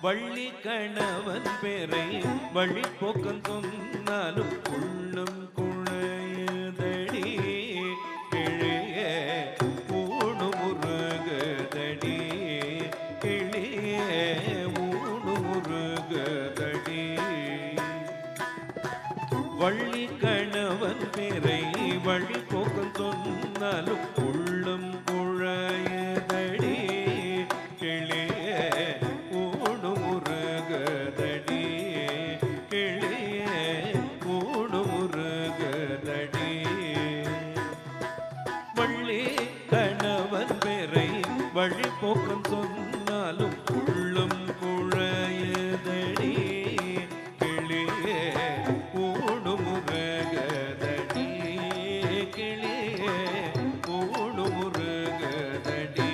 வள்ளி கணவன் பேரை வழிபோக்கம் சொன்னாலும், உள்ளம் குழையதடி கிளியே ஊடுமுருகதடி கிளியே ஊடுமுருகதடி. வள்ளி கணவன் பேரை வழிபோக்கம் சொன்னாலும், உள்ளம் குழையதடி கிளியே ஊடுமுருகதடி கிளியே ஊடுமுருகதடி. வள்ளி கணவன் பேரை வழிபோக்கம் சொன்னாலும், உள்ளம் குழையதடி கிளியே ஊடுமுருகதடி கிளியே ஊடுமுருகதடி.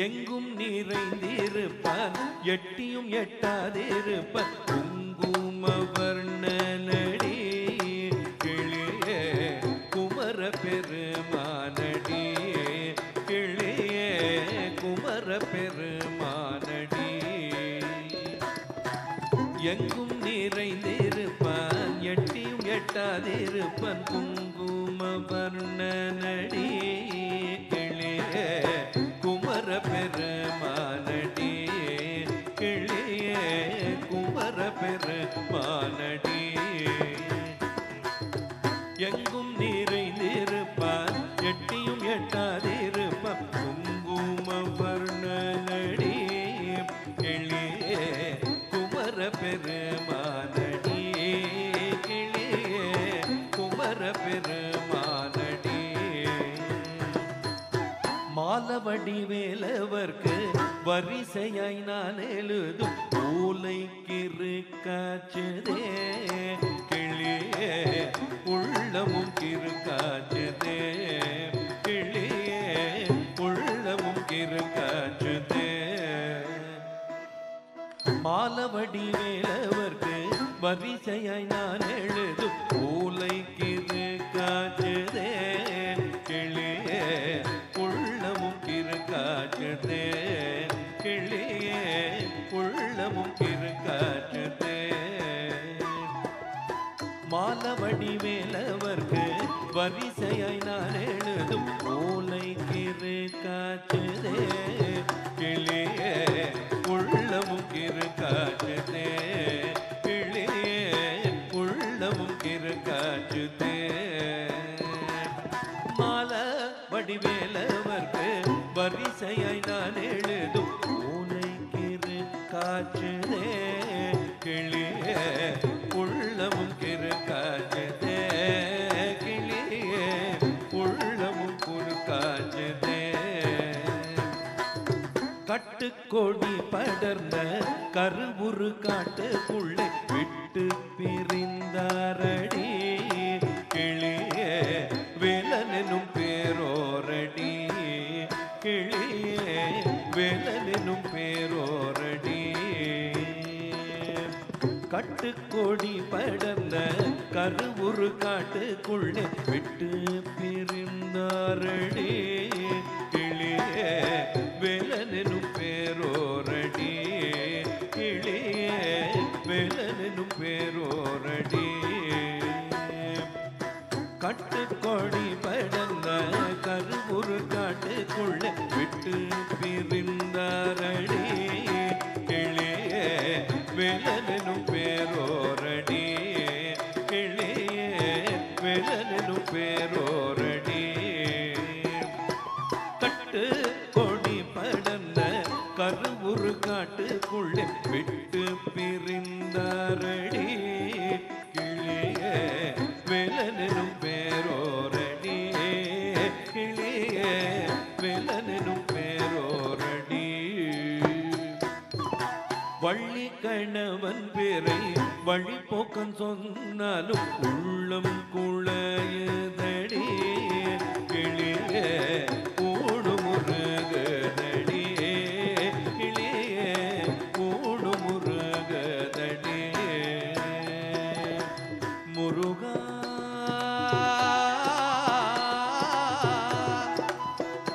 எங்கும் நிறைந்திருப்பான் எட்டியும் எட்டாதிருப்பான் குங்கும வர்ணனடி கிளியே குமர பெருமானடி கிளியே குமர பெருமானடி. எங்கும் நிறைந்திருப்பான் எட்டியும் எட்டாதிருப்பான் குங்கும வர்ணனடி கிளியே குமர பெருமானடி கிளியே குமர பெருமானடி. எங்கும் நிறைந்திருப்பான் எட்டியும் எட்டாதிருப்பான் குங்கும வர்ணனடி கிளியே குமர பெருமானடி கிளியே குமர பெருமானடி. மாலவடி வேலவர்க்கு வரிசையாய் நான் எழுதும் ஓலைக்கிருக்காச்சுதே கிளியே உள்ளமும் கிருக்காச்சுதே கிளியே உள்ளமும் கிருக்காச்சுதே. மாலவடி வேலவர்க்கு வரிசையாய் நான் எழுதும் ஓலைக்கிருக்காச்சுதே கிளியே உள்ளமும் கிருக்காச்சுதே கிளியே உள்ளமும் கிருக்காச்சுதே. மாலவடி வேல வரிசையாய் நான் எழுதும் ஓலைக்கிரு காற்றுதே கிளியே உள்ளமும் கிரு காற்றுதே கிளியே உள்ளமும் கிரு காற்றுதே மால வடிவேலவர்க்கு வரிசையாய் நான் எழுதும் ஓலைக்கிரு காற்றுதே கிளியே உள்ளமும் கிரு காற்றுதே கிளியே உள்ளமும் குறு காற்றுதே கட்டுக்கொடி படர்ந்த கருவுரு காட்டுக்குள்ளே விட்டு பிரிந்தாரடி கிளியே வேலனும் பேரோரடி கிளியே வேலனும் பேரோரடி கட்டுக்கொடி படர்ந்த கருவுரு காட்டுக்குள்ளே விட்டு பிரிந்தாரடி கிளியே வேலனும் பேரோரடி கிளியே வேலனும் பேரோரடி கட்டுக்கொடி படர்ந்த கருவுரு காட்டுக்குள்ளே விட்டு பிரிந்தாரடி கிளியே வேலனும் பேரோரடி கிளியே வேலனும் பேரோரடி கட்டு கொடி படர்ந்த கருவுரு காட்டுக்குள்ளே விட்டு பிரிந்தாரடி கிளியே வேலனும் பேரோரடி கிளியே வேலனும் பேரோரடி வள்ளி கணவன் பேரை வழி போக்கன் சொன்னாலும் உள்ளம் குழையுதடி கிளியே கூடு முருகதடி கிளியே கூடு முருகதடி முருகா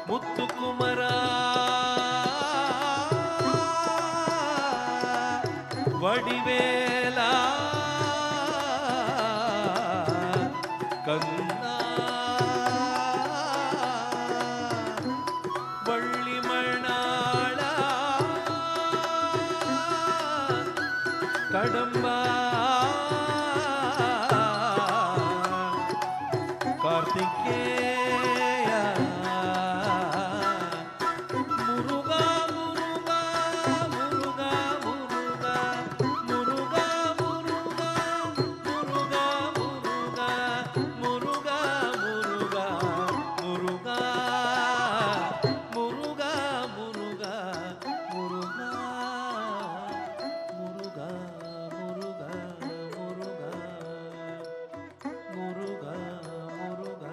முத்துக்குமரா வடிவேலா கண்ணா வள்ளிமணாளா கடம்பா Karthikeya Muruga Muruga Muruga Muruga Muruga Muruga Muruga Muruga Muruga Muruga Muruga Muruga Muruga Muruga Muruga Muruga Muruga Muruga Muruga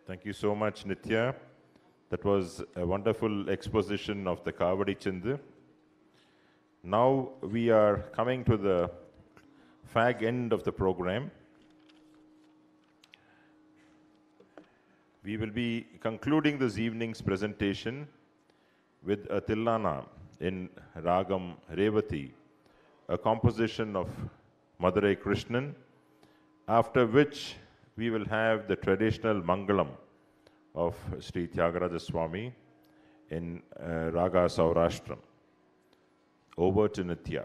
Thank you so much, Nithya. That was a wonderful exposition of the Kavadi Chindu. Now we are coming to the fag end of the program. We will be concluding this evening's presentation with a Tillana in Ragam Revati, a composition of Madurai Krishnan, after which we will have the traditional Mangalam of Sri Tyagaraja Swami in Raga Saurashtram. Over to Nithya.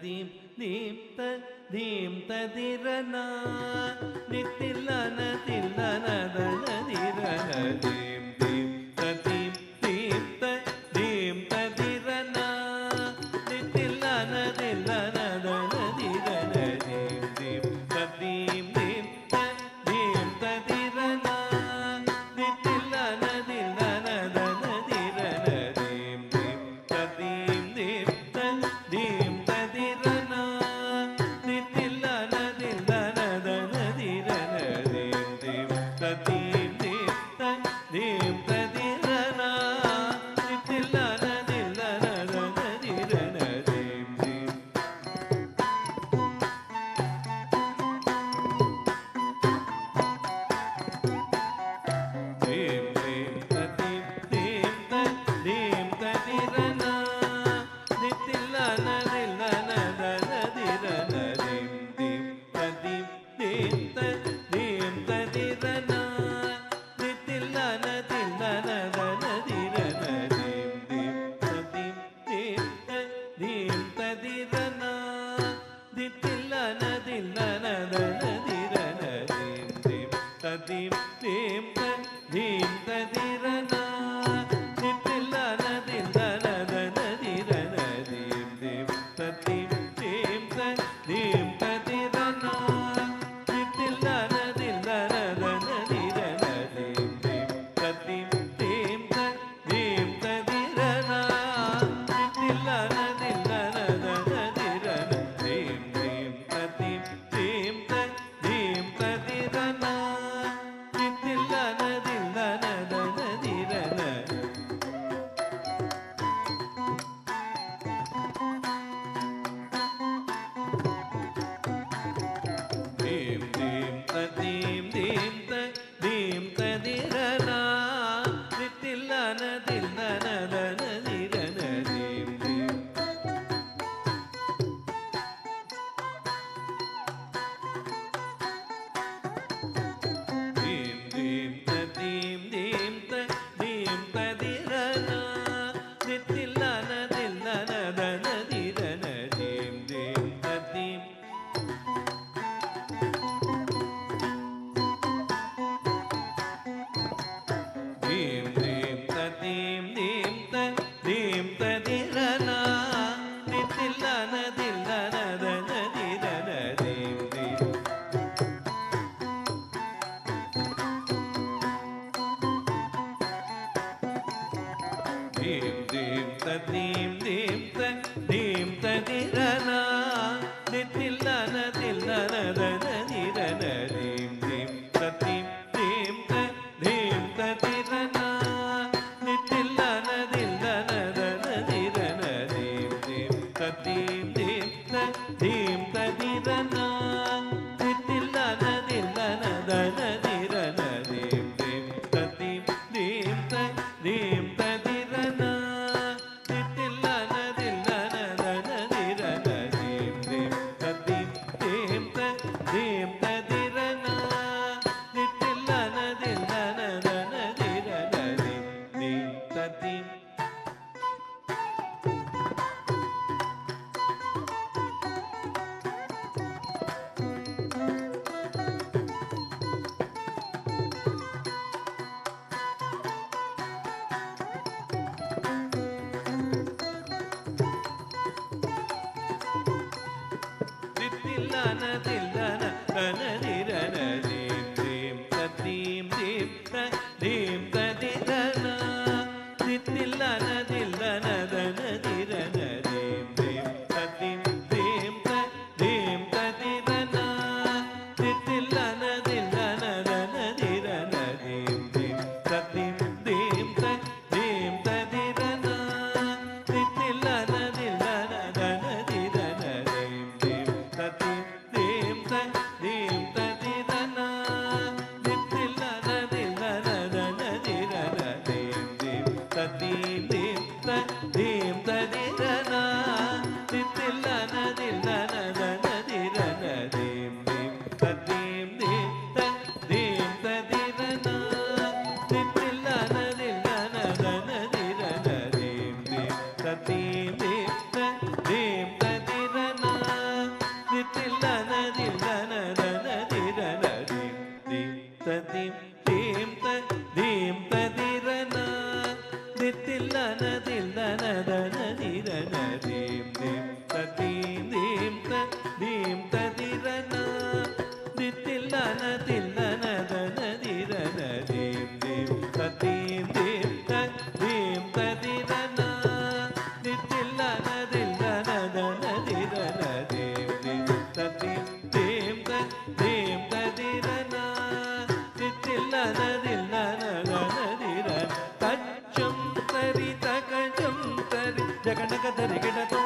Dim dim ta dim ta dirana nitillana tillana dana dirana dim தீம் தீம் தீம் ததிரனா நித்தில்லன தில்லன தன திரன தீம் தீம் தீம் தீம் தீம் ததிரனா நித்தில்லன தில்லன தன திரன தீம் தீம் தீம் தீம் தீம் ததிரனா நித்தில்லன தில்லன தன திரன தீம் தீம் தீம் தீம் தீம் ததிரனா நித்தில்லன தில்லன தன திரன தீம் தீம் தீம் தீம் தீம் ததிரனா நித்தில்லன தில்லன தன திரன தீம் தீம் தில்லன தில்லன தனதிரன தீம் தீம் தீம் தீம் தீம் ததிரனா தில்லன தில்லன தனதிரன தீம் தீம் தீம் தீம் தீம் ததிரனா தில்லன தில்லன தனதிரன தீம் தீம் தீம் தீம் தீம் ததிரனா தில்லன தில்லன தனதிரன தீம் தீம் தீம் தீம் ததிரனா நித்தில்லன தில்லன தனதிரன தீம் தீம் தீம் தீம் தீம் ததிரனா நித்தில்லன தில்லன தனதிரன தீம் தீம் தீம் தீம் தீம் ததிரனா நித்தில்லன தில்லன தனதிரன தீம் தீம் தீம் தீம் தீம் ததிரனா நித்தில்லன தில்லன தனதிரன தீம் தீம் தீம் தீம் தீம் ததிரனா நித்தில்லன தில்லன தனதிரன தீம் தீம் தீம் தீம் தீம் ததிரனா நித்தில்லன தில்லன தனதிரன தீம் தீம் தீம் தீம் தீம் ததிரனா நித்தில்லன தில்லன தனதிரன தீம் தீம் தீம் தீம் ததிரனா நித்தில்லன தில்லன தனதிரன தச்சம் தரி தகஜம் தரி ஜகனக தரி கிடதோ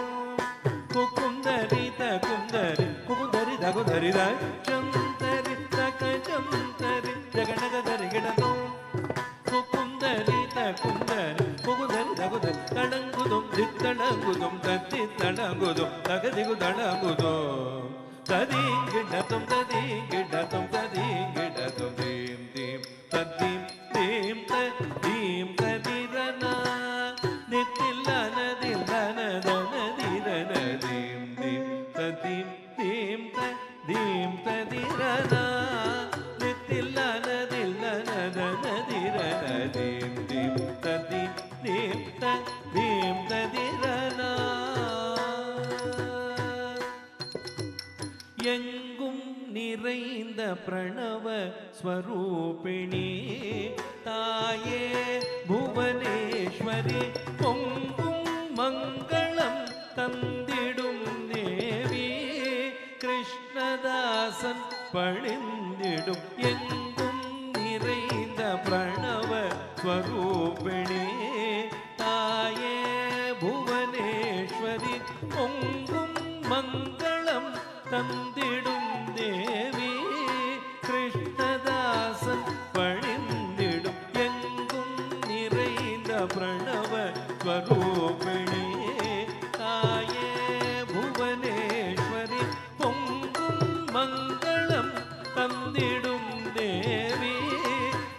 குக்குந்தரி தகுந்தரி குகுந்தரி தகுந்தரி தச்சம் தரி தகஜம் தரி ஜகனக தரி கிடதோ குக்குந்தரி தகுந்தரி குகுந்தரி தகுந்தரி தடங்குதும் தித்தடங்குதும் தத்தி தடங்குதும் தகதிகு தடங்குதோ ததி கிடத்தும் ததி கிடத்தும் ததி கிடத்தும் தீம் தீம் தத்தீம் தீம் தீம் ததிரனா நித்தில்லன தில்லன தனதிரன தீம் தீம் தத்தீம் தீம் தீம் ததிரனா நித்தில்லன தில்லன தனதிரன தீம் தீம் தத்தீம் தீம் தீம் ததிரனா எங்கும் நிறைந்த பிரணவ ஸ்வரூபிணி தாயே புவனேஸ்வரி பொங்கும் மங்களம் தந்திடும் தேவி கிருஷ்ணதாசன் பணிந்திடும் எங்கும் நிறைந்த பிரணவ ஸ்வரூபிணி தாயே புவனேஸ்வரி பொங்கும் மங்களம் தந்திடும் தேவி கிருஷ்ணதாசன் பணிந்திடும் எங்கும் நிறைந்த பிரணவ ஸ்வரூபிணி தாயே புவனேஸ்வரி பொங்கும் மங்களம் தந்திடும் தேவி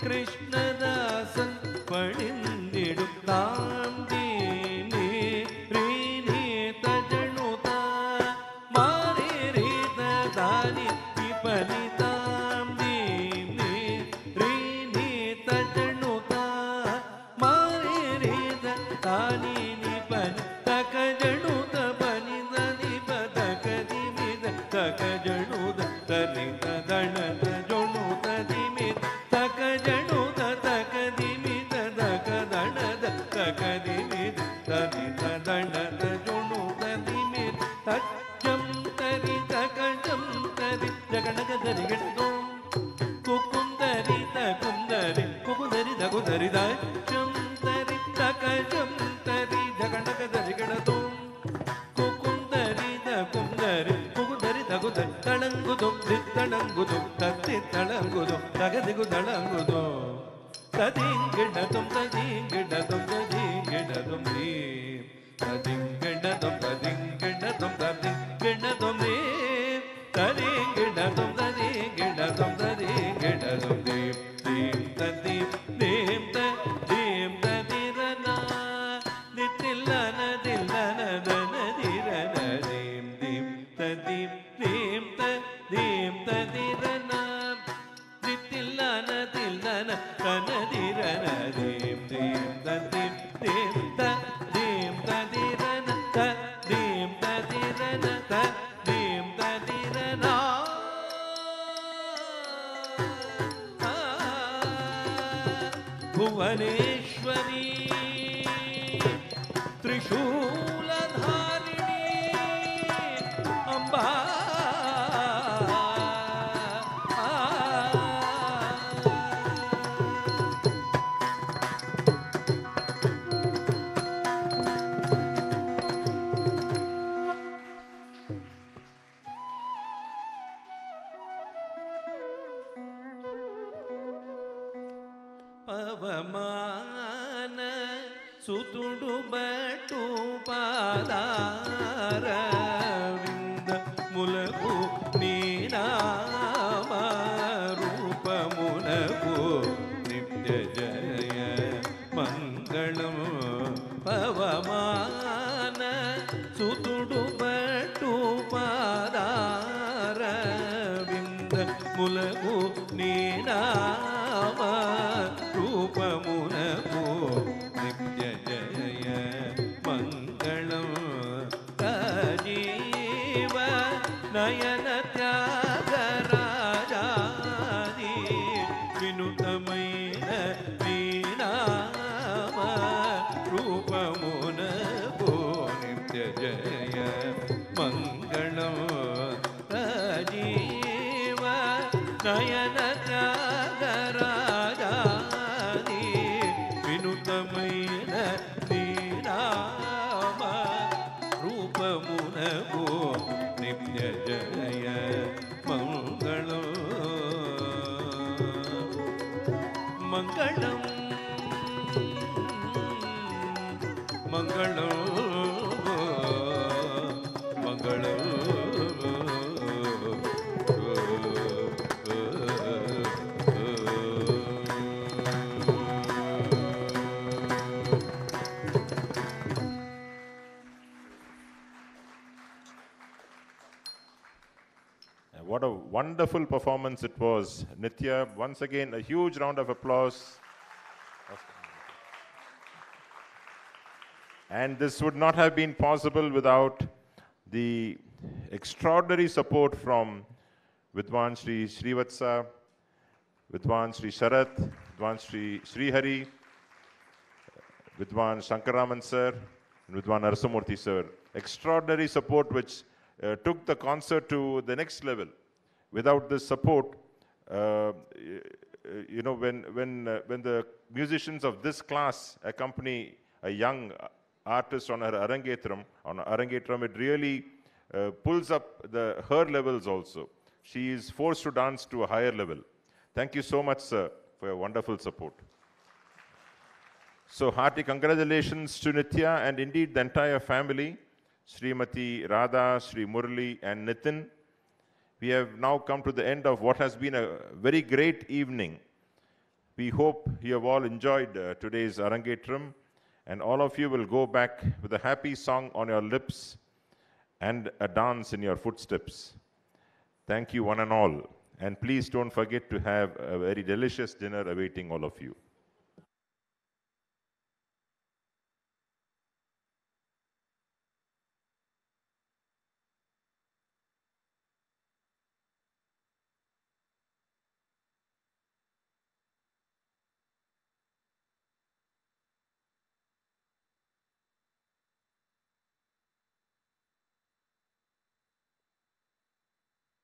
கிருஷ்ணதாசன் பணிந்திடும் தாண்டி நீ ரீ நீ தஜனுதா மாரி ரீத ತದಣದ ಜೊಣು ತದಿಮೆ ತಜ್ಜಂ ತರಿ ತಕಜಂ ತರಿ ಜಗಣಗ ದರಿಗಿಡದೋ ಕುಕುಂದರಿ ತಕುಂದರಿ ಕುಕುಂದರಿ ತಕುಂದರಿ ತಜ್ಜಂ ತರಿ ತಕಜಂ ತರಿ ಜಗಣಗ ದರಿಗಿಡದೋ ಕುಕುಂದರಿ ತಕುಂದರಿ ಕುಕುಂದರಿ ತಕುಂದರಿ ತಳಂಗುದು ದಿತ್ತಳಂಗುದು ತತ್ತಿ ತಳಂಗುದು ತಗದಿಗು ತಳಂಗುದು ತದಿಂಗಿಡದುಂ ತದಿಂಗಿಡದುಂ ತದಿಂಗಿಡದುಂ ನೀ ತದಿಂಗಿಡದುಂ ತದಿಂಗಿಡದುಂ ತದಿಂಗಿಡದುಂ ನೀ ತದಿಂಗಿಡದುಂ ತದಿಂಗಿಡದುಂ ತದಿಂಗಿಡದುಂ ದೀಂ ದೀಂ ತದೀಂ ದೀಂ ತದೀಂ ತದಿರನ ದಿತ್ತಿಲ್ಲನ ದಿಲ್ಲನ ದನದಿರನ ದೀಂ ದೀಂ ತದೀಂ ದೀಂ ತದೀಂ ತದಿರನ ದಿತ್ತಿಲ್ಲನ ದಿಲ್ಲನ ಕನದಿರನ ದೀಂ ದೀಂ ತದೀಂ ದೀಂ ತದೀಂ ತದಿರನ ತದೀಂ ತದಿರನ ತದೀಂ ತದಿರನ ಭುವನೇಶ್ವರಿ ತ್ರಿಶೂಲಧಾರಿಣಿ ಅಂಬಾ ಪವಮಾನ ಸುತುಡು ಬಟು ಪಾದಾರವಿಂದ ಮುಲಗು ನೀನಾಮ ರೂಪ ಮುನಗು ನಿತ್ಯ ಜಯ ಮಂಗಳಂ ಪವಮಾನ ಸುತುಡು ಬಟು ಪಾದಾರವಿಂದ ಮುಲಗು ನೀನಾಮ ರೂಪమునకు నిత్య జయ మంగళం రాజీవ నయన త్యాగరాజాది వినుతమైన నీనామ రూపమునకు నిత్య జయ మంగళం రాజీవ నయన త్యాగరాజాది వినుతమైన నీనామ రూపమునకు నిత్య జయ మంగళం మంగళం మంగళం మంగళం What a wonderful performance it was, Nithya. Once again, a huge round of applause. And this would not have been possible without the extraordinary support from Vidwan Shri Srivatsa, Vidwan Shri Sharat, Vidwan Shri Srihari, Vidwan Shankaraman sir, and Vidwan Narasimurthy sir. Extraordinary support which took the concert to the next level. Without this support, you know, when the musicians of this class accompany a young artist on Arangetram, it really pulls up her levels also. She is forced to dance to a higher level. Thank you so much, sir, for your wonderful support. So hearty congratulations to Nithya and indeed the entire family, Srimati Radha, Sri Murali and Nitin. We have now come to the end of what has been a very great evening. We hope you have all enjoyed today's Arangetram, and all of you will go back with a happy song on your lips and a dance in your footsteps. Thank you one and all, and please don't forget to have a very delicious dinner awaiting all of you.